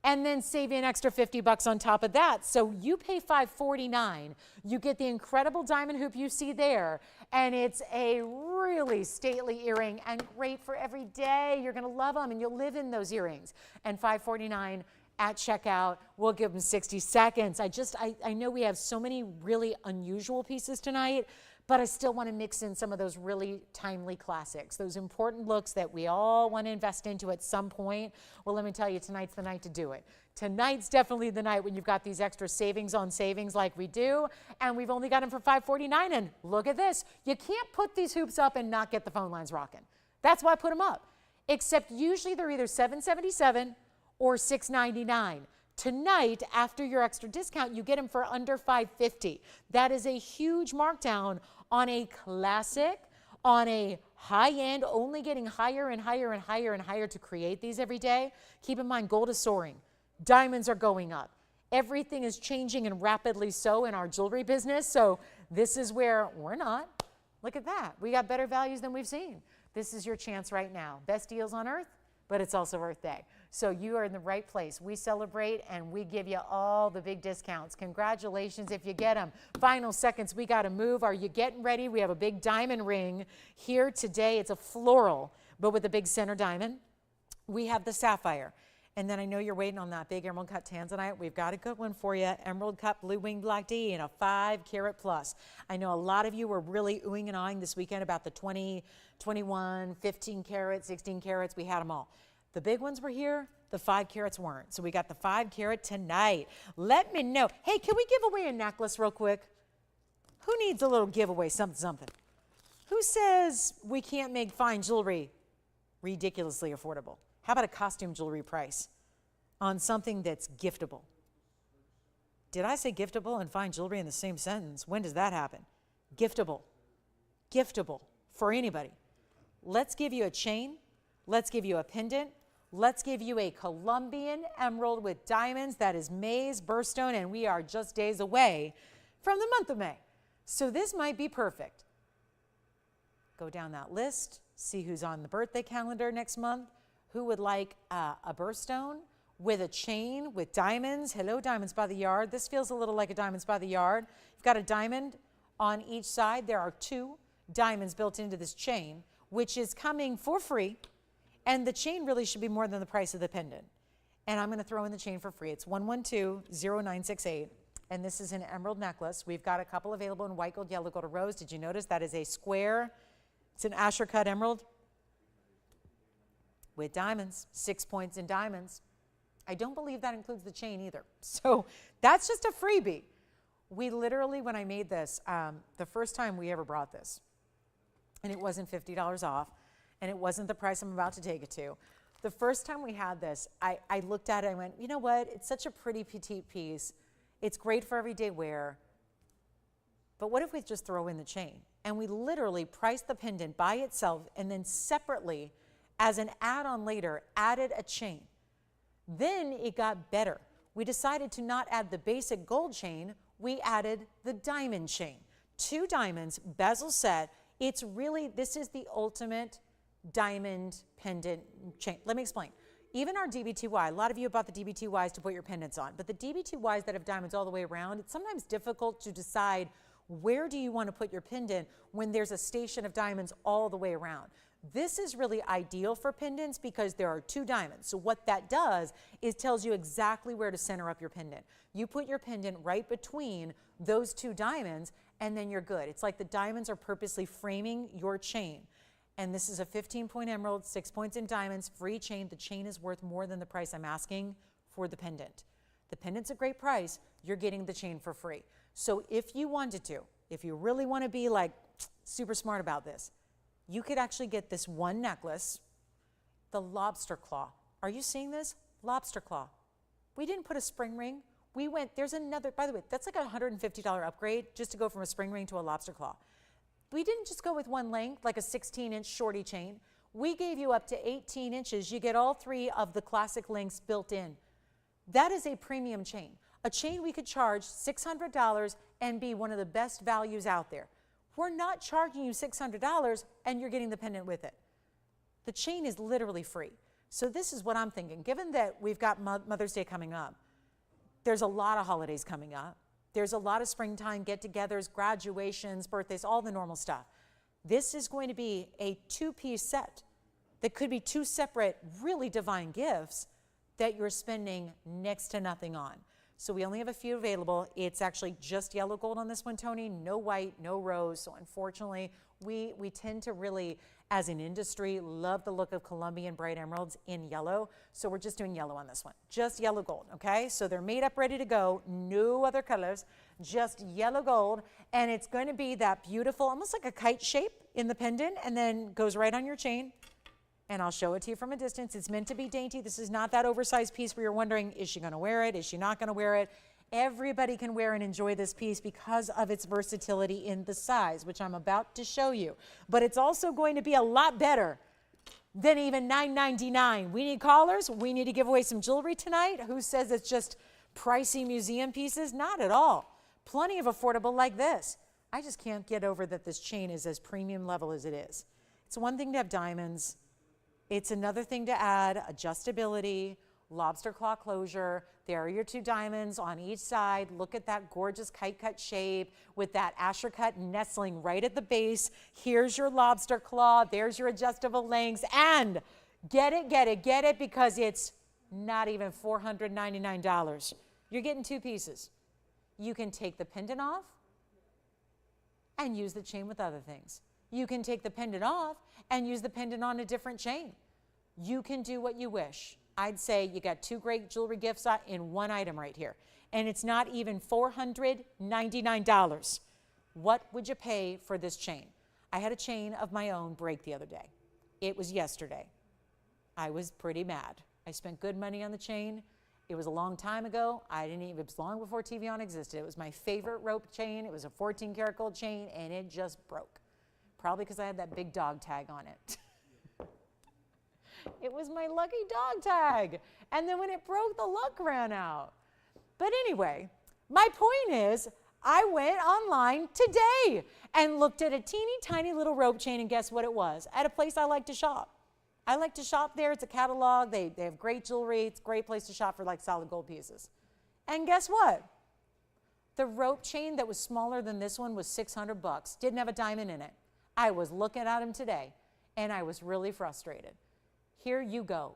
and then save you an extra $50 on top of that. So you pay $5.49. You get the incredible diamond hoop you see there, and it's a really stately earring and great for every day. You're gonna love them, and you'll live in those earrings. And $5.49 at checkout. We'll give them 60 seconds. I know we have so many really unusual pieces tonight, but I still want to mix in some of those really timely classics, those important looks that we all want to invest into at some point. Well, let me tell you, tonight's the night to do it. Tonight's definitely the night when you've got these extra savings on savings like we do, and we've only got them for $5.49. And look at this. You can't put these hoops up and not get the phone lines rocking. That's why I put them up. Except usually they're either $7.77 or $6.99. Tonight, after your extra discount, you get them for under $5.50. That is a huge markdown on a classic, on a high-end, only getting higher and higher and higher and higher to create these every day. Keep in mind, gold is soaring. Diamonds are going up. Everything is changing, and rapidly so, in our jewelry business. So this is where we're not. Look at that. We got better values than we've seen. This is your chance right now. Best deals on earth, but it's also Earth Day. So you are in the right place. We celebrate, and we give you all the big discounts. Congratulations if you get them. Final seconds, we got to move. Are you getting ready? We have a big diamond ring here today. It's a floral, but with a big center diamond. We have the sapphire. And then I know you're waiting on that big emerald cut tanzanite. We've got a good one for you. Emerald cut blue winged black D in a 5 carat plus. I know a lot of you were really oohing and ahhing this weekend about the 20, 21, 15 carats, 16 carats. We had them all. The big ones were here, the 5 carats weren't. So we got the 5 carat tonight. Let me know. Hey, can we give away a necklace real quick? Who needs a little giveaway, something? Who says we can't make fine jewelry ridiculously affordable? How about a costume jewelry price on something that's giftable? Did I say giftable and fine jewelry in the same sentence? When does that happen? Giftable. Giftable for anybody. Let's give you a chain. Let's give you a pendant. Let's give you a Colombian emerald with diamonds. That is May's birthstone, and we are just days away from the month of May. So this might be perfect. Go down that list, see who's on the birthday calendar next month. Who would like a birthstone with a chain with diamonds? Hello, Diamonds by the Yard. This feels a little like a Diamonds by the Yard. You've got a diamond on each side. There are 2 diamonds built into this chain, which is coming for free. And the chain really should be more than the price of the pendant. And I'm going to throw in the chain for free. It's 112-0968. And this is an emerald necklace. We've got a couple available in white gold, yellow gold, or rose. Did you notice that is a square? It's an Asher cut emerald with diamonds, 6 points in diamonds. I don't believe that includes the chain either. So that's just a freebie. We literally, when I made this, the first time we ever brought this, and it wasn't $50 off, and it wasn't the price I'm about to take it to. The first time we had this, I looked at it and went, you know what? It's such a pretty petite piece. It's great for everyday wear. But what if we just throw in the chain? And we literally priced the pendant by itself and then separately, as an add-on later, added a chain. Then it got better. We decided to not add the basic gold chain. We added the diamond chain. 2 diamonds, bezel set. It's really, this is the ultimate diamond pendant chain. Let me explain. Even our DBTY, a lot of you have bought the DBTYs to put your pendants on, but the DBTYs that have diamonds all the way around, it's sometimes difficult to decide where do you want to put your pendant when there's a station of diamonds all the way around. This is really ideal for pendants because there are 2 diamonds. So what that does is tells you exactly where to center up your pendant. You put your pendant right between those 2 diamonds and then you're good. It's like the diamonds are purposely framing your chain. And this is a 15-point emerald, 6 points in diamonds, free chain. The chain is worth more than the price I'm asking for the pendant. The pendant's a great price. You're getting the chain for free. So if you wanted to, if you really want to be like super smart about this, you could actually get this one necklace, the lobster claw. Are you seeing this? Lobster claw. We didn't put a spring ring. We went, there's another, by the way, that's like a $150 upgrade just to go from a spring ring to a lobster claw. We didn't just go with one length, like a 16-inch shorty chain. We gave you up to 18 inches. You get all 3 of the classic lengths built in. That is a premium chain. A chain we could charge $600 and be one of the best values out there. We're not charging you $600 and you're getting the pendant with it. The chain is literally free. So this is what I'm thinking. Given that we've got Mother's Day coming up, there's a lot of holidays coming up. There's a lot of springtime get-togethers, graduations, birthdays, all the normal stuff. This is going to be a 2-piece set that could be 2 separate, really divine gifts that you're spending next to nothing on. So we only have a few available. It's actually just yellow gold on this one, Tony, no white, no rose. So unfortunately, we tend to really, as an industry, love the look of Colombian bright emeralds in yellow. So we're just doing yellow on this one, just yellow gold, okay? So they're made up, ready to go, no other colors, just yellow gold. And it's going to be that beautiful, almost like a kite shape in the pendant, and then goes right on your chain. And I'll show it to you from a distance. It's meant to be dainty. This is not that oversized piece where you're wondering, is she going to wear it? Is she not going to wear it? Everybody can wear and enjoy this piece because of its versatility in the size, which I'm about to show you. But it's also going to be a lot better than even $9.99. We need callers. We need to give away some jewelry tonight. Who says it's just pricey museum pieces? Not at all. Plenty of affordable like this. I just can't get over that this chain is as premium level as it is. It's one thing to have diamonds. It's another thing to add adjustability, lobster claw closure. There are your 2 diamonds on each side. Look at that gorgeous kite cut shape with that asher cut nestling right at the base. Here's your lobster claw. There's your adjustable lengths. And get it because it's not even $499. You're getting 2 pieces. You can take the pendant off and use the chain with other things. You can take the pendant off and use the pendant on a different chain. You can do what you wish. I'd say you got 2 great jewelry gifts in one item right here. And it's not even $499. What would you pay for this chain? I had a chain of my own break the other day. It was yesterday. I was pretty mad. I spent good money on the chain. It was a long time ago. It was long before TVON existed. It was my favorite rope chain. It was a 14-karat gold chain, and it just broke. Probably because I had that big dog tag on it. It was my lucky dog tag. And then when it broke, the luck ran out. But anyway, my point is, I went online today and looked at a teeny tiny little rope chain, and guess what it was? At a place I like to shop. I like to shop there. It's a catalog. They have great jewelry. It's a great place to shop for like solid gold pieces. And guess what? The rope chain that was smaller than this one was $600. Didn't have a diamond in it. I was looking at them today, and I was really frustrated. Here you go.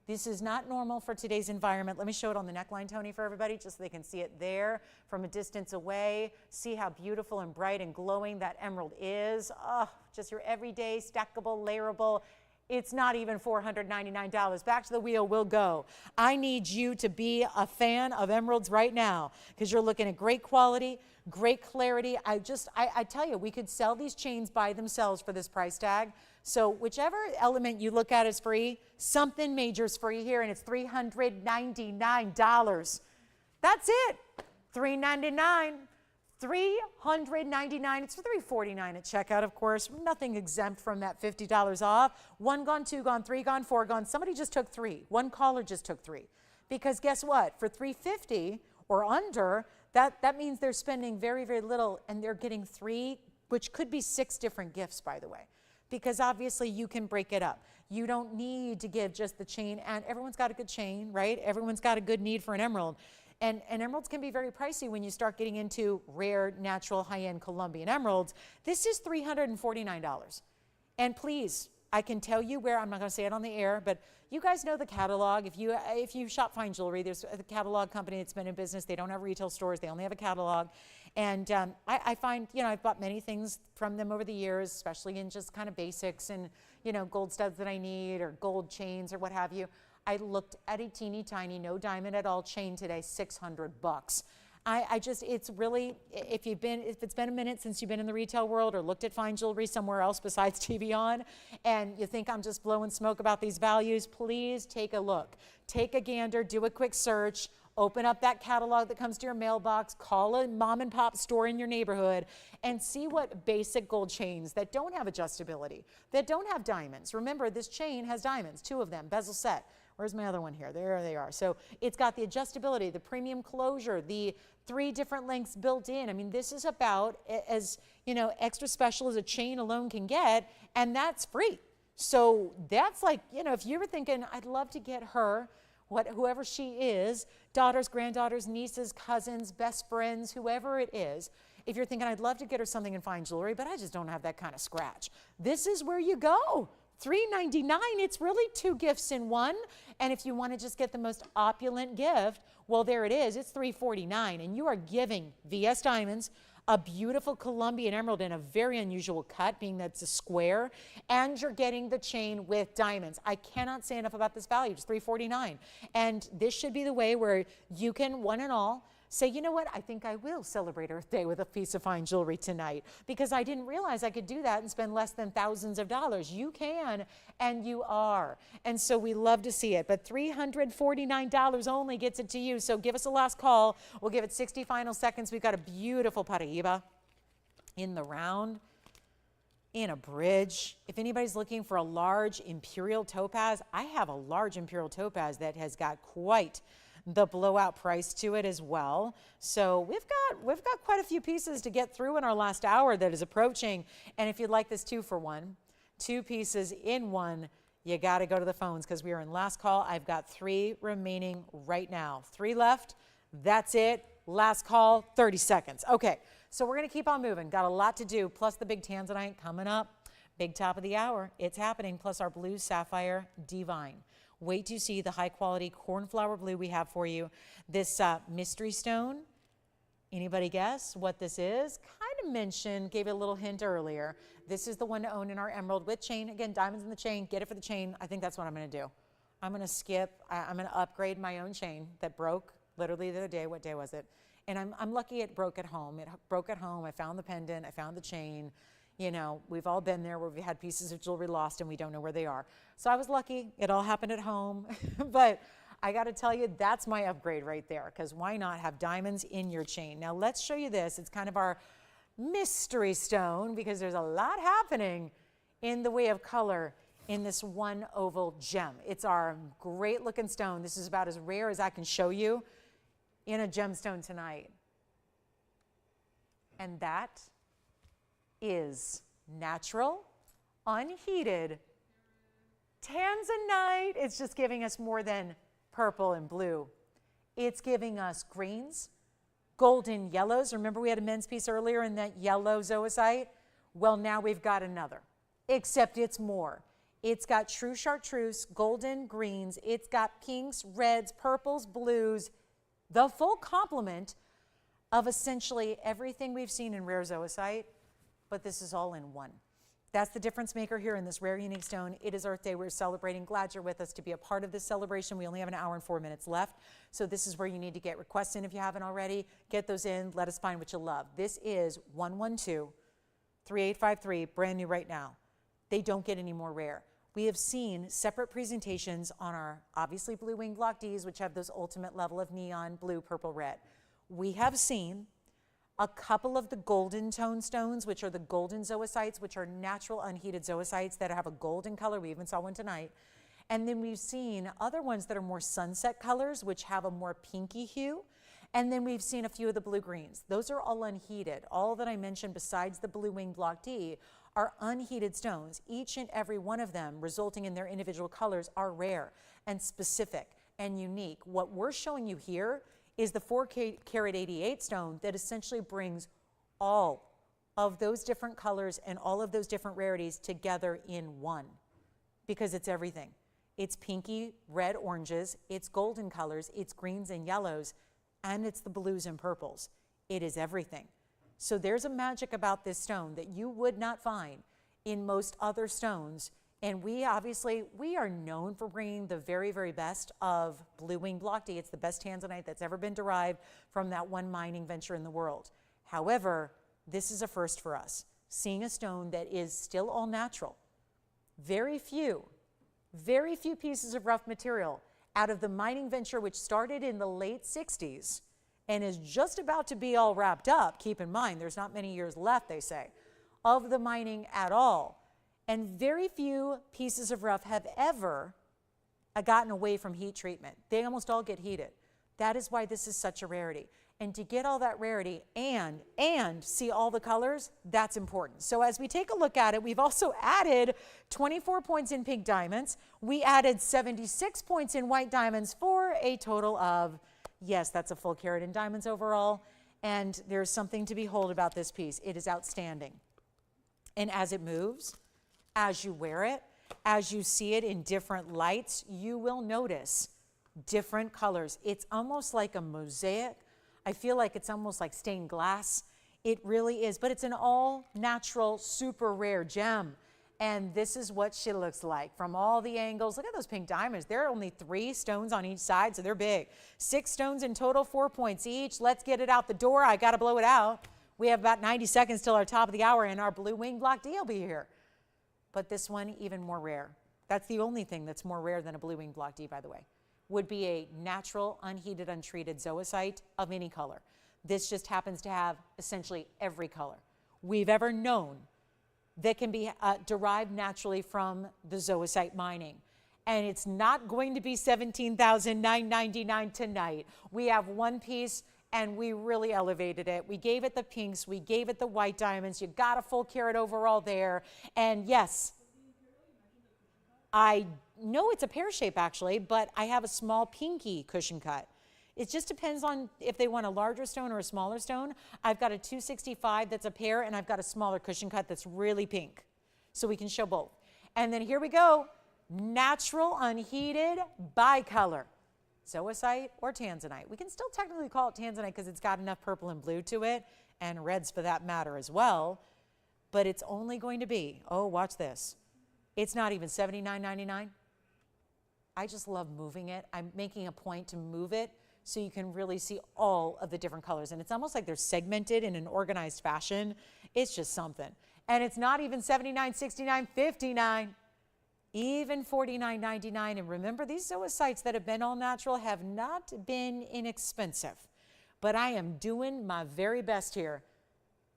This is not normal for today's environment. Let me show it on the neckline, Tony, for everybody, just so they can see it there from a distance away. See how beautiful and bright and glowing that emerald is. Oh, just your everyday, stackable, layerable. It's not even $499. Back to the wheel we'll go. I need you to be a fan of emeralds right now because you're looking at great quality, great clarity. I tell you, we could sell these chains by themselves for this price tag. So whichever element you look at is free, something major is free here, and it's $399. That's it. $399. $399. It's $349 at checkout, of course. Nothing exempt from that $50 off. 1 gone, 2 gone, 3 gone, 4 gone. Somebody just took 3. One caller just took 3. Because guess what? For $350 or under, that means they're spending very, very little, and they're getting 3, which could be 6 different gifts, by the way. Because obviously you can break it up. You don't need to give just the chain, and everyone's got a good chain, right? Everyone's got a good need for an emerald. And emeralds can be very pricey when you start getting into rare, natural, high-end Colombian emeralds. This is $349. And please, I can tell you where, I'm not going to say it on the air, but you guys know the catalog. If you shop fine jewelry, there's a catalog company that's been in business. They don't have retail stores. They only have a catalog. And I find, you know, I've bought many things from them over the years, especially in just kind of basics and, you know, gold studs that I need or gold chains or what have you. I looked at a teeny tiny, no diamond at all chain today, $600. It's really, if it's been a minute since you've been in the retail world or looked at fine jewelry somewhere else besides TVON, and you think I'm just blowing smoke about these values, please take a look. Take a gander, do a quick search, open up that catalog that comes to your mailbox, call a mom and pop store in your neighborhood, and see what basic gold chains that don't have adjustability, that don't have diamonds. Remember, this chain has diamonds, 2 of them, bezel set. Where's my other one here? There they are. So it's got the adjustability, the premium closure, the 3 different lengths built in. I mean, this is about as, you know, extra special as a chain alone can get, and that's free. So that's like, you know, if you were thinking, I'd love to get her, whoever she is, daughters, granddaughters, nieces, cousins, best friends, whoever it is, if you're thinking, I'd love to get her something in fine jewelry, but I just don't have that kind of scratch, this is where you go. $3.99, it's really 2 gifts in one. And if you want to just get the most opulent gift, well, there it is. It's $3.49. And you are giving VS Diamonds a beautiful Colombian emerald in a very unusual cut, being that it's a square. And you're getting the chain with diamonds. I cannot say enough about this value. It's $3.49. And this should be the way where you can, one and all, say, you know what, I think I will celebrate Earth Day with a piece of fine jewelry tonight because I didn't realize I could do that and spend less than thousands of dollars. You can, and you are. And so we love to see it. But $349 only gets it to you. So give us a last call. We'll give it 60 final seconds. We've got a beautiful paraiba in the round, in a bridge. If anybody's looking for a large Imperial topaz, I have a large Imperial topaz that has got quite the blowout price to it as well. So we've got quite a few pieces to get through in our last hour that is approaching. And if you'd like this 2 for 1, 2 pieces in one, you got to go to the phones because we are in last call. I've got 3 remaining right now. 3 left. That's it. Last call, 30 seconds. Okay, so we're going to keep on moving. Got a lot to do, plus the big tanzanite coming up. Big top of the hour. It's happening, plus our blue sapphire divine. Wait to see the high quality cornflower blue we have for you. This mystery stone, anybody guess what this is? Kind of mentioned, gave you a little hint earlier. This is the one to own in our emerald with chain. Again, diamonds in the chain, get it for the chain. I think that's what I'm gonna do. I'm gonna skip, I'm gonna upgrade my own chain that broke literally the other day. What day was it? And I'm lucky it broke at home. It broke at home. I found the pendant, I found the chain. You know, we've all been there where we had pieces of jewelry lost and we don't know where they are. So I was lucky. It all happened at home. But I got to tell you, that's my upgrade right there, because why not have diamonds in your chain? Now let's show you this. It's kind of our mystery stone because there's a lot happening in the way of color in this one oval gem. It's our great looking stone. This is about as rare as I can show you in a gemstone tonight. And that is natural, unheated tanzanite. It's just giving us more than purple and blue. It's giving us greens, golden yellows. Remember we had a men's piece earlier in that yellow zoicite? Well, now we've got another, except it's more. It's got true chartreuse, golden greens. It's got pinks, reds, purples, blues, the full complement of essentially everything we've seen in rare zoicite, but this is all in one. That's the difference maker here in this rare unique stone. It is Earth Day. We're celebrating. Glad you're with us to be a part of this celebration. We only have an hour and 4 minutes left. So this is where you need to get requests in if you haven't already. Get those in. Let us find what you love. This is 112-3853, brand new right now. They don't get any more rare. We have seen separate presentations on our obviously blue wing block Ds, which have those ultimate level of neon, blue, purple, red. We have seen a couple of the golden tone stones, which are the golden zoicites, which are natural unheated zoicites that have a golden color. We even saw one tonight. And then we've seen other ones that are more sunset colors, which have a more pinky hue. And then we've seen a few of the blue greens. Those are all unheated. All that I mentioned besides the blue wing block D are unheated stones. Each and every one of them, resulting in their individual colors, are rare and specific and unique. What we're showing you here is the 4-carat 88 stone that essentially brings all of those different colors and all of those different rarities together in one. because it's everything. It's pinky, red, oranges, it's golden colors, it's greens and yellows, and it's the blues and purples. It is everything. So there's a magic about this stone that you would not find in most other stones. And we are known for bringing the very, very best of blue wing block D. It's the best tanzanite that's ever been derived from that one mining venture in the world. However, this is a first for us, seeing a stone that is still all natural. Very few pieces of rough material out of the mining venture, which started in the late 60s and is just about to be all wrapped up. Keep in mind, there's not many years left, they say, of the mining at all. And very few pieces of rough have ever gotten away from heat treatment. They almost all get heated. That is why this is such a rarity. And to get all that rarity and see all the colors, that's important. So as we take a look at it, we've also added 24 points in pink diamonds. We added 76 points in white diamonds for a total of, yes, that's a full carat in diamonds overall. And there's something to behold about this piece. It is outstanding. And as it moves, as you wear it, as you see it in different lights, you will notice different colors. It's almost like a mosaic. I feel like it's almost like stained glass. It really is, but it's an all natural, super rare gem. And this is what she looks like from all the angles. Look at those pink diamonds. There are only 3 stones on each side, so they're big. 6 stones in total, 4 points each. Let's get it out the door. I got to blow it out. We have about 90 seconds till our top of the hour, and our blue wing block D will be here. But this one, even more rare. That's the only thing that's more rare than a blue wing block D, by the way, would be a natural, unheated, untreated zoicite of any color. This just happens to have essentially every color we've ever known that can be derived naturally from the zoicite mining. And it's not going to be $17,999 tonight. We have one piece, and we really elevated it. We gave it the pinks, we gave it the white diamonds. You got a full carat overall there. And yes, I know it's a pear shape actually, but I have a small pinky cushion cut. It just depends on if they want a larger stone or a smaller stone. I've got a 265 that's a pear, and I've got a smaller cushion cut that's really pink. So we can show both. And then here we go, natural unheated bicolor. Zoicite or tanzanite. We can still technically call it tanzanite because it's got enough purple and blue to it, and reds for that matter as well. But it's only going to be, oh, watch this. It's not even $79.99. I just love moving it. I'm making a point to move it so you can really see all of the different colors. And it's almost like they're segmented in an organized fashion. It's just something. And it's not even $79, $69, $59. Even $49.99. And remember, these zoicites that have been all natural have not been inexpensive. But I am doing my very best here.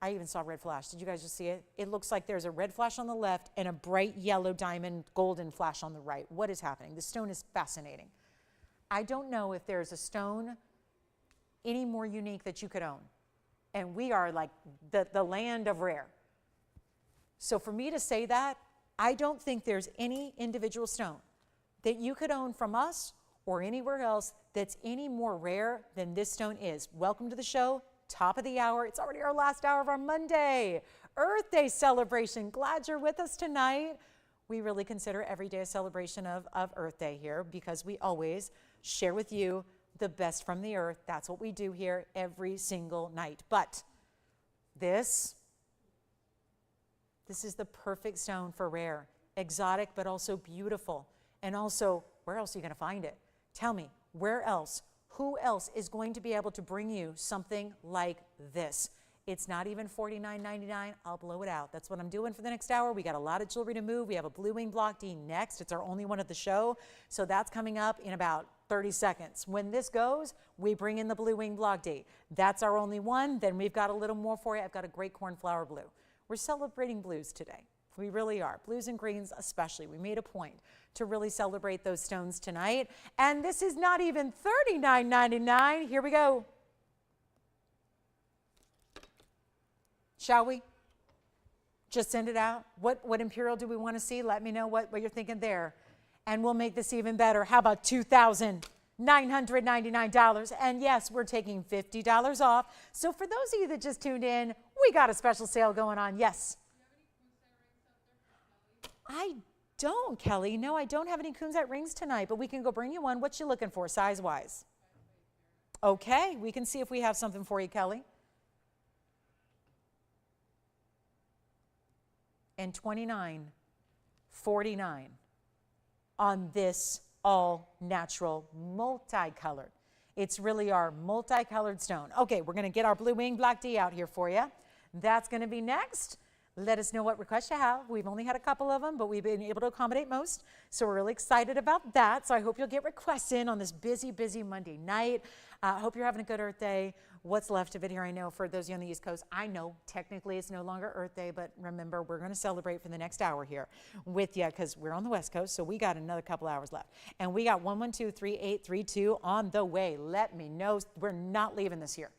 I even saw red flash. Did you guys just see it? It looks like there's a red flash on the left and a bright yellow diamond golden flash on the right. What is happening? The stone is fascinating. I don't know if there's a stone any more unique that you could own. And we are like the land of rare. So for me to say that, I don't think there's any individual stone that you could own from us or anywhere else that's any more rare than this stone is. Welcome to the show, top of the hour. It's already our last hour of our Monday Earth Day celebration. Glad you're with us tonight. We really consider every day a celebration of Earth Day here because we always share with you the best from the earth. That's what we do here every single night. But this is the perfect stone for rare, exotic, but also beautiful. And also, where else are you going to find it? Tell me, where else? Who else is going to be able to bring you something like this? It's not even $49.99. I'll blow it out. That's what I'm doing for the next hour. We got a lot of jewelry to move. We have a blue wing block D next. It's our only one at the show. So that's coming up in about 30 seconds. When this goes, we bring in the blue wing block D. That's our only one. Then we've got a little more for you. I've got a great cornflower blue. We're celebrating blues today. We really are. Blues and greens especially. We made a point to really celebrate those stones tonight. And this is not even $39.99. Here we go. Shall we? Just send it out. What Imperial do we want to see? Let me know what you're thinking there. And we'll make this even better. How about $2,999? And yes, we're taking $50 off. So for those of you that just tuned in, we got a special sale going on. Yes. I don't, Kelly. No, I don't have any kunzite rings tonight, but we can go bring you one. What you looking for, size-wise? Okay, we can see if we have something for you, Kelly. And $29.49 on this all-natural multicolored. It's really our multicolored stone. Okay, we're going to get our blue wing black D out here for you. That's going to be next. Let us know what requests you have. We've only had a couple of them, but we've been able to accommodate most. So we're really excited about that. So I hope you'll get requests in on this busy, busy Monday night. I hope you're having a good Earth Day. What's left of it here, I know for those of you on the East Coast, I know technically it's no longer Earth Day, but remember, we're going to celebrate for the next hour here with you because we're on the West Coast, so we got another couple hours left. And we got 112-3832 on the way. Let me know. We're not leaving this here.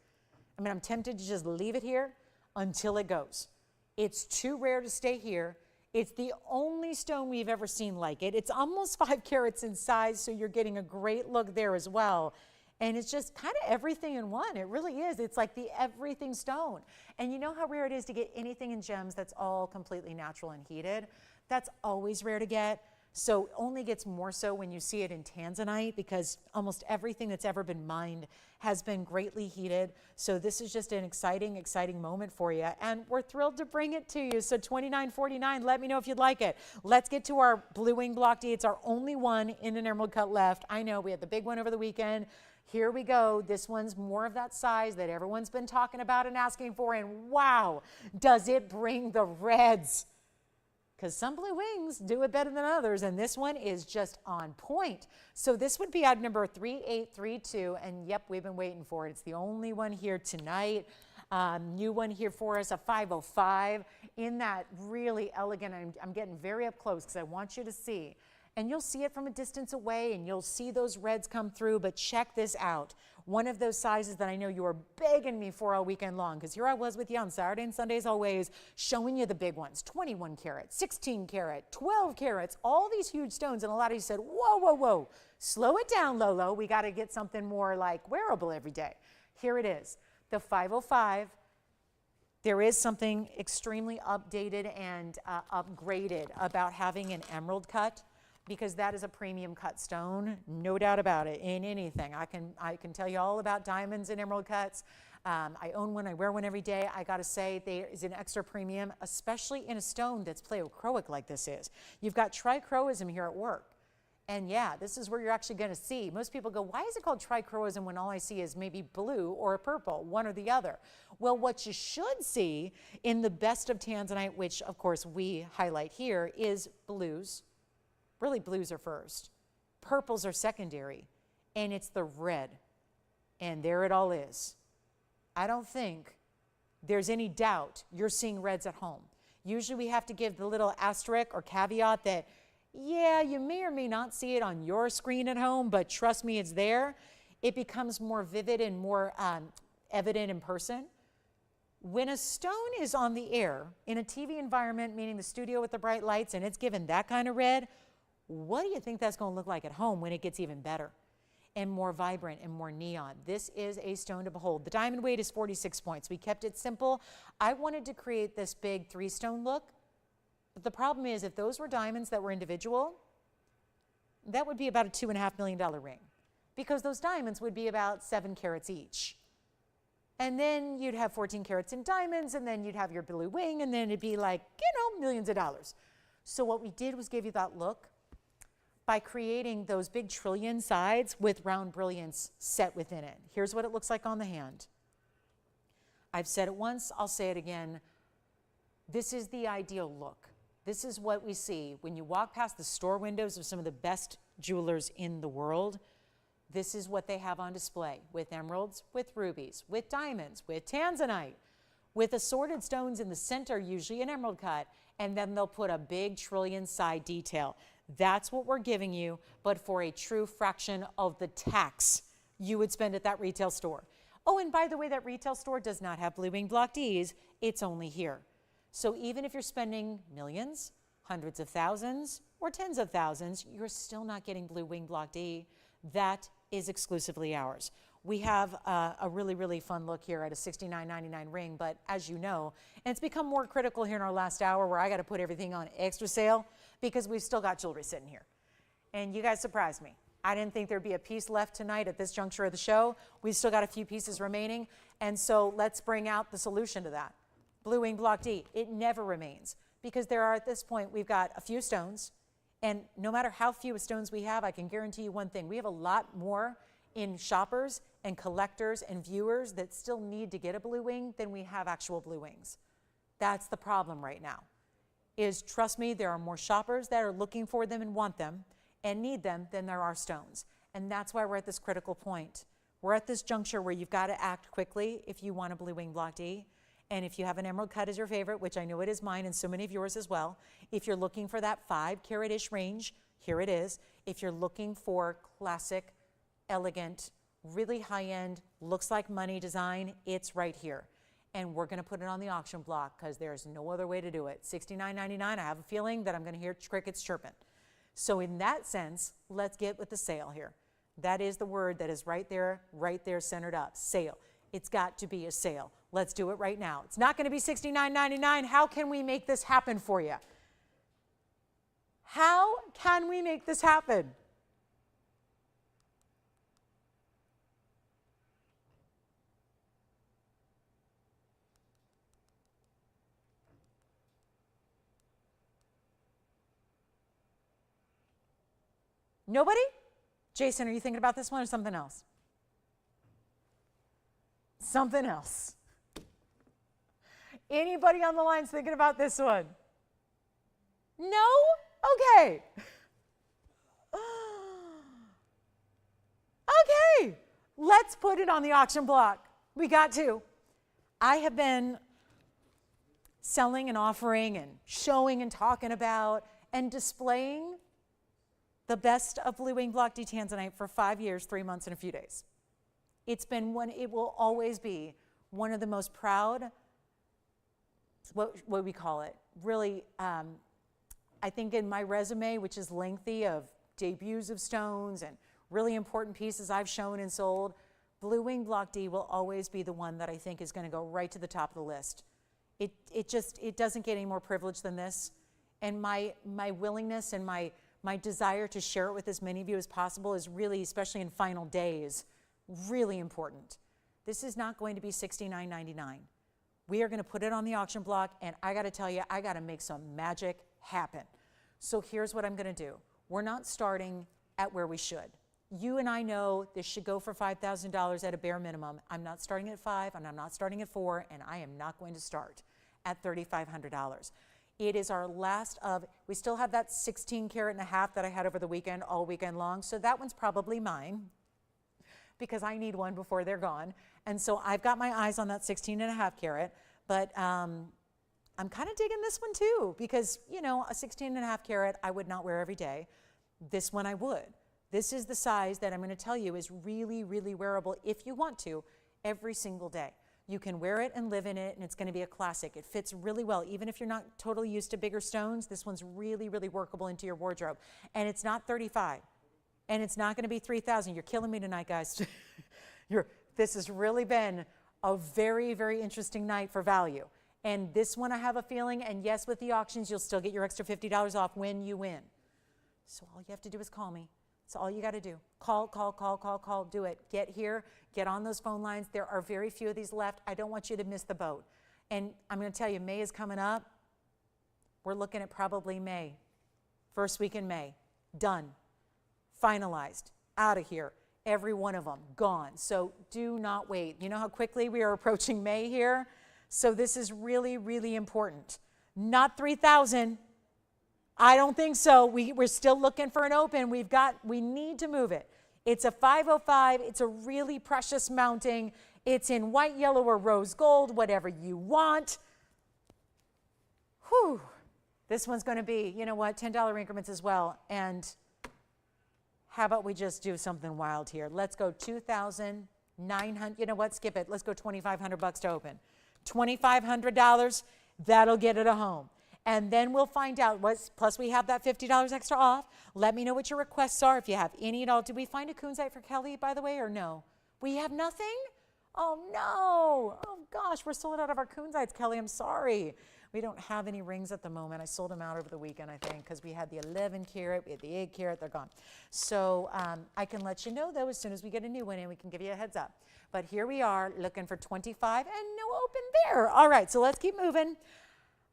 I mean, I'm tempted to just leave it here until it goes. It's too rare to stay here. It's the only stone we've ever seen like it. It's almost 5 carats in size, so you're getting a great look there as well. And it's just kind of everything in one. It really is. It's like the everything stone. And you know how rare it is to get anything in gems that's all completely natural and heated? That's always rare to get. So only gets more so when you see it in tanzanite, because almost everything that's ever been mined has been greatly heated. So this is just an exciting, exciting moment for you. And we're thrilled to bring it to you. So $29.49, let me know if you'd like it. Let's get to our blue wing block D. It's our only one in an emerald cut left. I know we had the big one over the weekend. Here we go. This one's more of that size that everyone's been talking about and asking for. And wow, does it bring the reds. Because some blue wings do it better than others, and this one is just on point. So this would be item number 3832, and yep, we've been waiting for it. It's the only one here tonight. New one here for us, a 505, in that really elegant, I'm getting very up close because I want you to see. And you'll see it from a distance away, and you'll see those reds come through, but check this out. One of those sizes that I know you were begging me for all weekend long, because here I was with you on Saturday and Sundays always, showing you the big ones, 21 karat, 16 karat, 12 carats, all these huge stones. And a lot of you said, whoa, whoa, whoa, slow it down, Lolo. We got to get something more like wearable every day. Here it is, the 505. There is something extremely updated and upgraded about having an emerald cut, because that is a premium cut stone, no doubt about it, in anything. I can tell you all about diamonds and emerald cuts. I own one, I wear one every day. I gotta say, there is an extra premium, especially in a stone that's pleochroic like this is. You've got trichroism here at work. And yeah, this is where you're actually gonna see. Most people go, why is it called trichroism when all I see is maybe blue or a purple, one or the other? Well, what you should see in the best of tanzanite, which of course we highlight here, is blues. Really, blues are first, purples are secondary, and it's the red. And there it all is. I don't think there's any doubt you're seeing reds at home. Usually we have to give the little asterisk or caveat that, yeah, you may or may not see it on your screen at home, but trust me, it's there. It becomes more vivid and more evident in person. When a stone is on the air in a TV environment, meaning the studio with the bright lights, and it's given that kind of red, what do you think that's going to look like at home when it gets even better and more vibrant and more neon? This is a stone to behold. The diamond weight is 46 points. We kept it simple. I wanted to create this big 3-stone look, but the problem is if those were diamonds that were individual, that would be about a $2.5 million ring, because those diamonds would be about 7 carats each. And then you'd have 14 carats in diamonds, and then you'd have your blue wing, and then it'd be like, you know, millions of dollars. So what we did was give you that look by creating those big trillion sides with round brilliance set within it. Here's what it looks like on the hand. I've said it once, I'll say it again. This is the ideal look. This is what we see when you walk past the store windows of some of the best jewelers in the world. This is what they have on display, with emeralds, with rubies, with diamonds, with tanzanite, with assorted stones in the center, usually an emerald cut, and then they'll put a big trillion side detail. That's what we're giving you, but for a true fraction of the tax you would spend at that retail store. Oh, and by the way, that retail store does not have blue wing block Ds. It's only here. So even if you're spending millions, hundreds of thousands, or tens of thousands, you're still not getting blue wing block D. That is exclusively ours. We have a really, really fun look here at a $69.99 ring, but as you know, and it's become more critical here in our last hour where I got to put everything on extra sale because we've still got jewelry sitting here. And you guys surprised me. I didn't think there'd be a piece left tonight at this juncture of the show. We've still got a few pieces remaining. And so let's bring out the solution to that. Blue Wing Block D, it never remains, because there are, at this point, we've got a few stones. And no matter how few stones we have, I can guarantee you one thing. We have a lot more in shoppers and collectors and viewers that still need to get a blue wing than we have actual blue wings. That's the problem right now. Is, trust me, there are more shoppers that are looking for them and want them and need them than there are stones. And that's why we're at this critical point. We're at this juncture where you've got to act quickly if you want a Blue Wing Block D. And if you have an emerald cut as your favorite, which I know it is mine and so many of yours as well, if you're looking for that 5-carat-ish range, here it is. If you're looking for classic, elegant, really high-end, looks like money design, it's right here. And we're going to put it on the auction block because there's no other way to do it. $69.99, I have a feeling that I'm going to hear crickets chirping. So in that sense, let's get with the sale here. That is the word that is right there centered up, sale. It's got to be a sale. Let's do it right now. It's not going to be $69.99. How can we make this happen for you? How can we make this happen? Nobody? Jason, are you thinking about this one or something else? Something else. Anybody on the lines thinking about this one? No? Okay. Okay. Let's put it on the auction block. We got to. I have been selling and offering and showing and talking about and displaying the best of Blue Wing Block D Tanzanite for 5 years, 3 months, and a few days. It's been one, it will always be one of the most proud, what we call it, really, I think in my resume, which is lengthy of debuts of stones and really important pieces I've shown and sold, Blue Wing Block D will always be the one that I think is going to go right to the top of the list. It doesn't get any more privileged than this. And my willingness and my desire to share it with as many of you as possible is really, especially in final days, really important. This is not going to be $69.99. We are going to put it on the auction block, and I got to tell you, I got to make some magic happen. So here's what I'm going to do. We're not starting at where we should. You and I know this should go for $5,000 at a bare minimum. I'm not starting at $5,000, and I'm not starting at $4,000, and I am not going to start at $3,500. It is our last of, we still have that 16.5 that I had over the weekend, all weekend long, so that one's probably mine because I need one before they're gone. And so I've got my eyes on that 16.5 carat, but I'm kind of digging this one too because, you know, a 16.5 carat I would not wear every day. This one I would. This is the size that I'm going to tell you is really, really wearable if you want to every single day. You can wear it and live in it, and it's going to be a classic. It fits really well. Even if you're not totally used to bigger stones, this one's really, really workable into your wardrobe. And it's not $35,000, and it's not going to be $3,000. You're killing me tonight, guys. This has really been a very, very interesting night for value. And this one I have a feeling, and yes, with the auctions, you'll still get your extra $50 off when you win. So all you have to do is call me. That's all you got to do. Call, do it. Get here, get on those phone lines. There are very few of these left. I don't want you to miss the boat. And I'm going to tell you, May is coming up. We're looking at probably May, first week in May. Done, finalized, out of here. Every one of them gone. So do not wait. You know how quickly we are approaching May here? So this is really, really important. Not 3,000. I don't think so. We're still looking for an open. We need to move it. It's a 505. It's a really precious mounting. It's in white, yellow, or rose gold, whatever you want. Whew. This one's going to be, you know what, $10 increments as well. And how about we just do something wild here? Let's go $2,900. You know what, skip it. Let's go $2,500 to open. $2,500, that'll get it a home. And then we'll find out what's, plus we have that $50 extra off. Let me know what your requests are if you have any at all. Did we find a kunite for Kelly, by the way, or no? We have nothing? Oh, no. Oh, gosh, we're sold out of our kunites, Kelly. I'm sorry. We don't have any rings at the moment. I sold them out over the weekend, I think, because we had the 11 karat, we had the 8 karat, they're gone. So I can let you know, though, as soon as we get a new one, and we can give you a heads up. But here we are looking for 25 and no open there. All right, so let's keep moving.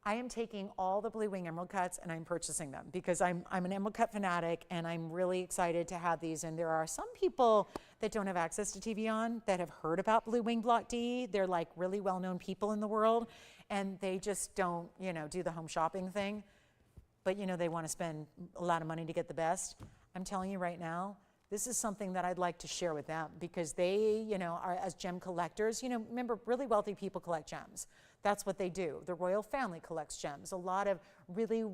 I am taking all the blue wing emerald cuts and I'm purchasing them because I'm an emerald cut fanatic, and I'm really excited to have these. And there are some people that don't have access to TVON that have heard about blue wing block D. They're like really well-known people in the world, and they just don't, you know, do the home shopping thing. But you know, they want to spend a lot of money to get the best. I'm telling you right now, this is something that I'd like to share with them because they, you know, are as gem collectors. You know, remember, really wealthy people collect gems. That's what they do. The royal family collects gems. A lot of really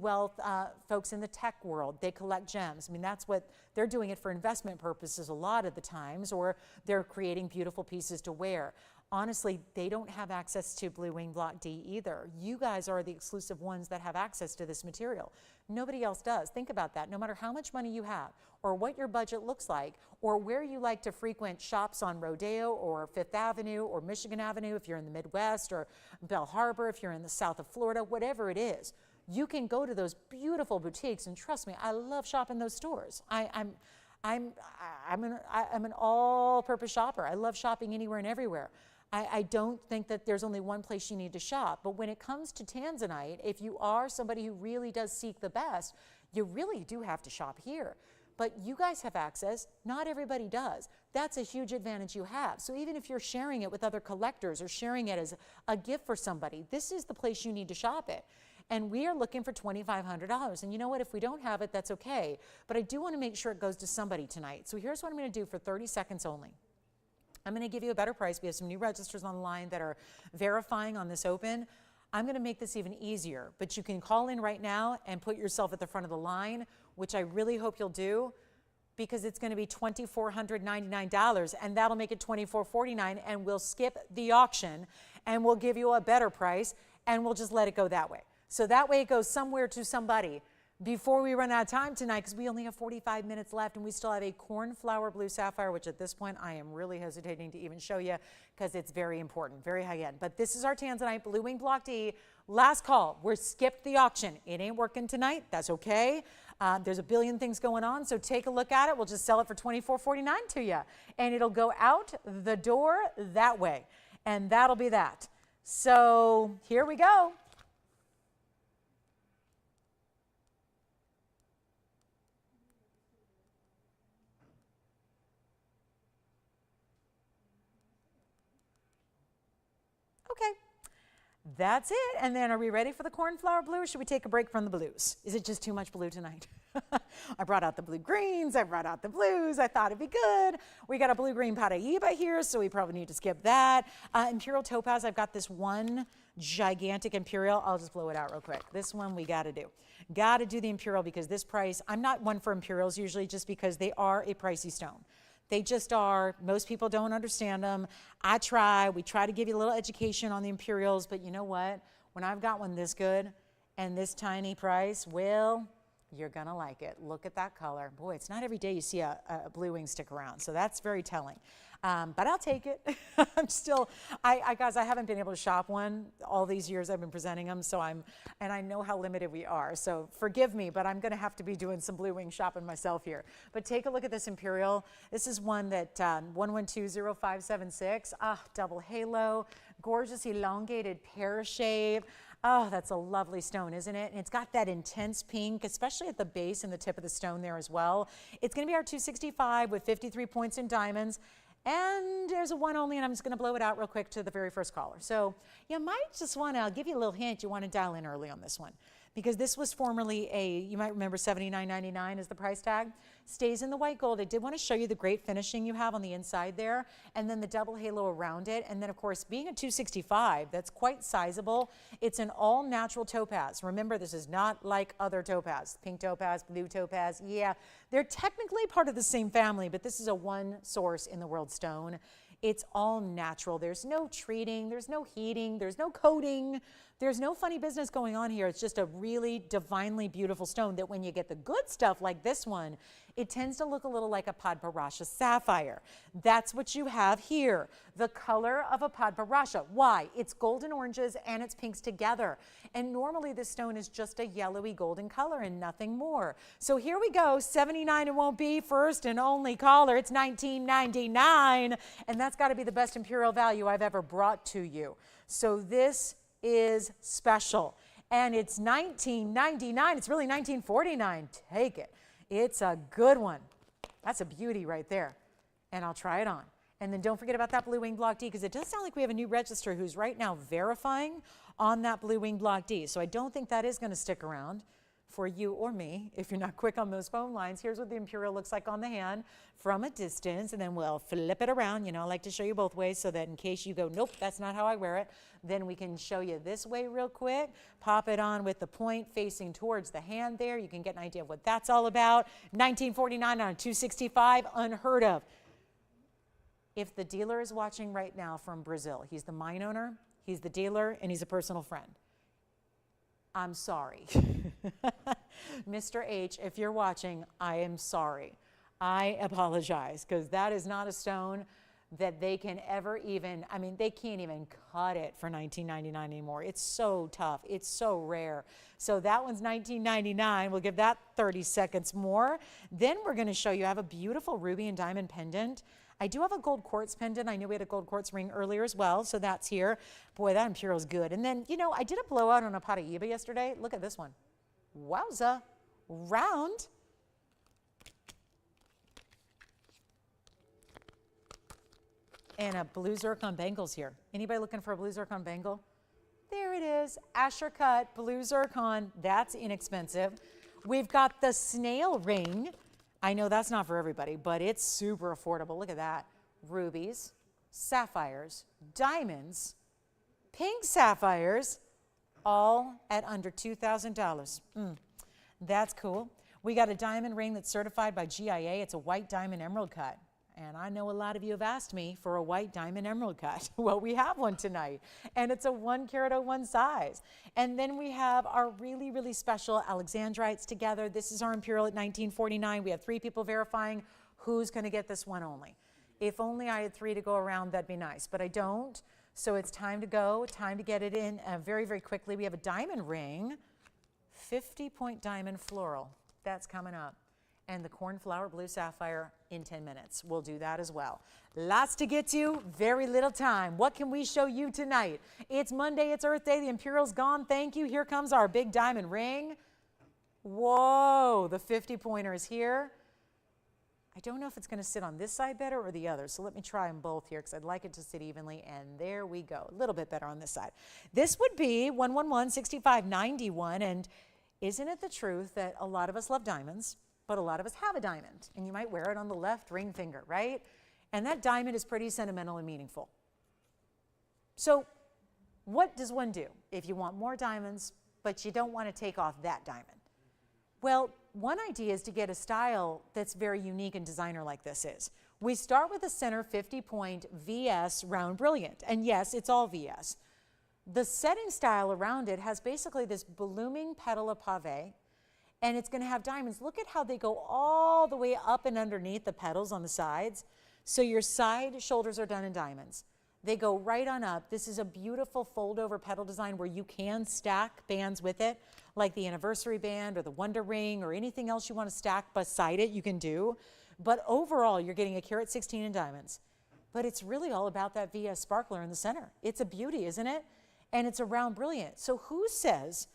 folks in the tech world, they collect gems. I mean, that's what they're doing it for investment purposes a lot of the times, or they're creating beautiful pieces to wear. Honestly, they don't have access to blue wing block D either. You guys are the exclusive ones that have access to this material. Nobody else does. Think about that. No matter how much money you have, or what your budget looks like, or where you like to frequent shops on Rodeo or Fifth Avenue or Michigan Avenue if you're in the Midwest, or Bell Harbor if you're in the south of Florida, whatever it is, you can go to those beautiful boutiques. And trust me, I love shopping those stores. I'm an all-purpose shopper. I love shopping anywhere and everywhere. I don't think that there's only one place you need to shop. But when it comes to tanzanite, if you are somebody who really does seek the best, you really do have to shop here. But you guys have access. Not everybody does. That's a huge advantage you have. So even if you're sharing it with other collectors or sharing it as a gift for somebody, this is the place you need to shop it. And we are looking for $2,500. And you know what? If we don't have it, that's okay. But I do want to make sure it goes to somebody tonight. So here's what I'm going to do for 30 seconds only. I'm going to give you a better price. We have some new registers online that are verifying on this open. I'm going to make this even easier, but you can call in right now and put yourself at the front of the line, which I really hope you'll do, because it's going to be $2,499, and that'll make it $2,449, and we'll skip the auction and we'll give you a better price, and we'll just let it go that way. So that way it goes somewhere to somebody before we run out of time tonight, because we only have 45 minutes left, and we still have a cornflower blue sapphire, which at this point I am really hesitating to even show you because it's very important, very high end. But this is our tanzanite blue wing block D. Last call. We're skipped the auction. It ain't working tonight. That's okay. There's a billion things going on, so take a look at it. We'll just sell it for $2,449 to you, and it'll go out the door that way, and that'll be that. So here we go. Okay, that's it. And then are we ready for the cornflower blue, or should we take a break from the blues? Is it just too much blue tonight? I brought out the blue greens, I brought out the blues, I thought it'd be good. We got a blue-green paraiba here, so we probably need to skip that. Imperial topaz, I've got this one gigantic Imperial. I'll just blow it out real quick. This one we gotta do. Gotta do the Imperial because this price, I'm not one for Imperials usually just because they are a pricey stone. They just are. Most people don't understand them. I try. We try to give you a little education on the Imperials, but you know what? When I've got one this good and this tiny price, well, you're going to like it. Look at that color. Boy, it's not every day you see a blue wing stick around, so that's very telling. But I'll take it. I'm still, guys, I haven't been able to shop one all these years I've been presenting them, so and I know how limited we are, so forgive me, but I'm gonna have to be doing some blue wing shopping myself here. But take a look at this Imperial. This is one that 112056, double halo, gorgeous elongated pear shape. Oh, that's a lovely stone, isn't it? And it's got that intense pink, especially at the base and the tip of the stone there as well. It's gonna be our 265 with 53 points in diamonds. And there's a one only, and I'm just gonna blow it out real quick to the very first caller. So you might just wanna, I'll give you a little hint, you wanna dial in early on this one. Because this was formerly you might remember $79.99 is the price tag. Stays in the white gold. I did want to show you the great finishing you have on the inside there, and then the double halo around it. And then of course, being a 265, that's quite sizable. It's an all natural topaz. Remember, this is not like other topaz, pink topaz, blue topaz. Yeah, they're technically part of the same family, but this is a one source in the world stone. It's all natural. There's no treating, there's no heating, there's no coating, There's no funny business going on here. It's just a really divinely beautiful stone that when you get the good stuff like this one, it tends to look a little like a padparasha sapphire. That's what you have here, the color of a padparasha. Why? It's golden oranges and it's pinks together. And normally this stone is just a yellowy golden color and nothing more. So here we go, 79 it won't be, first and only caller. It's $19.99, and that's got to be the best Imperial value I've ever brought to you. So this is special, and it's $19.99. It's really $19.49. Take it. It's a good one. That's a beauty right there, and I'll try it on. And then don't forget about that blue wing block D, because it does sound like we have a new register who's right now verifying on that blue wing block D. So I don't think that is going to stick around for you or me if you're not quick on those phone lines. Here's what the Imperial looks like on the hand from a distance, and then we'll flip it around. You know, I like to show you both ways so that in case you go, nope, that's not how I wear it, then we can show you this way real quick. Pop it on with the point facing towards the hand there. You can get an idea of what that's all about. $19.49 on a 265, unheard of. If the dealer is watching right now from Brazil, he's the mine owner, he's the dealer, and he's a personal friend. I'm sorry. Mr. H, if you're watching, I am sorry. I apologize, because that is not a stone that they can ever even, I mean, they can't even cut it for $19.99 anymore. It's so tough. It's so rare. So that one's $19.99. We'll give that 30 seconds more. Then we're going to show you, I have a beautiful ruby and diamond pendant. I do have a gold quartz pendant. I know we had a gold quartz ring earlier as well, so that's here. Boy, that Imperial's good. And then, you know, I did a blowout on a paraiba yesterday. Look at this one. Wowza. Round. And a blue zircon bangle's here. Anybody looking for a blue zircon bangle? There it is. Asher cut, blue zircon. That's inexpensive. We've got the snail ring. I know that's not for everybody, but it's super affordable. Look at that. Rubies, sapphires, diamonds, pink sapphires, all at under $2,000. That's cool. We got a diamond ring that's certified by GIA. It's a white diamond emerald cut. And I know a lot of you have asked me for a white diamond emerald cut. Well, we have one tonight, and it's a 1 carat 01 size. And then we have our really, really special Alexandrites together. This is our Imperial at $19.49. We have 3 people verifying who's going to get this one only. If only I had 3 to go around, that'd be nice, but I don't. So it's time to go, time to get it in very, very quickly. We have a diamond ring, 50-point diamond floral. That's coming up. And the Cornflower blue sapphire in 10 minutes. We'll do that as well. Lots to get to, very little time. What can we show you tonight? It's Monday, it's Earth Day, the Imperial's gone, thank you. Here comes our big diamond ring. Whoa, the 50-pointer is here. I don't know if it's gonna sit on this side better or the other, so let me try them both here because I'd like it to sit evenly, and there we go, a little bit better on this side. This would be 111-6591, and isn't it the truth that a lot of us love diamonds? But a lot of us have a diamond, and you might wear it on the left ring finger, right? And that diamond is pretty sentimental and meaningful. So what does one do if you want more diamonds, but you don't want to take off that diamond? Well, one idea is to get a style that's very unique and designer like this is. We start with a center 50-point VS round brilliant, and yes, it's all VS. The setting style around it has basically this blooming petal of pave, and it's going to have diamonds. Look at how they go all the way up and underneath the petals on the sides. So your side shoulders are done in diamonds. They go right on up. This is a beautiful fold-over petal design where you can stack bands with it, like the anniversary band or the Wonder Ring or anything else you want to stack beside it, you can do. But overall, you're getting a carat 16 in diamonds. But it's really all about that VS sparkler in the center. It's a beauty, isn't it? And it's a round brilliant. So who says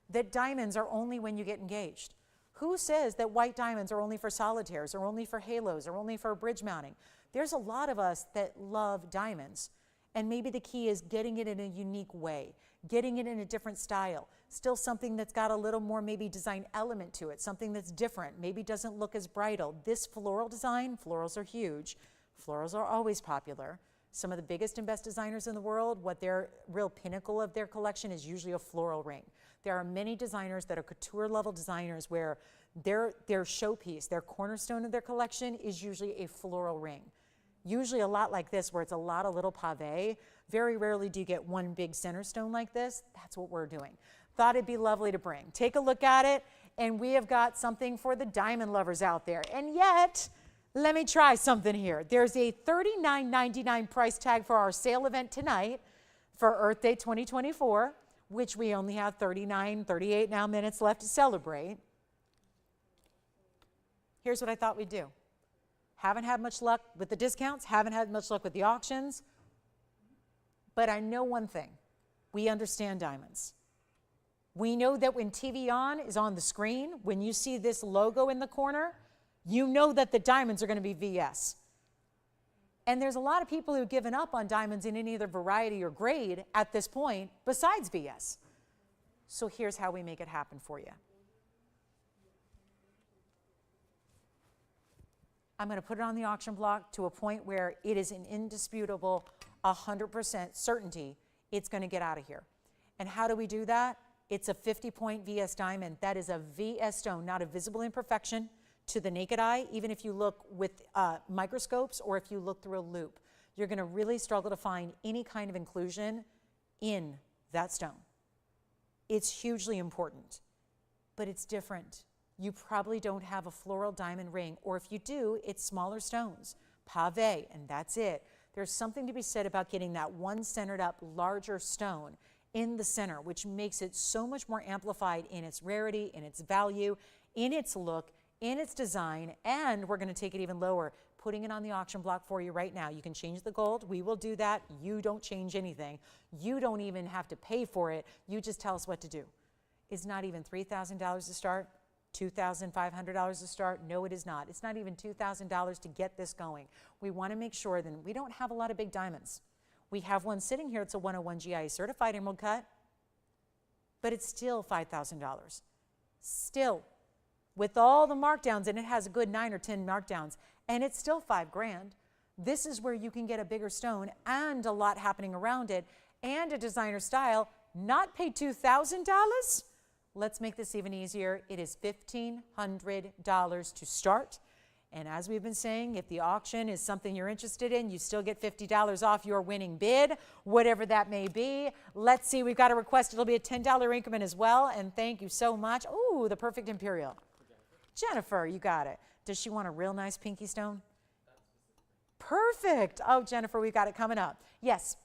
that diamonds are only when you get engaged? Who says that white diamonds are only for solitaires or only for halos or only for bridge mounting? There's a lot of us that love diamonds, and maybe the key is getting it in a unique way, getting it in a different style, still something that's got a little more maybe design element to it, something that's different, maybe doesn't look as bridal. This floral design, florals are huge. Florals are always popular. Some of the biggest and best designers in the world, what their real pinnacle of their collection is usually a floral ring. There are many designers that are couture level designers where their showpiece, their cornerstone of their collection is usually a floral ring. Usually a lot like this where it's a lot of little pave. Very rarely do you get one big center stone like this. That's what we're doing. Thought it'd be lovely to bring. Take a look at it, and we have got something for the diamond lovers out there. And yet, let me try something here. There's a $39.99 price tag for our sale event tonight for Earth Day 2024, which we only have 38 now minutes left to celebrate. Here's what I thought we'd do. Haven't had much luck with the discounts, haven't had much luck with the auctions, but I know one thing. We understand diamonds. We know that when TVON is on the screen, when you see this logo in the corner, you know that the diamonds are going to be VS. And there's a lot of people who've given up on diamonds in any other variety or grade at this point besides VS. So here's how we make it happen for you. I'm going to put it on the auction block to a point where it is an indisputable 100% certainty it's going to get out of here. And how do we do that? It's a 50-point VS diamond. That is a VS stone, not a visible imperfection to the naked eye. Even if you look with microscopes or if you look through a loop, you're going to really struggle to find any kind of inclusion in that stone. It's hugely important, but it's different. You probably don't have a floral diamond ring, or if you do, it's smaller stones, pave, and that's it. There's something to be said about getting that one centered up larger stone in the center, which makes it so much more amplified in its rarity, in its value, in its look, in its design, and we're going to take it even lower, putting it on the auction block for you right now. You can change the gold. We will do that. You don't change anything. You don't even have to pay for it. You just tell us what to do. It's not even $3,000 to start, $2,500 to start. No, it is not. It's not even $2,000 to get this going. We want to make sure that we don't have a lot of big diamonds. We have one sitting here. It's a 101 GIA certified emerald cut, but it's still $5,000. Still, with all the markdowns, and it has a good 9 or 10 markdowns, and it's still $5,000. This is where you can get a bigger stone and a lot happening around it and a designer style, not pay $2,000. Let's make this even easier. It is $1,500 to start. And as we've been saying, if the auction is something you're interested in, you still get $50 off your winning bid, whatever that may be. Let's see, we've got a request. It'll be a $10 increment as well. And thank you so much. Ooh, the perfect Imperial. Jennifer, you got it. Does she want a real nice pinky stone? Perfect. Oh, Jennifer, we've got it coming up. Yes.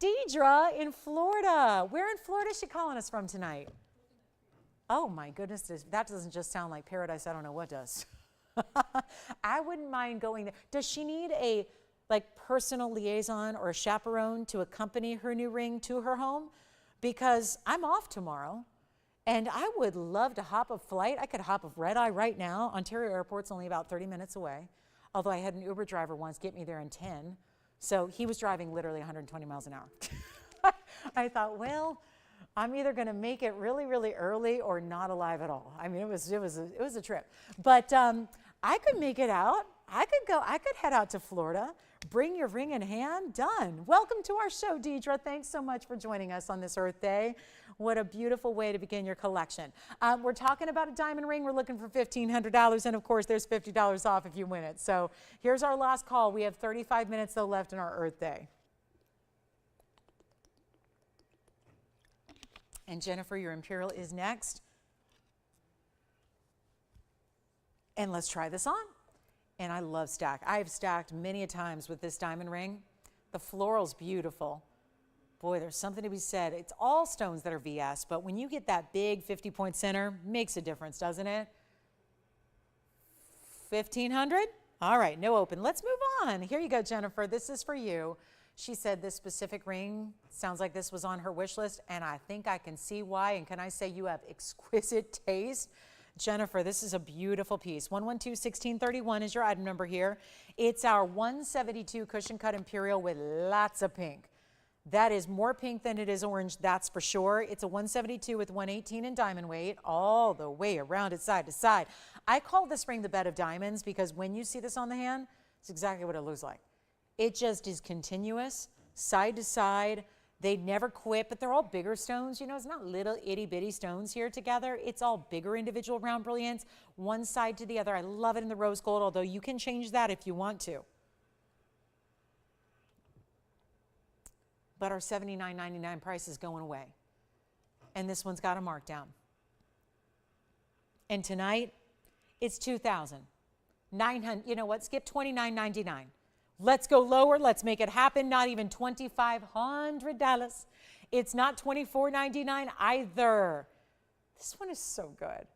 Deidre in Florida. Where in Florida is she calling us from tonight? Oh my goodness, that doesn't just sound like paradise. I don't know what does. I wouldn't mind going there. Does she need a personal liaison or a chaperone to accompany her new ring to her home? Because I'm off tomorrow and I would love to hop a flight. I could hop a red eye right now. Ontario Airport's only about 30 minutes away. Although I had an Uber driver once get me there in 10. So he was driving literally 120 miles an hour. I thought, well, I'm either going to make it really, really early or not alive at all. I mean, it was a trip. But I could make it out. I could head out to Florida, bring your ring in hand, done. Welcome to our show, Deidre. Thanks so much for joining us on this Earth Day. What a beautiful way to begin your collection. We're talking about a diamond ring. We're looking for $1,500, and of course, there's $50 off if you win it. So here's our last call. We have 35 minutes, though, left in our Earth Day. And Jennifer, your Imperial is next. And let's try this on. And I love stack. I have stacked many a times with this diamond ring. The floral's beautiful. Boy, there's something to be said. It's all stones that are VS, but when you get that big 50-point center, makes a difference, doesn't it? 1,500? All right, no open. Let's move on. Here you go, Jennifer. This is for you. She said this specific ring sounds like this was on her wish list, and I think I can see why. And can I say you have exquisite taste? Jennifer, this is a beautiful piece. 112-1631 is your item number here. It's our 172 cushion cut Imperial with lots of pink. That is more pink than it is orange, that's for sure. It's a 172 with 118 in diamond weight, all the way around it side to side. I call this ring the bed of diamonds because when you see this on the hand, it's exactly what it looks like. It just is continuous, side to side, They never quit, but they're all bigger stones. You know, it's not little itty bitty stones here together. It's all bigger individual round brilliants, one side to the other. I love it in the rose gold, although you can change that if you want to. But our $79.99 price is going away. And this one's got a markdown. And tonight, it's $2,900. You know what? Skip $29.99. Let's go lower. Let's make it happen. Not even $2,500. It's not $24.99 either. This one is so good.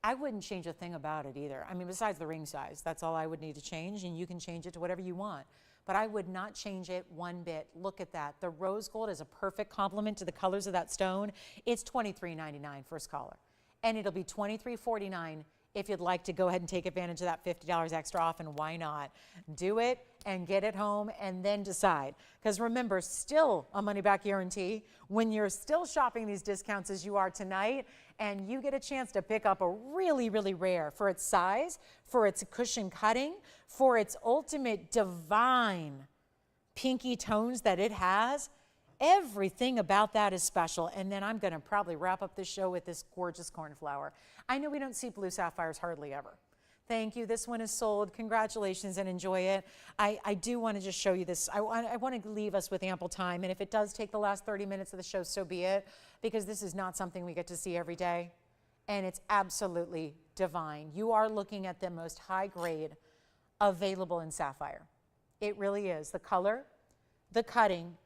I wouldn't change a thing about it either. I mean, besides the ring size, that's all I would need to change, and you can change it to whatever you want. But I would not change it one bit. Look at that. The rose gold is a perfect complement to the colors of that stone. It's $23.99 first caller. And it'll be $23.49 if you'd like to go ahead and take advantage of that $50 extra off, and why not? Do it and get it home and then decide. Because remember, still a money-back guarantee when you're still shopping these discounts as you are tonight, and you get a chance to pick up a really, really rare for its size, for its cushion cutting, for its ultimate divine pinky tones that it has. Everything about that is special. And then I'm going to probably wrap up this show with this gorgeous cornflower. I know we don't see blue sapphires hardly ever. Thank you. This one is sold. Congratulations and enjoy it. I do want to just show you this. I want to leave us with ample time. And if it does take the last 30 minutes of the show, so be it, because this is not something we get to see every day. And it's absolutely divine. You are looking at the most high grade available in sapphire. It really is. The color, the cutting,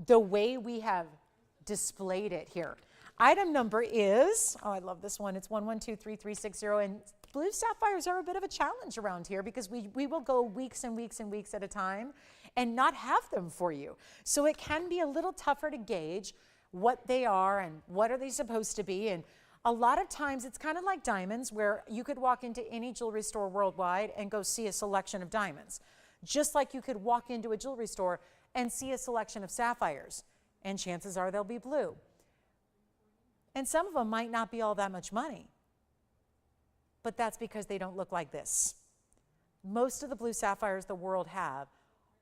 the way we have displayed it here. Item number is, oh, I love this one. It's 1123360. And blue sapphires are a bit of a challenge around here because we will go weeks and weeks and weeks at a time and not have them for you. So it can be a little tougher to gauge what they are and what are they supposed to be. And a lot of times it's kind of like diamonds, where you could walk into any jewelry store worldwide and go see a selection of diamonds. Just like you could walk into a jewelry store and see a selection of sapphires, and chances are they'll be blue. And some of them might not be all that much money, but that's because they don't look like this. Most of the blue sapphires the world have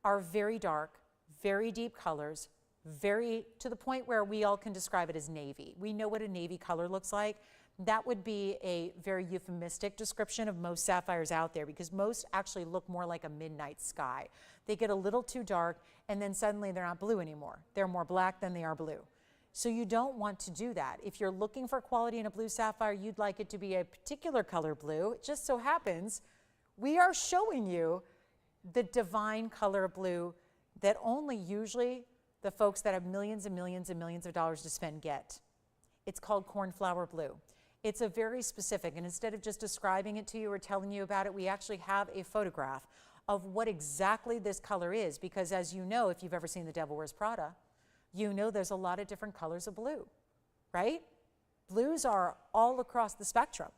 are very dark, very deep colors, very to the point where we all can describe it as navy. We know what a navy color looks like. That would be a very euphemistic description of most sapphires out there, because most actually look more like a midnight sky. They get a little too dark, and then suddenly they're not blue anymore. They're more black than they are blue. So you don't want to do that. If you're looking for quality in a blue sapphire, you'd like it to be a particular color blue. It just so happens we are showing you the divine color blue that only usually the folks that have millions and millions and millions of dollars to spend get. It's called cornflower blue. It's a very specific, and instead of just describing it to you or telling you about it, we actually have a photograph of what exactly this color is, because as you know, if you've ever seen The Devil Wears Prada, you know there's a lot of different colors of blue, right? Blues are all across the spectrum.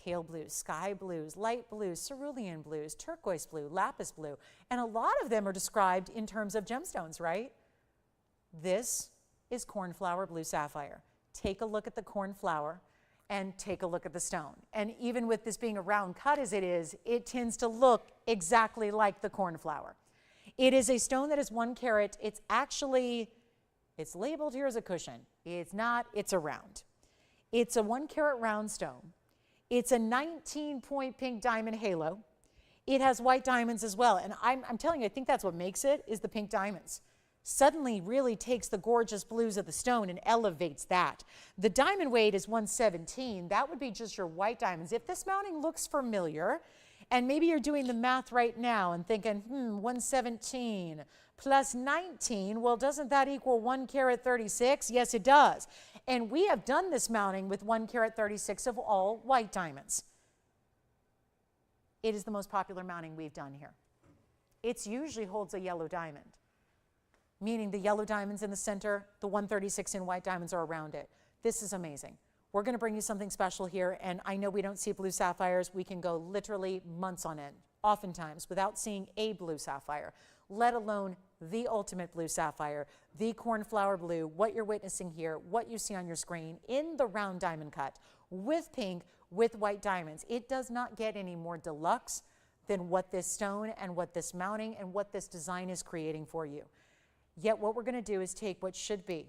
Pale blues, sky blues, light blues, cerulean blues, turquoise blue, lapis blue, and a lot of them are described in terms of gemstones, right? This is cornflower blue sapphire. Take a look at the cornflower and take a look at the stone. And even with this being a round cut as it is, it tends to look exactly like the cornflower. It is a stone that is 1 carat. It's actually, it's labeled here as a cushion. It's not, it's a round. It's a 1 carat round stone. It's a 19-point pink diamond halo. It has white diamonds as well. And I'm telling you, I think that's what makes it, is the pink diamonds. Suddenly really takes the gorgeous blues of the stone and elevates that. The diamond weight is 117. That would be just your white diamonds. If this mounting looks familiar, and maybe you're doing the math right now and thinking, 117 plus 19, well, doesn't that equal 1 carat 36? Yes, it does. And we have done this mounting with 1 carat 36 of all white diamonds. It is the most popular mounting we've done here. It usually holds a yellow diamond, meaning the yellow diamonds in the center, the 136 in white diamonds are around it. This is amazing. We're going to bring you something special here, and I know we don't see blue sapphires. We can go literally months on end, oftentimes, without seeing a blue sapphire, let alone the ultimate blue sapphire, the cornflower blue, what you're witnessing here, what you see on your screen in the round diamond cut with pink, with white diamonds. It does not get any more deluxe than what this stone and what this mounting and what this design is creating for you. Yet what we're going to do is take what should be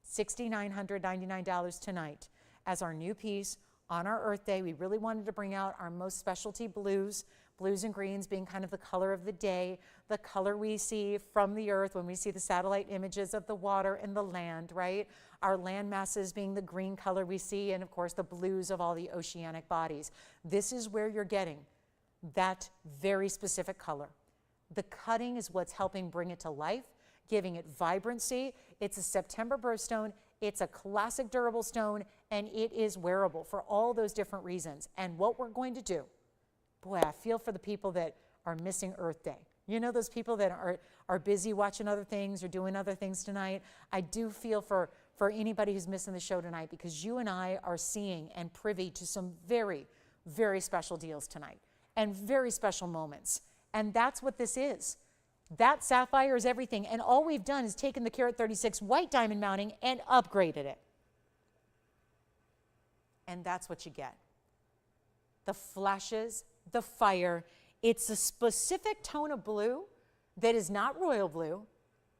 $6,999 tonight as our new piece on our Earth Day. We really wanted to bring out our most specialty blues and greens being kind of the color of the day, the color we see from the Earth when we see the satellite images of the water and the land, right? Our land masses being the green color we see, and of course the blues of all the oceanic bodies. This is where you're getting that very specific color. The cutting is what's helping bring it to life, giving it vibrancy. It's a September birthstone. It's a classic durable stone, and it is wearable for all those different reasons. And what we're going to do, boy, I feel for the people that are missing Earth Day. You know, those people that are busy watching other things or doing other things tonight. I do feel for anybody who's missing the show tonight, because you and I are seeing and privy to some very, very special deals tonight and very special moments. And that's what this is. That sapphire is everything. And all we've done is taken the Carat 36 white diamond mounting and upgraded it. And that's what you get. The flashes, the fire. It's a specific tone of blue that is not royal blue.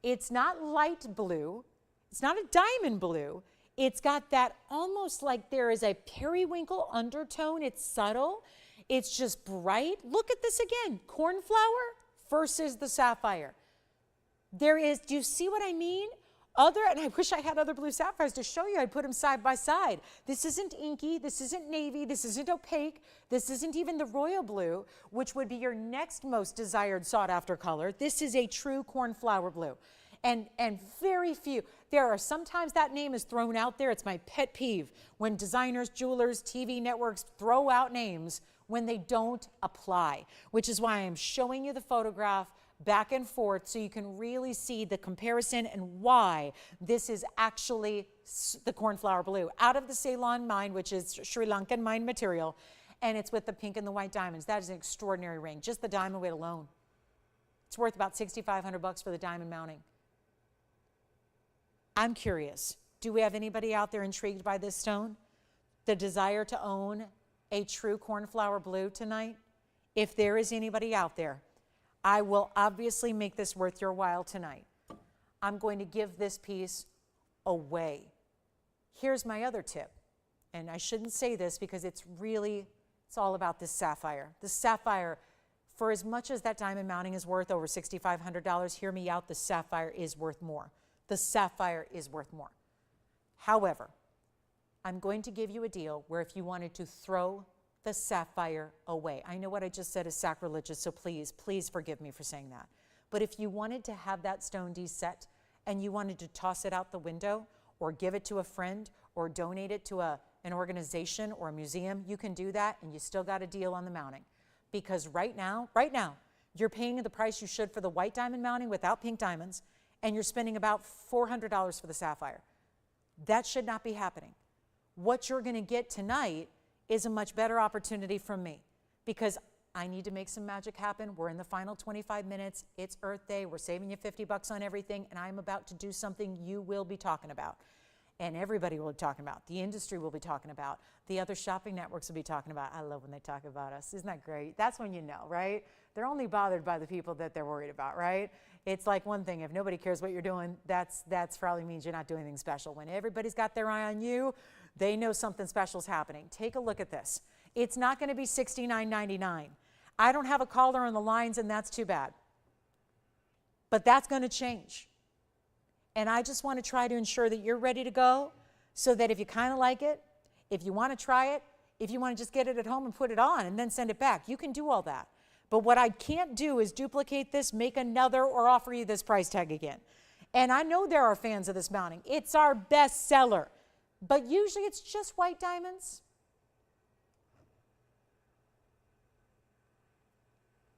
It's not light blue. It's not a diamond blue. It's got that almost like there is a periwinkle undertone. It's subtle. It's just bright. Look at this again. Cornflower versus the sapphire. There is, do you see what I mean? And I wish I had other blue sapphires to show you. I'd put them side by side. This isn't inky. This isn't navy. This isn't opaque. This isn't even the royal blue, which would be your next most desired sought after color. This is a true cornflower blue. And very few, there are sometimes that name is thrown out there. It's my pet peeve when designers, jewelers, TV networks throw out names when they don't apply, which is why I'm showing you the photograph back and forth so you can really see the comparison and why this is actually the cornflower blue out of the Ceylon mine, which is Sri Lankan mine material, and it's with the pink and the white diamonds. That is an extraordinary ring, just the diamond weight alone. It's worth about $6,500 for the diamond mounting. I'm curious, do we have anybody out there intrigued by this stone? The desire to own a true cornflower blue tonight? If there is anybody out there, I will obviously make this worth your while tonight. I'm going to give this piece away. Here's my other tip, and I shouldn't say this because it's all about this sapphire. The sapphire, for as much as that diamond mounting is worth over $6,500, hear me out, the sapphire is worth more. The sapphire is worth more. However, I'm going to give you a deal where if you wanted to throw the sapphire away, I know what I just said is sacrilegious, so please, please forgive me for saying that. But if you wanted to have that stone deset and you wanted to toss it out the window or give it to a friend or donate it to an organization or a museum, you can do that and you still got a deal on the mounting. Because right now, you're paying the price you should for the white diamond mounting without pink diamonds, and you're spending about $400 for the sapphire. That should not be happening. What you're going to get tonight is a much better opportunity from me, because I need to make some magic happen. We're in the final 25 minutes. It's Earth Day. We're saving you $50 on everything, and I'm about to do something you will be talking about, and everybody will be talking about. The industry will be talking about. The other shopping networks will be talking about. I love when they talk about us. Isn't that great? That's when you know, right? They're only bothered by the people that they're worried about, right? It's like one thing, if nobody cares what you're doing, that's probably means you're not doing anything special. When everybody's got their eye on you, they know something special is happening. Take a look at this. It's not going to be $69.99. I don't have a caller on the lines, and that's too bad. But that's going to change. And I just want to try to ensure that you're ready to go, so that if you kind of like it, if you want to try it, if you want to just get it at home and put it on and then send it back, you can do all that. But what I can't do is duplicate this, make another, or offer you this price tag again. And I know there are fans of this mounting. It's our best seller. But usually it's just white diamonds.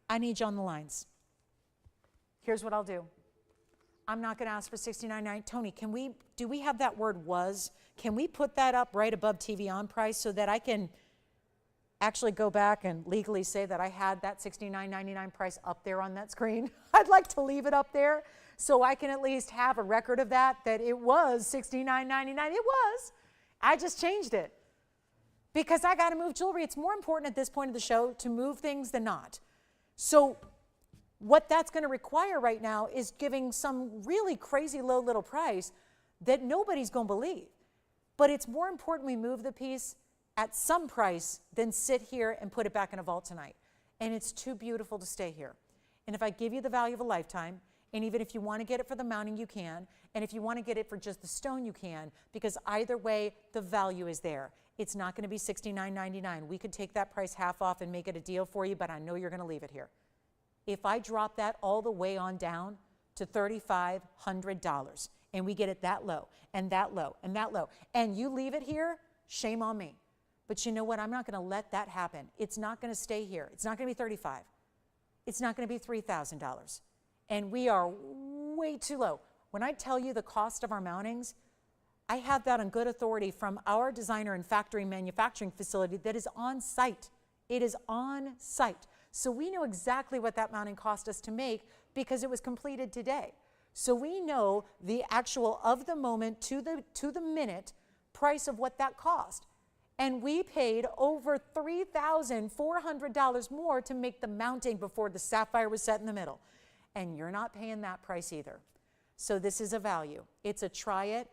I need you on the lines. Here's what I'll do. I'm not going to ask for $69.99. Tony, do we have that word was? Can we put that up right above TVON price so that I can actually go back and legally say that I had that $69.99 price up there on that screen? I'd like to leave it up there so I can at least have a record of that it was $69.99. It was. I just changed it because I got to move jewelry. It's more important at this point of the show to move things than not. So What that's going to require right now is giving some really crazy low little price that nobody's going to believe. But it's more important we move the piece at some price than sit here and put it back in a vault tonight. And it's too beautiful to stay here. And if I give you the value of a lifetime, and even if you want to get it for the mounting, you can. And if you want to get it for just the stone, you can, because either way, the value is there. It's not going to be $69.99. We could take that price half off and make it a deal for you, but I know you're going to leave it here. If I drop that all the way on down to $3,500, and we get it that low, and that low, and that low, and you leave it here, shame on me. But you know what? I'm not going to let that happen. It's not going to stay here. It's not going to be $35,000. It's not going to be $3,000. And we are way too low. When I tell you the cost of our mountings, I have that on good authority from our designer and factory manufacturing facility that is on site. It is on site. So we know exactly what that mounting cost us to make because it was completed today. So we know the actual of the moment to the minute price of what that cost. And we paid over $3,400 more to make the mounting before the sapphire was set in the middle. And you're not paying that price either. So this is a value. It's a try it.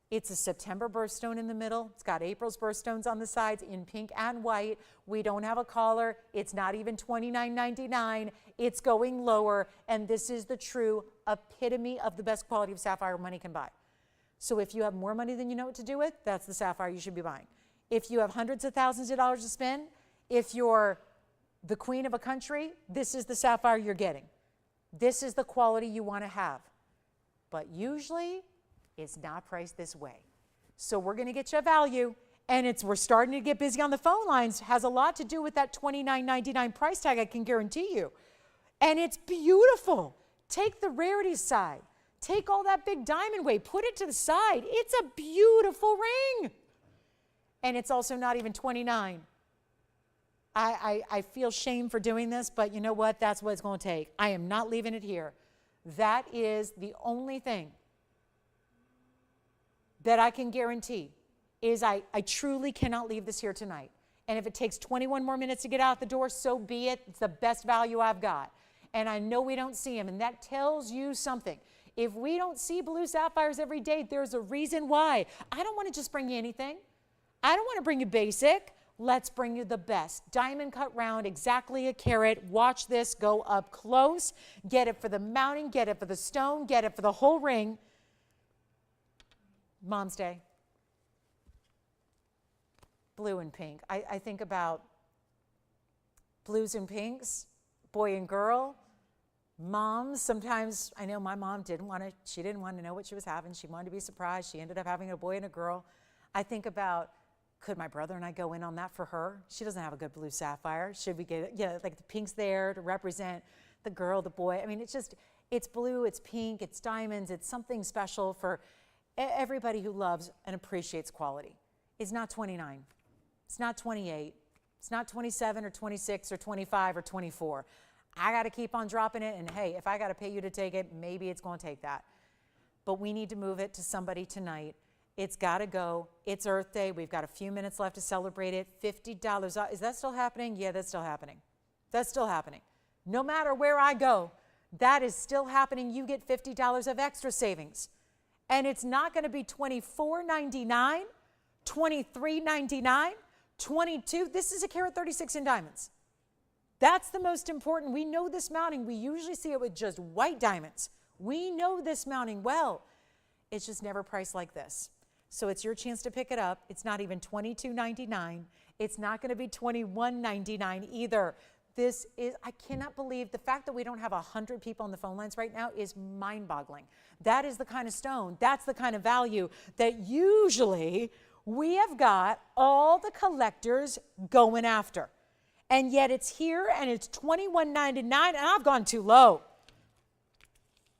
It's a September birthstone in the middle. It's got April's birthstones on the sides in pink and white. We don't have a collar. It's not even $29.99. It's going lower. And this is the true epitome of the best quality of sapphire money can buy. So if you have more money than you know what to do with, that's the sapphire you should be buying. If you have hundreds of thousands of dollars to spend, if you're the queen of a country, this is the sapphire you're getting. This is the quality you want to have. But usually, it's not priced this way. So we're going to get you a value, and we're starting to get busy on the phone lines. It has a lot to do with that $29.99 price tag, I can guarantee you. And it's beautiful. Take the rarity side. Take all that big diamond weight. Put it to the side. It's a beautiful ring. And it's also not even $29. I feel shame for doing this, but you know what? That's what it's going to take. I am not leaving it here. That is the only thing that I can guarantee is I truly cannot leave this here tonight. And if it takes 21 more minutes to get out the door, so be it. It's the best value I've got. And I know we don't see them, and that tells you something. If we don't see blue sapphires every day, there's a reason why. I don't want to just bring you anything. I don't want to bring you basic. Let's bring you the best. Diamond cut round, exactly a carat. Watch this go up close. Get it for the mounting, get it for the stone, get it for the whole ring. Mom's Day. Blue and pink. I think about blues and pinks, boy and girl, moms. Sometimes, I know my mom didn't want to know what she was having. She wanted to be surprised. She ended up having a boy and a girl. I think about, could my brother and I go in on that for her? She doesn't have a good blue sapphire. Should we get it? Like the pink's there to represent the girl, the boy. I mean, it's blue, it's pink, it's diamonds. It's something special for everybody who loves and appreciates quality. It's not 29. It's not 28. It's not 27 or 26 or 25 or 24. I got to keep on dropping it. And hey, if I got to pay you to take it, maybe it's going to take that. But we need to move it to somebody tonight. It's got to go. It's Earth Day. We've got a few minutes left to celebrate it. $50 off. Is that still happening? Yeah, that's still happening. That's still happening. No matter where I go, that is still happening. You get $50 of extra savings. And it's not going to be $24.99, $23.99, $22. This is a carat 36 in diamonds. That's the most important. We know this mounting. We usually see it with just white diamonds. We know this mounting well. It's just never priced like this. So it's your chance to pick it up. It's not even $22.99. It's not going to be $21.99 either. This is, I cannot believe the fact that we don't have 100 people on the phone lines right now is mind-boggling. That is the kind of stone, that's the kind of value that usually we have got all the collectors going after. And yet it's here and it's $21.99 and I've gone too low.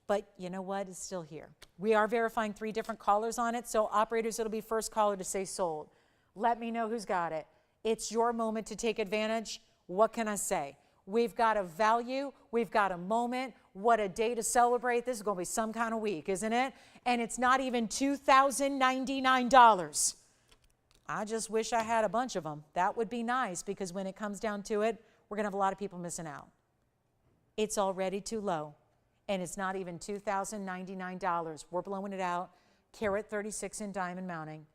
But you know what? It's still here. We are verifying 3 different callers on it. So operators, it'll be first caller to say sold. Let me know who's got it. It's your moment to take advantage. What can I say? We've got a value. We've got a moment. What a day to celebrate. This is going to be some kind of week, isn't it? And it's not even $2,099. I just wish I had a bunch of them. That would be nice because when it comes down to it, we're going to have a lot of people missing out. It's already too low, and it's not even $2,099. We're blowing it out. Carat 36 in diamond mounting.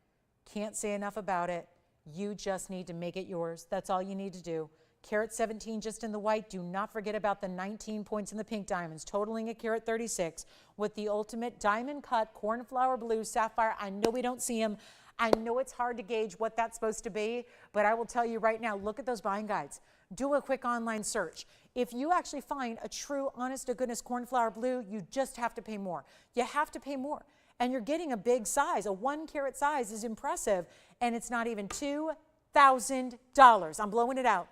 Can't say enough about it. You just need to make it yours. That's all you need to do. Carat 17 just in the white. Do not forget about the 19 points in the pink diamonds, totaling a carat 36 with the ultimate diamond cut cornflower blue sapphire. I know we don't see them. I know it's hard to gauge what that's supposed to be, but I will tell you right now, look at those buying guides. Do a quick online search. If you actually find a true, honest to goodness cornflower blue, you just have to pay more. You have to pay more. And you're getting a big size. A 1 carat size is impressive, and it's not even $2,000. I'm blowing it out.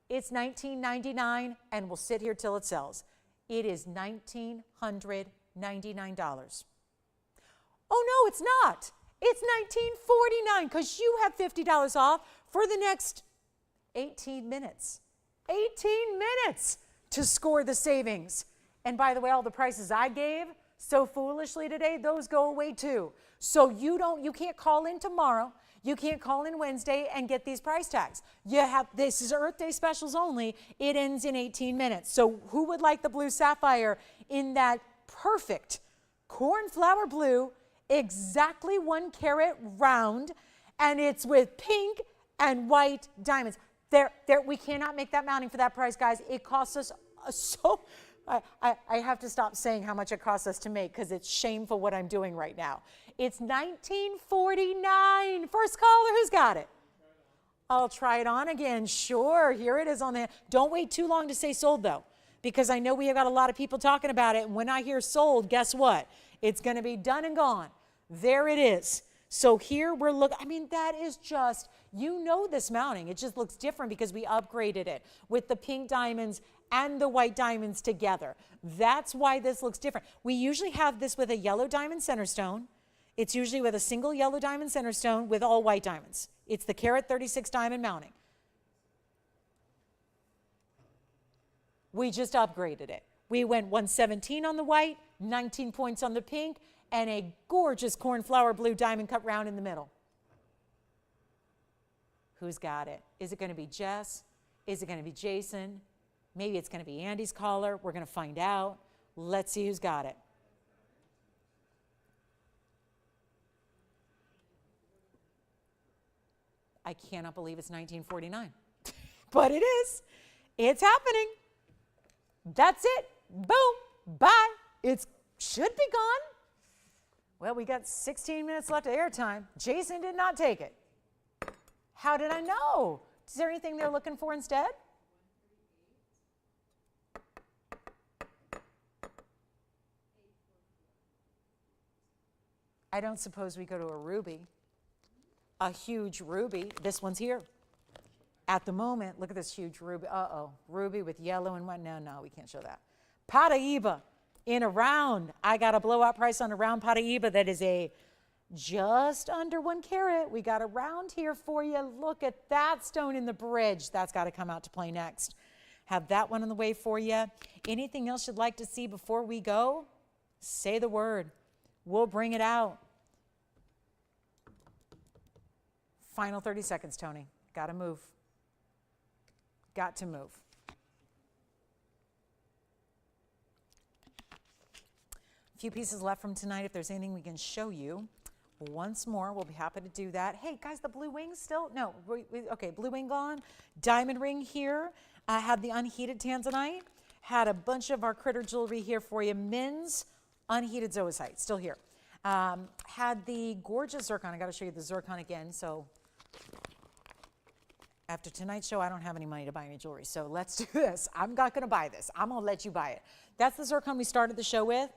It's $1,999, and we'll sit here till it sells. It is $1,999. Oh, no, it's not. It's $1,949 because you have $50 off for the next 18 minutes. 18 minutes to score the savings. And by the way, all the prices I gave so foolishly today, those go away too. So you can't call in tomorrow. You can't call in Wednesday and get these price tags. This is Earth Day specials only. It ends in 18 minutes. So who would like the blue sapphire in that perfect cornflower blue, exactly 1 carat round, and it's with pink and white diamonds. We cannot make that mounting for that price, guys. It costs us so... I have to stop saying how much it costs us to make because it's shameful what I'm doing right now. It's $19.49. First caller, who's got it? I'll try it on again. Sure, here it is on the... Don't wait too long to say sold, though, because I know we have got a lot of people talking about it, and when I hear sold, guess what? It's going to be done and gone. There it is. So here we're looking... I mean, that is just... You know this mounting. It just looks different because we upgraded it with the pink diamonds and the white diamonds together. That's why this looks different. We usually have this with a yellow diamond center stone. It's usually with a single yellow diamond center stone with all white diamonds. It's the carat 36 diamond mounting. We just upgraded it. We went 117 on the white, 19 points on the pink, and a gorgeous cornflower blue diamond cut round in the middle. Who's got it? Is it going to be Jess? Is it going to be Jason? Maybe it's going to be Andy's caller. We're going to find out. Let's see who's got it. I cannot believe it's $19.49. But it is. It's happening. That's it. Boom. Bye. It should be gone. Well, we got 16 minutes left of airtime. Jason did not take it. How did I know? Is there anything they're looking for instead? I don't suppose we go to a ruby, a huge ruby. This one's here. At the moment, look at this huge ruby. Uh-oh, ruby with yellow and white. No, we can't show that. Paraiba in a round. I got a blowout price on a round paraiba that is a just under 1 carat. We got a round here for you. Look at that stone in the bridge. That's got to come out to play next. Have that one on the way for you. Anything else you'd like to see before we go? Say the word. We'll bring it out. Final 30 seconds, Tony. Got to move. Got to move. A few pieces left from tonight. If there's anything we can show you once more, we'll be happy to do that. Hey, guys, the blue wings still? No. Okay, blue wing gone. Diamond ring here. I had the unheated tanzanite. Had a bunch of our critter jewelry here for you. Men's unheated zoicite, still here. Had the gorgeous zircon. I got to show you the zircon again. So after tonight's show, I don't have any money to buy any jewelry. So let's do this. I'm not going to buy this. I'm going to let you buy it. That's the zircon we started the show with.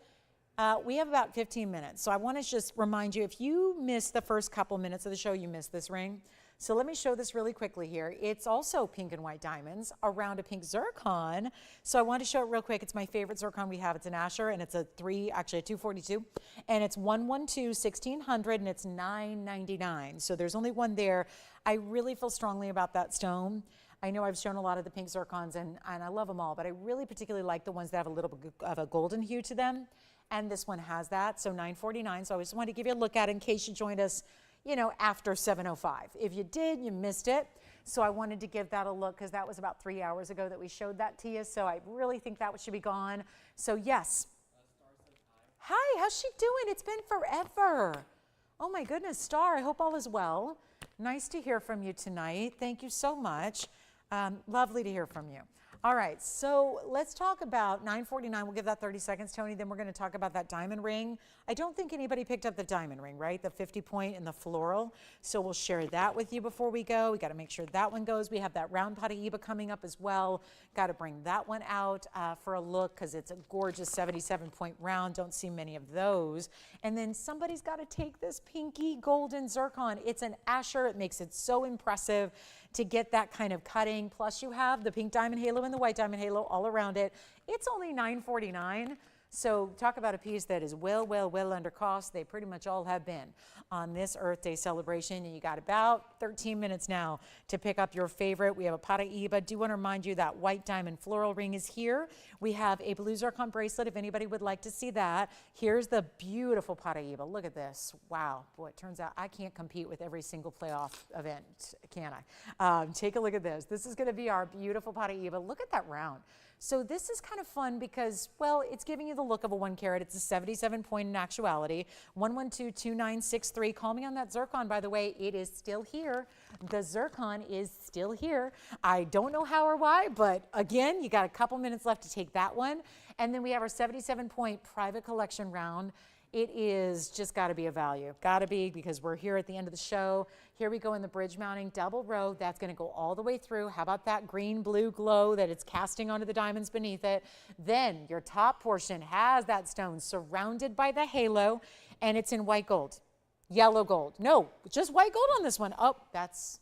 We have about 15 minutes. So I want to just remind you, if you missed the first couple minutes of the show, you missed this ring. So let me show this really quickly here. It's also pink and white diamonds around a pink zircon. So I want to show it real quick. It's my favorite zircon we have. It's an Asher, and it's a 242, and it's 112, 1600, and it's $9.99. So there's only one there. I really feel strongly about that stone. I know I've shown a lot of the pink zircons, and I love them all, but I really particularly like the ones that have a little bit of a golden hue to them. And this one has that, so $9.49. So I just wanted to give you a look at it in case you joined us, you know, after 7:05. If you did, you missed it. So I wanted to give that a look because that was about 3 hours ago that we showed that to you. So I really think that should be gone. So yes. Hi, how's she doing? It's been forever. Oh my goodness, Star, I hope all is well. Nice to hear from you tonight. Thank you so much. Lovely to hear from you. All right, so let's talk about 949. We'll give that 30 seconds, Tony. Then we're going to talk about that diamond ring. I don't think anybody picked up the diamond ring, right? The 50 point and the floral. So we'll share that with you before we go. We got to make sure that one goes. We have that round paraiba coming up as well. Got to bring that one out for a look because it's a gorgeous 77 point round. Don't see many of those. And then somebody's got to take this pinky golden zircon. It's an Asher. It makes it so impressive to get that kind of cutting. Plus you have the pink diamond halo and the white diamond halo all around it. It's only $9.49. So talk about a piece that is well under cost. They pretty much all have been on this Earth Day celebration. And you got about 13 minutes now to pick up your favorite. We have a paraiba. Do want to remind you that white diamond floral ring is here. We have a blue zircon bracelet if anybody would like to see that. Here's the beautiful paraiba. Look at this. Wow. Boy, it turns out I can't compete with every single playoff event, can I? Take a look at this. This is going to be our beautiful paraiba. Look at that round. So this is kind of fun because, well, it's giving you the look of a 1 carat. It's a 77 point in actuality. 1122963. Call me on that zircon, by the way. It is still here. The zircon is still here. I don't know how or why, but again, you got a couple minutes left to take that one. And then we have our 77 point private collection round. It is just got to be a value. Got to be, because we're here at the end of the show. Here we go in the bridge mounting double row. That's going to go all the way through. How about that green blue glow that it's casting onto the diamonds beneath it? Then your top portion has that stone surrounded by the halo, and it's in white gold, yellow gold. No, just white gold on this one. Oh, that's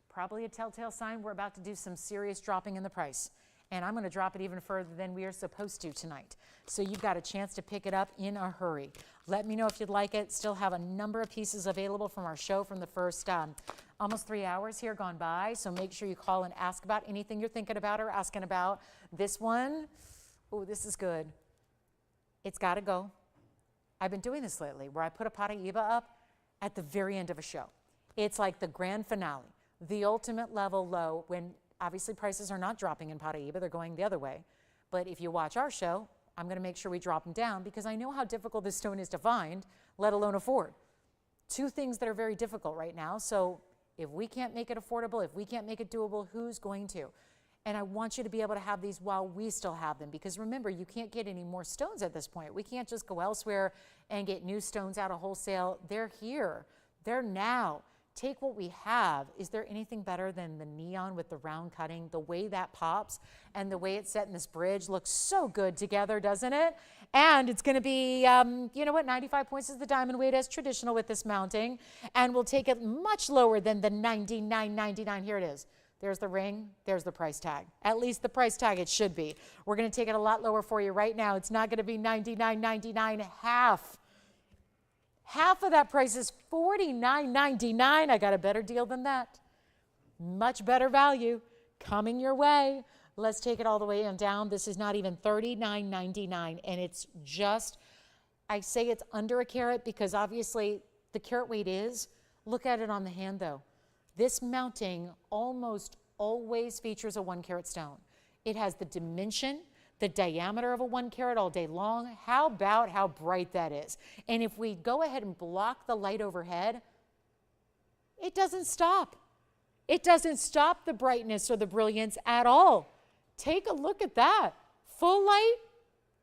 probably a telltale sign we're about to do some serious dropping in the price. And I'm going to drop it even further than we are supposed to tonight. So you've got a chance to pick it up in a hurry. Let me know if you'd like it. Still have a number of pieces available from our show from the first almost 3 hours here gone by. So make sure you call and ask about anything you're thinking about or asking about. This one, oh, this is good. It's got to go. I've been doing this lately where I put a paraiba up at the very end of a show. It's like the grand finale, the ultimate level low when obviously prices are not dropping in paraiba, they're going the other way. But if you watch our show, I'm going to make sure we drop them down because I know how difficult this stone is to find, let alone afford. Two things that are very difficult right now. So if we can't make it affordable, if we can't make it doable, who's going to? And I want you to be able to have these while we still have them, because remember, you can't get any more stones at this point. We can't just go elsewhere and get new stones out of wholesale. They're here. They're now. Take what we have. Is there anything better than the neon with the round cutting? The way that pops and the way it's set in this bridge looks so good together, doesn't it? And it's going to be, you know what, 95 points is the diamond weight as traditional with this mounting. And we'll take it much lower than the $99.99. Here it is. There's the ring. There's the price tag. At least the price tag it should be. We're going to take it a lot lower for you right now. It's not going to be $99.99, half. Half of that price is $49.99. I got a better deal than that. Much better value coming your way. Let's take it all the way on down. This is not even $39.99, and it's just, I say it's under a carat because obviously the carat weight is. Look at it on the hand though. This mounting almost always features a 1 carat stone. It has the dimension, the diameter of a 1 carat all day long. How about how bright that is? And if we go ahead and block the light overhead, it doesn't stop. It doesn't stop the brightness or the brilliance at all. Take a look at that. Full light,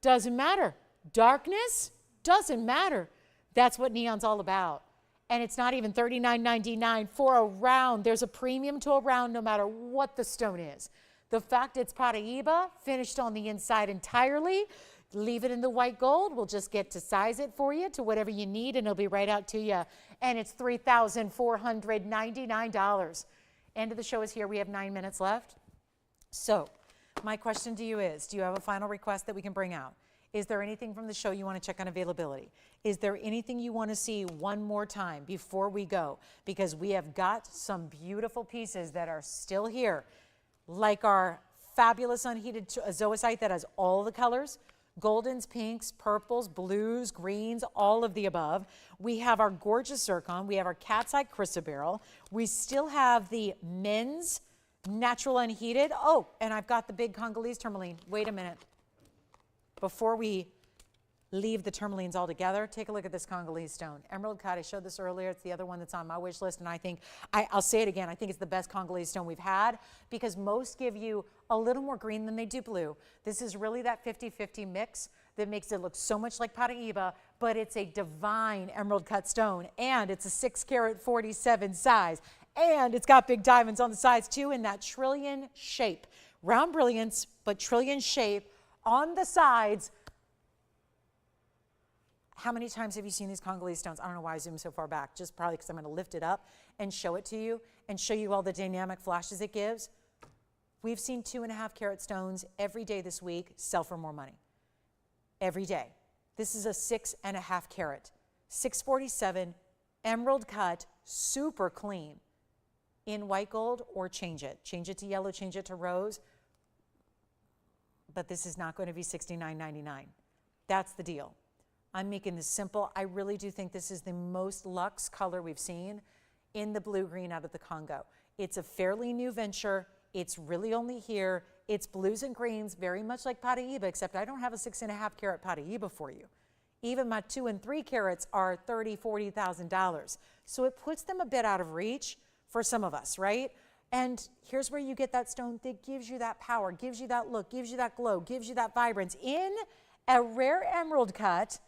doesn't matter. Darkness, doesn't matter. That's what neon's all about. And it's not even $39.99 for a round. There's a premium to a round no matter what the stone is. The fact it's paraiba, finished on the inside entirely, leave it in the white gold. We'll just get to size it for you to whatever you need, and it'll be right out to you. And it's $3,499. End of the show is here. We have 9 minutes left. So my question to you is, do you have a final request that we can bring out? Is there anything from the show you want to check on availability? Is there anything you want to see one more time before we go? Because we have got some beautiful pieces that are still here, like our fabulous unheated zoicite that has all the colors, Goldens, pinks, purples, blues, greens, all of the above. We have our gorgeous zircon. We have our cat's eye chrysoberyl. We still have the men's natural unheated. Oh, and I've got the big Congolese tourmaline. Wait a minute. Before we leave the tourmalines altogether, take a look at this Congolese stone. Emerald cut, I showed this earlier. It's the other one that's on my wish list, and I think, I'll say it again, I think it's the best Congolese stone we've had because most give you a little more green than they do blue. This is really that 50-50 mix that makes it look so much like paraiba, but it's a divine emerald cut stone, and it's a 6 carat 47 size, and it's got big diamonds on the sides too in that trillion shape. Round brilliance, but trillion shape on the sides. How many times have you seen these Congolese stones? I don't know why I zoomed so far back, just probably because I'm going to lift it up and show it to you and show you all the dynamic flashes it gives. We've seen 2.5 carat stones every day this week sell for more money. Every day. This is a 6.5 carat, 647, emerald cut, super clean, in white gold, or change it. Change it to yellow, change it to rose. But this is not going to be $69.99. That's the deal. I'm making this simple. I really do think this is the most luxe color we've seen in the blue-green out of the Congo. It's a fairly new venture. It's really only here. It's blues and greens, very much like paraiba, except I don't have a 6.5 carat paraiba for you. Even my 2 and 3 carats are $30,000, $40,000. So it puts them a bit out of reach for some of us, right? And here's where you get that stone that gives you that power, gives you that look, gives you that glow, gives you that vibrance in a rare emerald cut.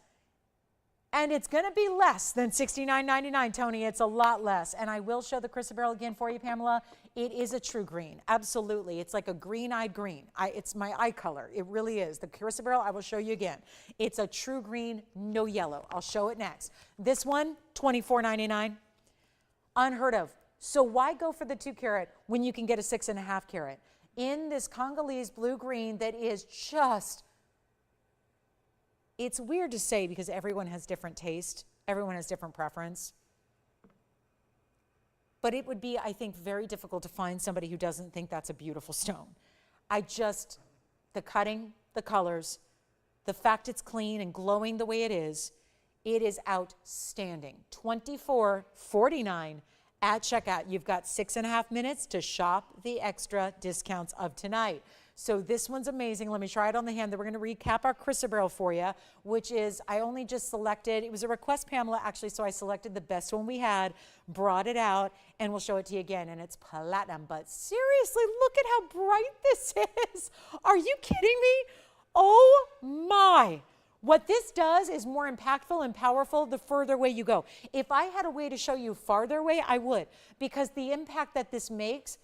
And it's going to be less than $69.99, Tony. It's a lot less. And I will show the chrysoberyl again for you, Pamela. It is a true green. Absolutely. It's like a green-eyed green. It's my eye color. It really is. The chrysoberyl, I will show you again. It's a true green, no yellow. I'll show it next. This one, $24.99. Unheard of. So why go for the 2 carat when you can get a 6.5 carat? In this Congolese blue-green that is just... It's weird to say because everyone has different taste. Everyone has different preference. But it would be, I think, very difficult to find somebody who doesn't think that's a beautiful stone. The cutting, the colors, the fact it's clean and glowing the way it is outstanding. $24.49 at checkout. You've got 6.5 minutes to shop the extra discounts of tonight. So this one's amazing. Let me try it on the hand. Then we're going to recap our chrysoberyl for you, which is, I only just selected, it was a request, Pamela, actually, so I selected the best one we had, brought it out, and we'll show it to you again. And it's platinum. But seriously, look at how bright this is. Are you kidding me? Oh my. What this does is more impactful and powerful the further away you go. If I had a way to show you farther away, I would, because the impact that this makes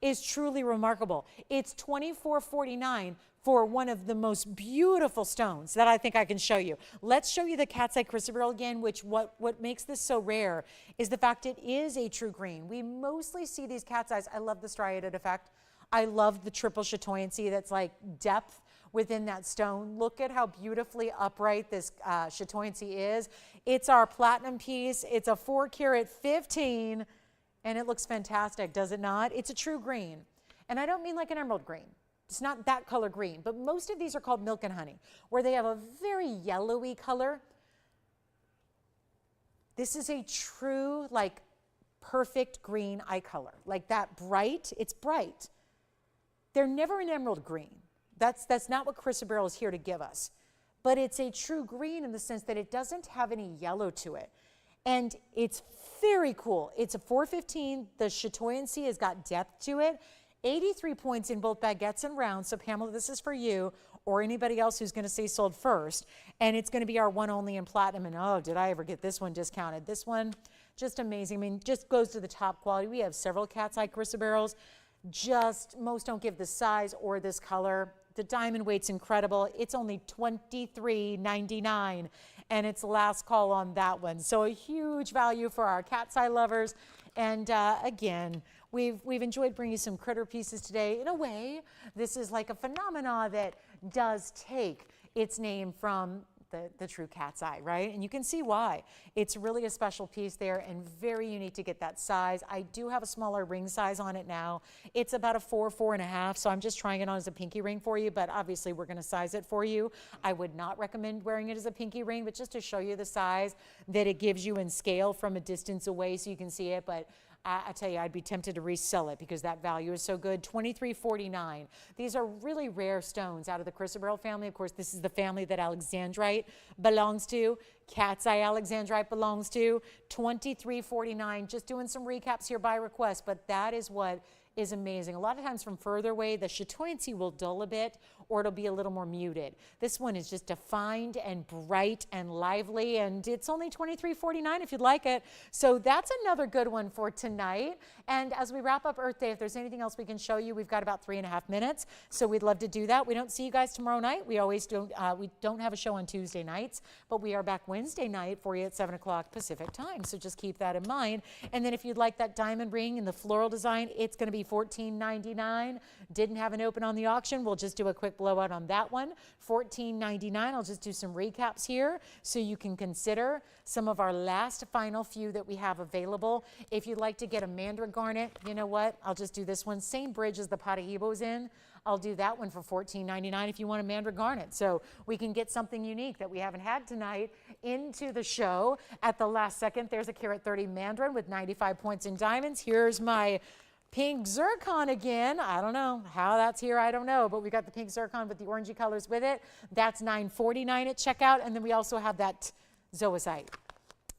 is truly remarkable. It's $24.49 for one of the most beautiful stones that I think I can show you. Let's show you the cat's eye chrysoberyl again, which what makes this so rare is the fact it is a true green. We mostly see these cat's eyes. I love the striated effect. I love the triple chatoyancy that's like depth within that stone. Look at how beautifully upright this chatoyancy is. It's our platinum piece. It's a 4 carat 15. And it looks fantastic, does it not? It's a true green. And I don't mean like an emerald green. It's not that color green, but most of these are called milk and honey, where they have a very yellowy color. This is a true, like, perfect green eye color. Like that bright, it's bright. They're never an emerald green. That's not what chrysoberyl is here to give us. But it's a true green in the sense that it doesn't have any yellow to it. And it's very cool. It's a 415. The chatoyancy has got depth to it. 83 points in both baguettes and rounds. So Pamela, this is for you or anybody else who's going to say sold first. And it's going to be our one only in platinum. And oh, did I ever get this one discounted? This one, just amazing. I mean, just goes to the top quality. We have several cat's eye chrysoberyls. Just, most don't give the size or this color. The diamond weight's incredible. It's only $23.99. And it's last call on that one. So a huge value for our cat's eye lovers. And again, we've enjoyed bringing some critter pieces today. In a way, this is like a phenomena that does take its name from the true cat's eye, right? And you can see why. It's really a special piece there and very unique to get that size. I do have a smaller ring size on it now. It's about a 4, 4.5, so I'm just trying it on as a pinky ring for you, but obviously we're gonna size it for you. I would not recommend wearing it as a pinky ring, but just to show you the size that it gives you in scale from a distance away so you can see it, but I tell you, I'd be tempted to resell it because that value is so good. $23.49. These are really rare stones out of the chrysoberyl family. Of course, this is the family that Alexandrite belongs to. Cat's eye Alexandrite belongs to. $23.49. Just doing some recaps here by request, but that is what is amazing. A lot of times from further away, the chatoyancy will dull a bit or it'll be a little more muted. This one is just defined and bright and lively, and it's only $23.49 if you'd like it. So that's another good one for tonight. And as we wrap up Earth Day, if there's anything else we can show you, we've got about 3.5 minutes. So we'd love to do that. We don't see you guys tomorrow night. We don't have a show on Tuesday nights, but we are back Wednesday night for you at 7 o'clock Pacific time. So just keep that in mind. And then if you'd like that diamond ring in the floral design, it's going to be $14.99. Didn't have an open on the auction. We'll just do a quick blowout on that one. $14.99. I'll just do some recaps here so you can consider some of our last final few that we have available. If you'd like to get a mandarin garnet, you know what? I'll just do this one. Same bridge as the paraiba's in. I'll do that one for $14.99 if you want a mandarin garnet. So we can get something unique that we haven't had tonight into the show at the last second. There's a carat 30 mandarin with 95 points in diamonds. Here's my pink zircon again. I don't know how that's here. I don't know, but we got the pink zircon with the orangey colors with it. That's $9.49 at checkout. And then we also have that zoicite,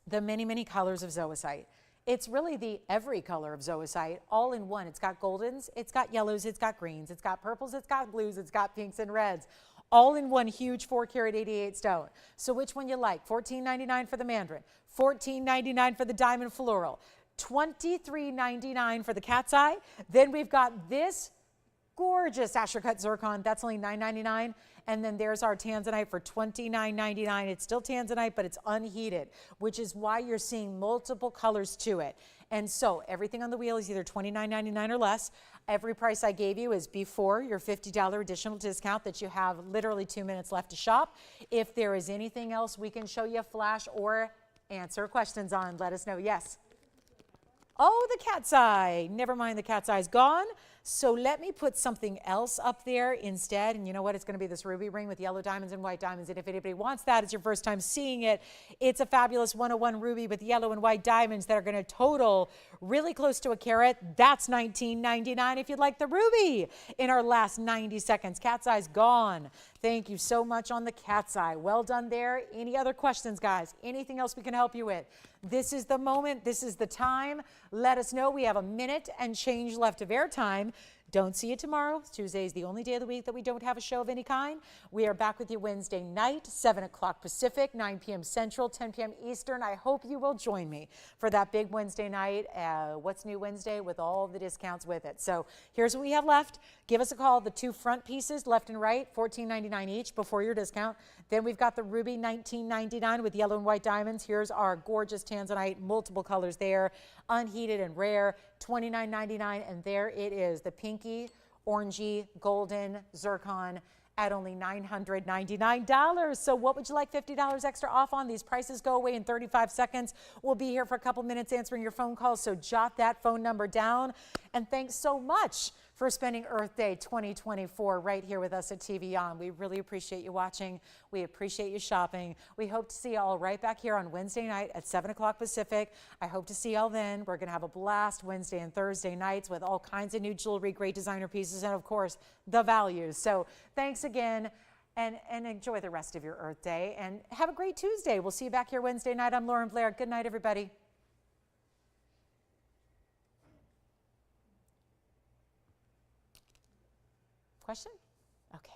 the many, many colors of zoicite. It's really the every color of zoicite all in one. It's got goldens, it's got yellows, it's got greens, it's got purples, it's got blues, it's got pinks and reds, all in one huge 4 carat 88 stone. So which one you like? $14.99 for the mandarin, $14.99 for the diamond floral, $23.99 for the cat's eye. Then we've got this gorgeous Asher cut zircon. That's only $9.99. And then there's our tanzanite for $29.99. It's still tanzanite, but it's unheated, which is why you're seeing multiple colors to it. And so everything on the wheel is either $29.99 or less. Every price I gave you is before your $50 additional discount that you have literally 2 minutes left to shop. If there is anything else we can show you, flash, or answer questions on, let us know. Yes? Oh, the cat's eye. Never mind, the cat's eye's gone. So let me put something else up there instead. And you know what? It's going to be this ruby ring with yellow diamonds and white diamonds. And if anybody wants that, it's your first time seeing it. It's a fabulous 101 ruby with yellow and white diamonds that are going to total really close to a carat. That's $19.99 if you'd like the ruby in our last 90 seconds. Cat's eye's gone. Thank you so much on the cat's eye. Well done there. Any other questions, guys? Anything else we can help you with? This is the moment. This is the time. Let us know. We have a minute and change left of airtime. Don't see you tomorrow. Tuesday is the only day of the week that we don't have a show of any kind. We are back with you Wednesday night, 7 o'clock Pacific, 9 p.m. Central, 10 p.m. Eastern. I hope you will join me for that big Wednesday night. What's New Wednesday with all the discounts with it. So here's what we have left. Give us a call. The 2 front pieces, left and right, $14.99 each before your discount. Then we've got the ruby, $19.99 with yellow and white diamonds. Here's our gorgeous tanzanite, multiple colors there, unheated and rare, $29.99. And there it is, the pinky, orangey, golden zircon at only $999. So what would you like $50 extra off on? These prices go away in 35 seconds. We'll be here for a couple minutes answering your phone calls, so jot that phone number down. And thanks so much for spending Earth Day 2024 right here with us at TVON. We really appreciate you watching. We appreciate you shopping. We hope to see you all right back here on Wednesday night at 7 o'clock Pacific. I hope to see you all then. We're going to have a blast Wednesday and Thursday nights with all kinds of new jewelry, great designer pieces, and of course, the values. So thanks again, and enjoy the rest of your Earth Day. And have a great Tuesday. We'll see you back here Wednesday night. I'm Lauren Blair. Good night, everybody. Question? Okay.